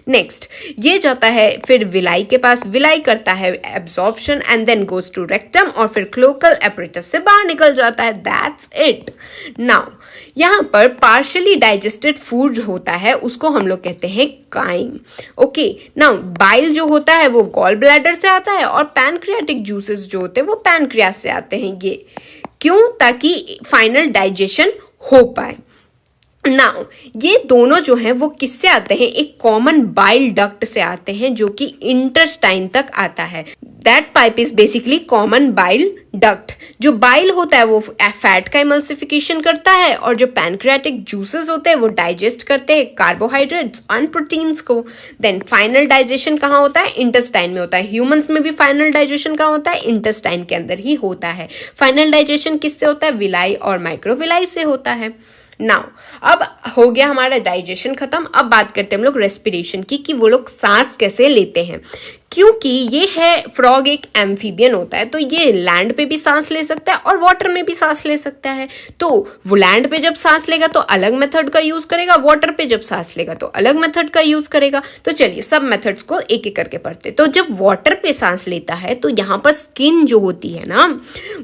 नेक्स्ट, ये जाता है फिर विलाई के पास, विलाई करता है absorption and then goes to rectum, और फिर क्लोकल एपरेटस से बाहर निकल जाता है। That's it. नाउ यहाँ पर पार्शियली डाइजेस्टेड फूड होता है उसको हम लोग कहते हैं काइम। ओके, नाउ बाइल जो होता है वो गॉल ब्लैडर से आता है, और पैनक्रियाटिक जूसेस जो होते हैं वो पैनक्रियास से आते हैं। ये क्यों, ताकि फाइनल डाइजेशन हो पाए। नाउ ये दोनों जो हैं वो किससे आते हैं, एक कॉमन बाइल डक्ट से आते हैं जो कि इंटेस्टाइन तक आता है। That pipe is basically common bile duct. जो बाइल होता है वो फैट का इमल्सिफिकेशन करता है, और जो पैनक्रियाटिक जूसेस होते हैं वो डाइजेस्ट करते हैं कार्बोहाइड्रेट्स एंड प्रोटीन्स को। देन फाइनल डाइजेशन कहाँ होता है, इंटेस्टाइन में होता है। ह्यूमंस में भी फाइनल डाइजेशन कहाँ होता है, इंटेस्टाइन के अंदर ही होता है। फाइनल डाइजेशन किससे होता है, विलाई और माइक्रोविलाई से होता है। नाउ अब हो गया हमारा डाइजेशन खत्म। अब बात करते हैं हम लोग रेस्पिरेशन की, कि वो लोग सांस कैसे लेते हैं। क्योंकि ये है फ्रॉग एक एम्फीबियन होता है, तो ये लैंड पे भी सांस ले सकता है और वाटर में भी सांस ले सकता है। तो वो लैंड पे जब सांस लेगा तो अलग मेथड का यूज करेगा, वाटर पे जब सांस लेगा तो अलग मेथड का यूज करेगा। तो चलिए सब मेथड्स को एक एक करके पढ़ते। तो जब वाटर पे सांस लेता है तो यहाँ पर स्किन जो होती है ना,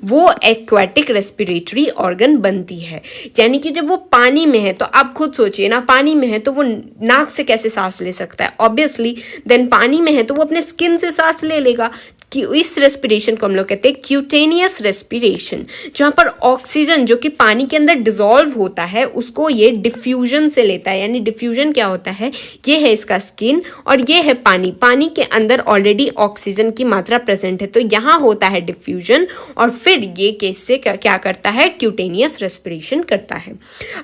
वो एक्वाटिक रेस्पिरेटरी ऑर्गन बनती है। यानी कि जब वो पानी में है, तो आप खुद सोचिए ना, पानी में है तो वो नाक से कैसे सांस ले सकता है, ऑब्वियसली। देन पानी में है तो वो अपने स्किन से सांस ले लेगा। कि इस रेस्पिरेशन को हम लोग कहते हैं क्यूटेनियस रेस्पिरेशन, जहां पर ऑक्सीजन जो कि पानी के अंदर डिसॉल्व होता है उसको ये डिफ्यूजन से लेता है। यानी डिफ्यूजन क्या होता है, ये है इसका स्किन और ये है पानी। पानी के अंदर ऑलरेडी ऑक्सीजन की मात्रा प्रेजेंट है, तो यहाँ होता है डिफ्यूजन, और फिर ये कैसे क्या करता है, क्यूटेनियस रेस्पिरेशन करता है।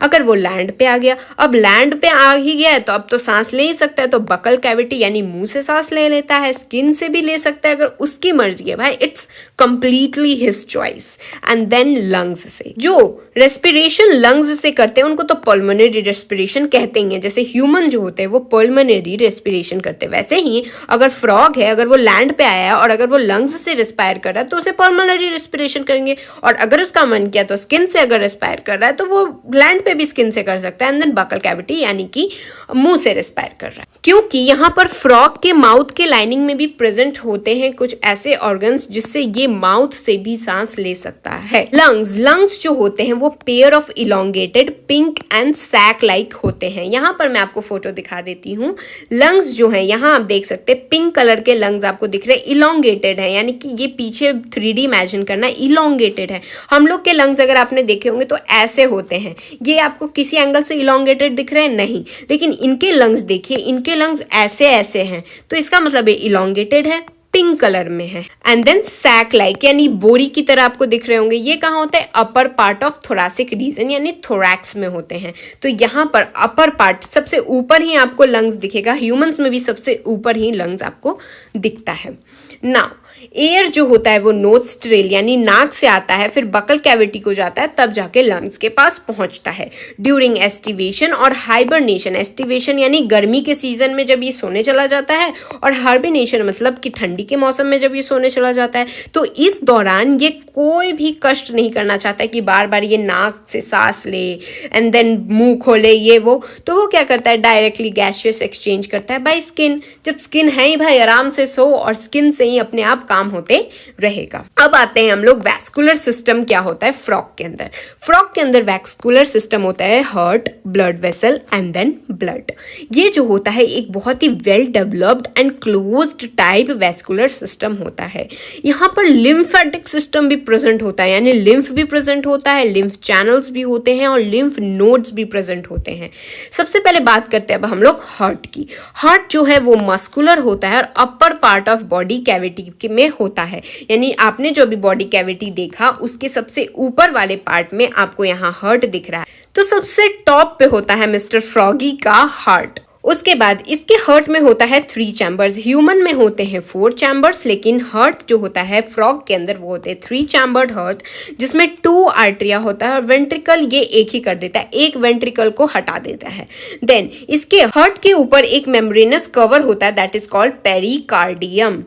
अगर वो लैंड पे आ गया, अब लैंड पे आ ही गया है तो अब तो सांस ले ही सकता है, तो बकल कैविटी यानी मुंह से सांस ले लेता है, स्किन से भी ले सकता है अगर उसकी मर्जी है भाई, it's completely his choice. And then lungs से, जो रेस्पिरेशन लंग्स से करते हैं उनको तो पल्मोनरी रेस्पिरेशन कहते ही हैं। जैसे ह्यूमन जो होते हैं वो पल्मोनरी रेस्पिरेशन करते हैं, वैसे ही अगर फ्रॉग है, अगर वो लैंड पे आया है और अगर वो लंग्स से रेस्पायर कर रहा है तो उसे पल्मोनरी रेस्पिरेशन करेंगे, और अगर उसका मन किया तो स्किन से अगर रेस्पायर कर रहा है तो वो लैंड पे भी स्किन से कर सकता है। एंड देन बकल कैविटी यानी कि मुंह से रेस्पायर कर रहा है, क्योंकि यहाँ पर फ्रॉग के माउथ के लाइनिंग में भी प्रेजेंट होते हैं कुछ ऐसे ऑर्गन्स जिससे ये माउथ से भी सांस ले सकता है। लंग्स जो होते हैं वो pair of elongated pink and sac like होते हैं। यहाँ पर मैं आपको फोटो दिखा देती हूँ। लंग्स जो है यहाँ आप देख सकते हैं, पिंक कलर के लंग्स आपको दिख रहे हैं, इलोंगेटेड है, यानी कि ये पीछे 3D इमेजिन करना, इलोंगेटेड है। हम लोग के लंग्स अगर आपने देखे होंगे तो ऐसे होते हैं, ये आपको किसी एंगल से इलोंगेटेड दिख रहे हैं नहीं, लेकिन इनके लंग्स देखिए, इनके लंग्स ऐसे ऐसे हैं, तो इसका मतलब ये इलोंगेटेड है, पिंक कलर में है। एंड देन सैक लाइक यानी बोरी की तरह आपको दिख रहे होंगे। ये कहाँ होता है, upper part of thoracic region यानी थोरैक्स में होते हैं। तो यहाँ पर अपर पार्ट सबसे ऊपर ही आपको लंग्स दिखेगा, ह्यूमंस में भी सबसे ऊपर ही लंग्स आपको दिखता है। नाउ एयर जो होता है वो नोस्ट्रिल यानी नाक से आता है, फिर बकल कैविटी को जाता है, तब जाके लंग्स के पास पहुंचता है। ड्यूरिंग एस्टिवेशन और हाइबरनेशन, एस्टिवेशन यानी गर्मी के सीजन में जब ये सोने चला जाता है, और हाइबरनेशन मतलब कि ठंडी के मौसम में जब ये सोने चला जाता है, तो इस दौरान ये कोई भी कष्ट नहीं करना चाहता है कि बार बार ये नाक से सांस ले एंड देन मुंह खोले ये वो, तो वो क्या करता है, डायरेक्टली गैसियस एक्सचेंज करता है बाय स्किन। जब स्किन है ही भाई, आराम से सो और स्किन से ही अपने आप काम होते रहेगा। अब आते हैं हम लोग वैस्कुलर सिस्टम क्या होता है फ्रॉग के अंदर। फ्रॉग के अंदर वैस्कुलर सिस्टम होता है heart, blood vessel and then blood. ये जो होता है एक बहुत ही well developed and closed type vascular system होता है। यहाँ पर लिम्फेटिक सिस्टम भी प्रेजेंट होता है, यानी लिम्फ भी प्रेजेंट होता है, लिम्फ चैनल्स भी होते हैं और लिम्फ नोड्स भी प्रेजेंट होते हैं। सबसे पहले बात करते हैं अब हम लोग हार्ट की। हार्ट जो है वो मस्कुलर होता है और अपर पार्ट ऑफ बॉडी कैविटी में होता है, यानी आपने जो भी बॉडी कैविटी देखा उसके सबसे ऊपर वाले पार्ट में आपको यहाँ हार्ट दिख रहा है, तो सबसे टॉप पे होता है मिस्टर फ्रॉगी का हार्ट। उसके बाद इसके हार्ट में होता है 3 चैम्बर्स। ह्यूमन में होते हैं 4 चैम्बर्स, लेकिन हार्ट जो होता है फ्रॉग के अंदर वो होते हैं 3 चैम्बर्ड हार्ट, जिसमें 2 आर्टरिया होता है और वेंट्रिकल ये एक ही कर देता है, एक वेंट्रिकल को हटा देता है। देन इसके हार्ट के ऊपर एक मेम्ब्रेनस कवर होता है that is called pericardium.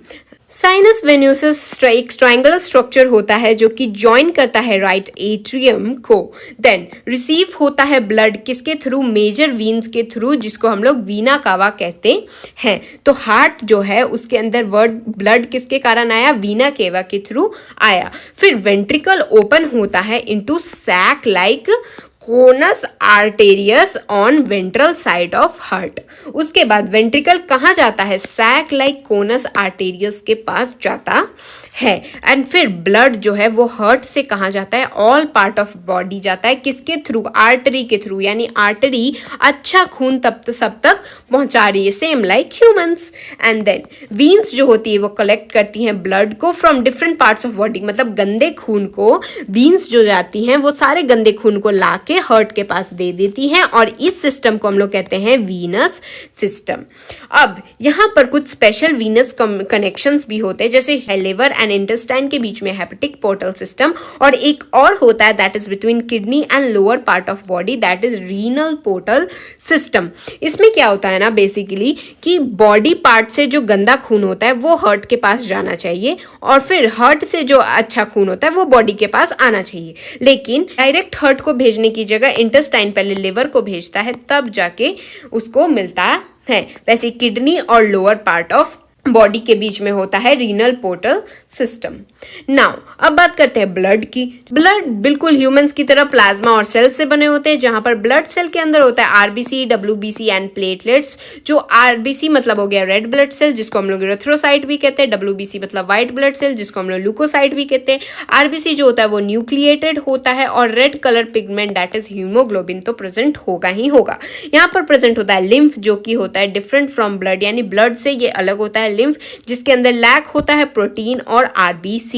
Sinus venosus एक ट्रायंगुलर स्ट्रक्चर होता है जो कि ज्वाइन करता है राइट एट्रियम को। देन रिसीव होता है ब्लड किसके थ्रू, मेजर वीन्स के थ्रू, जिसको हम लोग वीना कावा कहते हैं। तो हार्ट जो है उसके अंदर वर्ड ब्लड किसके कारण आया, वीना केवा के थ्रू आया। फिर वेंट्रिकल ओपन होता है into sac like conus arteriosus on ventral side of heart. उसके बाद वेंट्रिकल कहाँ जाता है, सैक लाइक कोनस आर्टेरियस के पास जाता है। एंड फिर ब्लड जो है वो हार्ट से कहाँ जाता है, ऑल पार्ट ऑफ बॉडी जाता है, किसके थ्रू, आर्टरी के थ्रू, यानी आर्टरी अच्छा खून तब तो सब तक पहुंचा रही है, same like humans. And then veins जो होती है वो कलेक्ट करती हैं ब्लड को from different parts of body, मतलब गंदे खून को वीन्स जो जाती हैं वो सारे गंदे खून को ला के हार्ट के पास दे देती हैं, और इस सिस्टम को हम लोग कहते हैं वीनस सिस्टम। अब यहाँ पर कुछ स्पेशल वीनस कनेक्शंस भी होते हैं, जैसे लिवर एंड इंटेस्टाइन के बीच में हेपेटिक पोर्टल सिस्टम, और एक और होता है that is between kidney and lower part of body that is renal portal system. इसमें क्या होता है ना बेसिकली कि बॉडी पार्ट से जो गंदा खून होता है वो हार्ट के पास जाना चाहिए, और फिर हार्ट से जो अच्छा खून होता है वो बॉडी के पास आना चाहिए, लेकिन डायरेक्ट हार्ट को भेजने की जगह इंटेस्टाइन पहले लिवर को भेजता है, तब जाके उसको मिलता है। वैसे किडनी और लोअर पार्ट ऑफ बॉडी के बीच में होता है रीनल पोर्टल सिस्टम। नाउ अब बात करते हैं ब्लड की। ब्लड बिल्कुल ह्यूमंस की तरह प्लाज्मा और सेल्स से बने होते हैं, जहां पर ब्लड सेल के अंदर होता है आरबीसी, डब्ल्यूबीसी एंड प्लेटलेट्स। जो आरबीसी मतलब हो गया रेड ब्लड सेल जिसको हम लोग इरिथ्रोसाइट भी कहते हैं, डब्ल्यूबीसी मतलब व्हाइट ब्लड सेल जिसको हम लोग ल्यूकोसाइट भी कहते हैं। आरबीसी जो होता है वो न्यूक्लिएटेड होता है, और red colour pigment that is haemoglobin तो प्रेजेंट होगा ही होगा। यहाँ पर प्रेजेंट होता है लिम्फ जो कि होता है डिफरेंट फ्रॉम ब्लड, यानी ब्लड से ये अलग होता है लिम्फ, जिसके अंदर लैक होता है प्रोटीन और आरबीसी।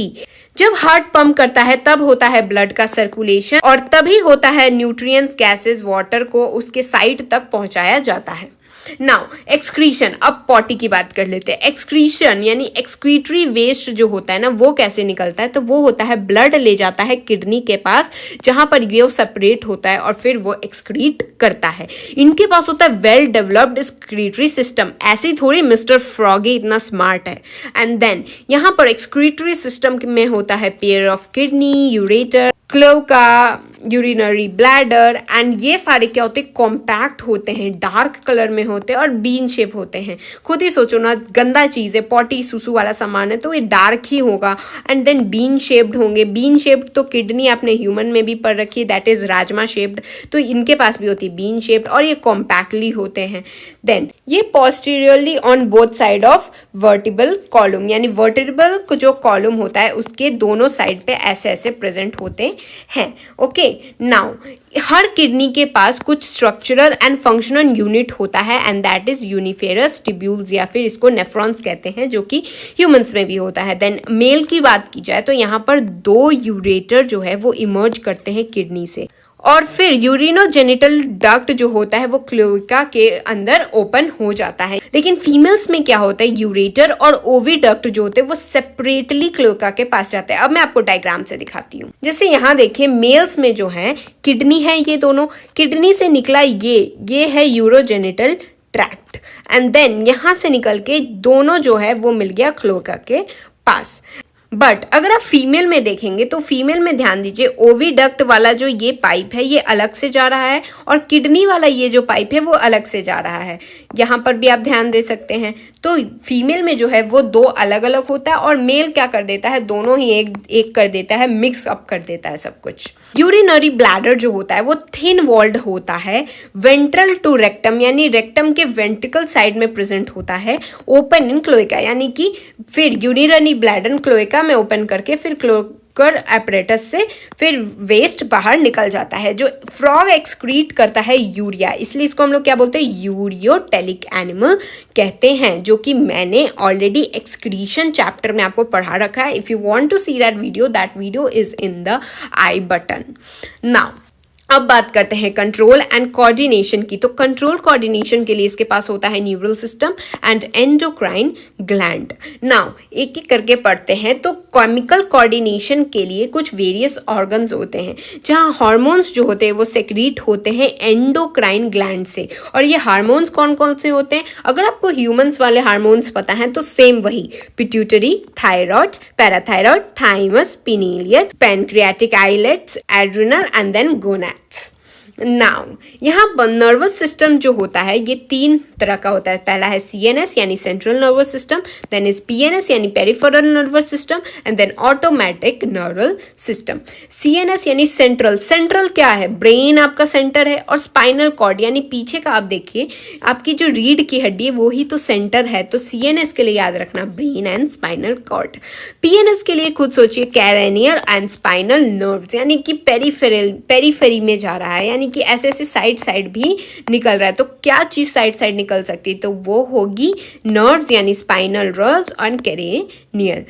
जब हार्ट पंप करता है तब होता है ब्लड का सर्कुलेशन, और तभी होता है न्यूट्रिएंट्स, गैसेस, वाटर को उसके साइट तक पहुंचाया जाता है। नाउ एक्सक्रीशन, अब पॉटी की बात कर लेते हैं। एक्सक्रीशन यानी एक्सक्रीटरी वेस्ट जो होता है ना वो कैसे निकलता है, तो वो होता है ब्लड ले जाता है किडनी के पास, जहां पर ये सेपरेट होता है और फिर वो एक्सक्रीट करता है। इनके पास होता है वेल डेवलप्ड एक्सक्रीटरी सिस्टम, ऐसी थोड़ी मिस्टर फ्रॉगी इतना स्मार्ट है। एंड देन यहाँ पर एक्सक्रीटरी सिस्टम में होता है pair of kidney, ureter, cloaca, urinary bladder, and ये सारे क्या होते हैं, कॉम्पैक्ट होते हैं, डार्क कलर में होते हैं और बीन शेप होते हैं। खुद ही सोचो ना, गंदा चीज़ है, पॉटी सुसु वाला सामान है, तो ये डार्क ही होगा। एंड देन बीन शेप्ड होंगे। बीन शेप्ड तो किडनी आपने ह्यूमन में भी पढ़ रखी है, दैट इज राजमा शेप्ड, तो इनके पास भी होती है बीन शेप्ड, और ये कॉम्पैक्टली होते हैं। देन ये posteriorly on both side of vertebral column, यानी वर्टिबल जो कॉलम होता है उसके दोनों साइड पे ऐसे ऐसे प्रेजेंट होते हैं। ओके, नाउ हर किडनी के पास कुछ स्ट्रक्चरल एंड फंक्शनल यूनिट होता है, एंड दैट इज यूनिफेरस ट्यूब्यूल्स, या फिर इसको नेफ्रॉन्स कहते हैं, जो कि ह्यूमंस में भी होता है। देन मेल की बात की जाए तो यहाँ पर 2 यूरेटर जो है वो इमर्ज करते हैं किडनी से, और फिर यूरिनोजेनिटल डक्ट जो होता है वो क्लोएका के अंदर ओपन हो जाता है। लेकिन फीमेल्स में क्या होता है, यूरेटर और ओविडक्ट जो होते हैं वो सेपरेटली क्लोएका के पास जाते हैं। अब मैं आपको डायग्राम से दिखाती हूँ। जैसे यहाँ देखिए मेल्स में जो है किडनी है, ये दोनों किडनी से निकला ये है यूरोजेनिटल ट्रैक्ट एंड देन यहाँ से निकल के दोनों जो है वो मिल गया क्लोएका के पास। बट अगर आप फीमेल में देखेंगे तो फीमेल में ध्यान दीजिए ओविडक्ट वाला जो ये पाइप है ये अलग से जा रहा है और किडनी वाला ये जो पाइप है वो अलग से जा रहा है। यहाँ पर भी आप ध्यान दे सकते हैं। तो फीमेल में जो है वो दो अलग अलग होता है और मेल क्या कर देता है, दोनों ही एक कर देता है, मिक्स अप कर देता है सब कुछ। यूरिनरी ब्लैडर जो होता है वो थिन वॉल्ड होता है, वेंट्रल टू रेक्टम यानी रेक्टम के वेंट्रिकल साइड में प्रेजेंट होता है, ओपन इन क्लोएका यानी कि फिर यूरिनरी ब्लैडर क्लोएका में ओपन करके फिर क्लोएकर एपरेटस से फिर वेस्ट बाहर निकल जाता है। जो फ्रॉग एक्सक्रीट करता है यूरिया, इसलिए इसको हम लोग क्या बोलते हैं, यूरियोटेलिक एनिमल कहते हैं, जो कि मैंने ऑलरेडी एक्सक्रीशन चैप्टर में आपको पढ़ा रखा है। If you want to see that video is in the i button. Now अब बात करते हैं कंट्रोल एंड कोऑर्डिनेशन की। तो कंट्रोल कोऑर्डिनेशन के लिए इसके पास होता है neural system and endocrine gland. Now एक एक करके पढ़ते हैं। तो केमिकल कोऑर्डिनेशन के लिए कुछ वेरियस ऑर्गन्स होते हैं जहां हार्मोन्स जो होते हैं वो सेक्रीट होते हैं एंडोक्राइन ग्लैंड से। और ये हार्मोन्स कौन कौन से होते हैं, अगर आपको ह्यूमंस वाले हार्मोन्स पता है तो सेम वही, pituitary, thyroid, parathyroid, thymus, pineal, pancreatic islets, adrenal and then gonads. Now यहाँ पर नर्वस सिस्टम जो होता है ये तीन तरह का होता है। पहला है CNS यानी central nervous system, then is PNS यानी peripheral nervous system and then automatic neural system. CNS यानी सेंट्रल, सेंट्रल क्या है, ब्रेन आपका सेंटर है, और स्पाइनल कॉर्ड यानी पीछे का आप देखिए आपकी जो रीढ़ की हड्डी है वो ही तो सेंटर है। तो CNS के लिए याद रखना brain and spinal cord. PNS के लिए खुद सोचिए कैरेनियल एंड स्पाइनल नर्व्स यानी कि पेरीफेरी में जा रहा है, यानी कि ऐसे ऐसे साइड भी निकल रहा है। तो क्या चीज साइड निकल सकती है, तो वो होगी नर्व्स यानी स्पाइनल नर्व्स और cranial.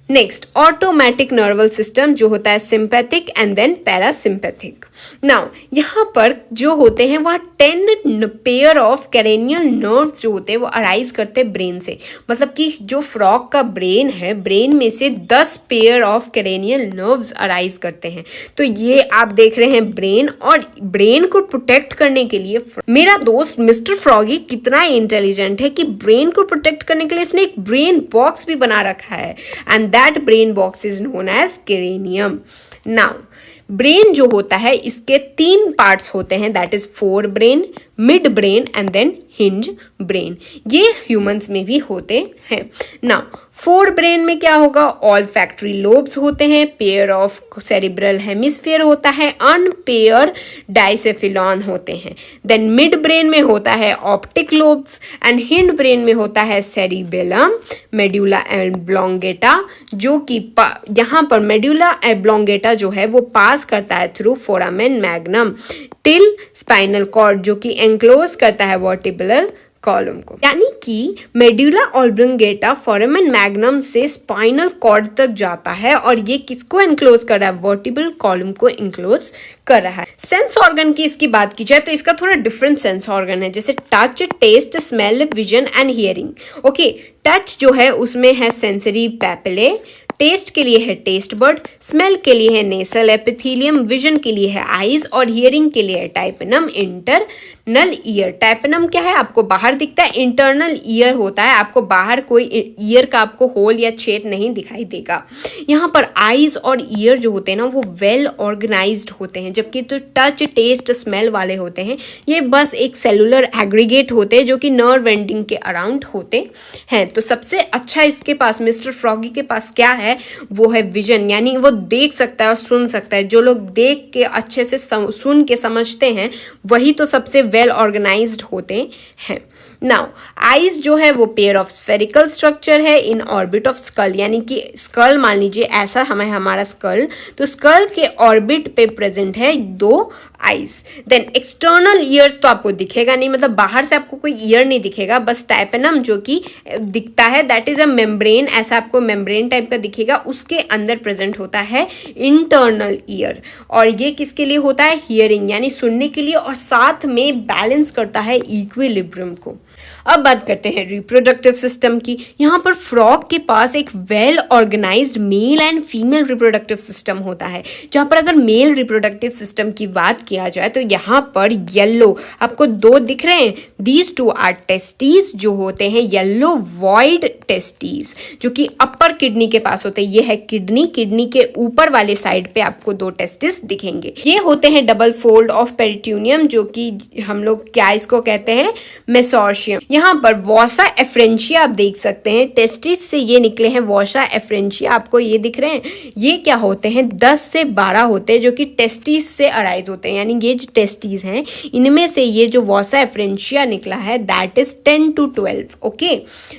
Next automatic neural system जो होता है sympathetic and then parasympathetic. Now यहाँ पर जो होते हैं वह 10 पेयर ऑफ कैरेनियल नर्व्स जो होते हैं वो अराइज करते हैं ब्रेन से। मतलब कि जो फ्रॉग का ब्रेन है, ब्रेन में से 10 pair of cranial nerves arise करते हैं। तो ये आप देख रहे हैं ब्रेन, और ब्रेन को प्रोटेक्ट करने के लिए मेरा दोस्त मिस्टर फ्रॉगी कितना इंटेलिजेंट है कि ब्रेन को प्रोटेक्ट करने के लिए इसने एक ब्रेन बॉक्स भी बना रखा है and that brain box is known as cranium. Now brain जो होता है इसके 3 पार्ट्स होते हैं, that is fore brain, mid brain and then hind brain. ये ह्यूमंस में भी होते हैं। नाउ फोर ब्रेन में क्या होगा, ऑल फैक्ट्री लोब्स होते हैं, पेयर ऑफ सेरिब्रल हेमिस्फीयर होता है, अनपेयर डाइसेफिलॉन होते हैं। देन मिड ब्रेन में होता है optic lobes and hind brain में होता है सेरिबेलम, मेडुला एब्लोंगेटा, जो कि यहाँ पर मेडुला एब्लोंगेटा जो है वो पास करता है through foramen magnum till spinal cord, जो कि एंक्लोज करता है वर्टिब्रल कॉलम को। यानी कि मेडुला ऑब्लोंगेटा फोरामेन मैग्नम से स्पाइनल कॉर्ड तक जाता है और ये किसको एनक्लोज कर रहा है, वर्टिब्रल कॉलम को एनक्लोज कर रहा है। सेंस ऑर्गन की इसकी बात की जाए तो इसका थोड़ा डिफरेंट सेंस ऑर्गन है, जैसे touch, taste, smell, vision and hearing. Okay, touch जो है उसमें है सेंसरी पैपिले, टेस्ट के लिए है टेस्ट बर्ड, स्मेल के लिए है नेसल एपिथेलियम, विजन के लिए है आईज और हियरिंग के लिए है टाइपेनम इंटरनल ईयर। टाइपेनम क्या है, आपको बाहर दिखता है, इंटरनल ईयर होता है, आपको बाहर कोई ईयर का आपको होल या छेद नहीं दिखाई देगा। यहाँ पर आईज और ईयर जो होते हैं ना वो वेल ऑर्गेनाइज्ड होते हैं, जबकि जो टच, टेस्ट, स्मेल वाले होते हैं ये बस एक सेलुलर एग्रीगेट होते हैं जो कि नर्व एंडिंग के अराउंड होते हैं। तो सबसे अच्छा इसके पास, मिस्टर फ्रॉगी के पास क्या है, वो है विजन, यानी वो देख सकता है और सुन सकता है। जो लोग देख के अच्छे से सुन के समझते हैं वही तो सबसे वेल ऑर्गेनाइज्ड होते हैं। नाउ आईज जो है वो पेयर ऑफ स्फेरिकल स्ट्रक्चर है इन ऑर्बिट ऑफ स्कल, यानी कि स्कल मान लीजिए ऐसा हमारा स्कल, तो स्कल के ऑर्बिट पे प्रेजेंट है 2 आईज। देन एक्सटर्नल ईयर्स तो आपको दिखेगा नहीं, मतलब बाहर से आपको कोई ईयर नहीं दिखेगा, बस टाइपेनम जो कि दिखता है दैट इज अ मेम्ब्रेन, ऐसा आपको मेम्ब्रेन टाइप का दिखेगा, उसके अंदर प्रेजेंट होता है इंटरनल ईयर। और ये किसके लिए होता है? हियरिंग यानी सुनने के लिए, और साथ में बैलेंस करता है इक्विलिब्रियम को। अब बात करते हैं रिप्रोडक्टिव सिस्टम की। यहाँ पर फ्रॉग के पास एक well organised male and female reproductive system होता है, जहाँ पर अगर मेल रिप्रोडक्टिव सिस्टम की बात किया जाए तो यहाँ पर येलो आपको दो दिख रहे हैं, दीज टू आर टेस्टीज जो होते हैं येलो वॉइड टेस्टीज, जो कि अपर किडनी के पास होते हैं। ये है किडनी, किडनी के ऊपर वाले साइड पे आपको दो टेस्टिस दिखेंगे। ये होते हैं डबल फोल्ड ऑफ पेरिट्यूनियम, जो कि हम लोग क्या इसको कहते हैं? मेसोर्शियम। यहाँ पर वॉसा एफ्रेंशिया आप देख सकते हैं, टेस्टिस से ये निकले हैं वॉसा एफ्रेंशिया, आपको ये दिख रहे हैं। ये क्या होते हैं? 10 से 12 होते हैं जो कि टेस्टिस से अराइज होते हैं, यानी ये जो टेस्टिस हैं इनमें से ये जो वॉसा एफ्रेंशिया निकला है that is 10 to 12। Okay,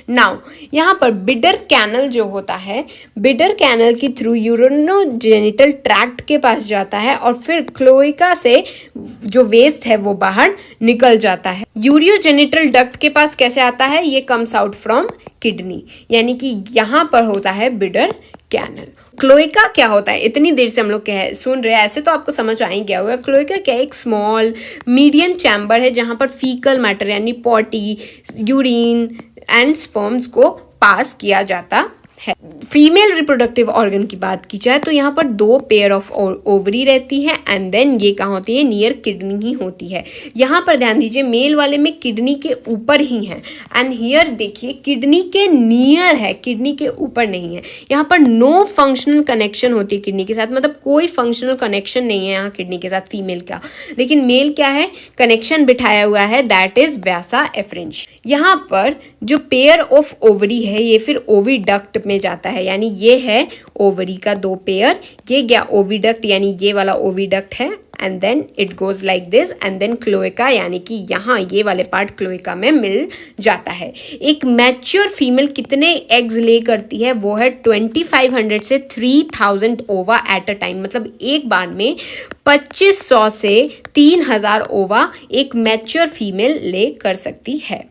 now यहाँ पर बिडर कैनल जो होता है, बिडर कैनल के थ्रू यूरिनोजेनिटल ट्रैक्ट के पास जाता है और फिर क्लोएका से जो वेस्ट है वो बाहर निकल जाता है। यूरियोजेनिटल डक्ट के पास कैसे आता है? ये कम्स आउट फ्रॉम किडनी, यानी कि यहाँ पर होता है बिडर कैनल। क्लोएका क्या होता है? इतनी देर से हम लोग सुन रहे हैं, ऐसे तो आपको समझ आ ही गया होगा। क्लोएका क्या? एक स्मॉल मीडियम चैम्बर है जहाँ पर फीकल मैटर यानी पॉटी, यूरिन एंड स्पर्म्स को पास किया जाता है। फीमेल रिप्रोडक्टिव ऑर्गन की बात की जाए तो यहाँ पर दो पेयर ऑफ ओवरी रहती है एंड देन ये कहाँ होती है? नियर किडनी ही होती है। यहाँ पर ध्यान दीजिए, मेल वाले में किडनी के ऊपर ही है एंड हियर देखिए किडनी के नियर है, किडनी के ऊपर नहीं है। यहाँ पर नो फंक्शनल कनेक्शन होती है किडनी के साथ, मतलब कोई फंक्शनल कनेक्शन नहीं है यहाँ किडनी के साथ फीमेल का, लेकिन मेल क्या है? कनेक्शन बिठाया हुआ है, दैट इज वैसा एफ्रेंशिया। यहाँ पर जो पेयर ऑफ ओवरी है ये फिर ओविडक्ट में जाता है, यानी ये है ओवरी का दो पेयर, ये गया ओविडक्ट यानी ये वाला ओविडक्ट है and then it goes like this and then cloaca, यानी कि यहाँ ये वाले पार्ट क्लोएका में मिल जाता है। एक मैच्योर फीमेल कितने एग्स ले करती है? वो है 2500 से 3000 ओवा एट अ टाइम, मतलब एक बार में 2500 से 3000 ओवा एक मैच्योर फीमेल ले कर सकती है।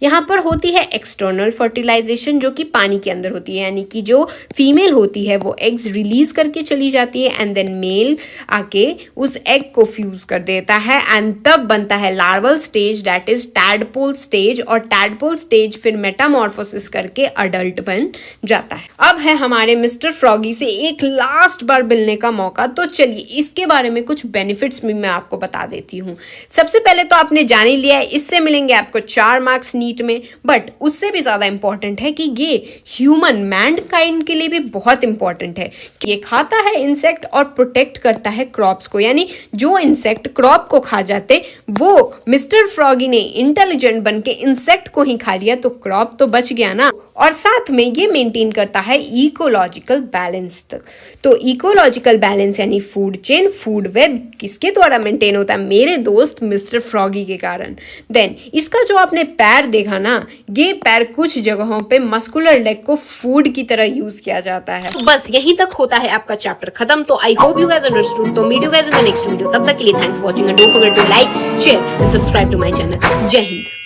यहाँ पर होती है एक्सटर्नल फर्टिलाइजेशन जो कि पानी के अंदर होती है, यानी कि जो फीमेल होती है वो एग्स रिलीज करके चली जाती है एंड देन मेल आके उस एग को फ्यूज कर देता है एंड तब बनता है larval stage that is tadpole stage, और टैडपोल स्टेज फिर मेटामॉर्फोसिस करके अडल्ट बन जाता है। अब है हमारे मिस्टर फ्रॉगी से एक लास्ट बार मिलने का मौका, तो चलिए इसके बारे में कुछ बेनिफिट्स भी मैं आपको बता देती हूँ। सबसे पहले तो आपने जान ही लिया है, इससे मिलेंगे आपको 4 मार्क्स नीट में, बट उससे भी ज्यादा इंपॉर्टेंट है कि ये ह्यूमन मैनकाइंड के लिए भी बहुत इंपॉर्टेंट है। ये खाता है इंसेक्ट और प्रोटेक्ट करता है क्रॉप्स को, यानी जो इंसेक्ट क्रॉप को खा जाते वो मिस्टर फ्रॉगी ने इंटेलिजेंट बन के इंसेक्ट को ही खा लिया तो क्रॉप तो बच गया ना। और साथ में ये मेंटेन करता है इकोलॉजिकल बैलेंस तक। तो इकोलॉजिकल बैलेंस यानी फूड चेन, फूड वेब किसके द्वारा मेंटेन होता है? मेरे दोस्त मिस्टर फ्रॉगी के कारण। देन इसका जो आपने पैर देखा ना, ये पैर कुछ जगहों पे मस्कुलर लेग को फूड की तरह यूज किया जाता है। तो बस यहीं तक होता है आपका चैप्टर खत्म। तो I hope you guys understood. तो meet you guys in the next video. तब तक के लिए thanks for watching and don't forget to like, share and subscribe to my channel. Jai Hind.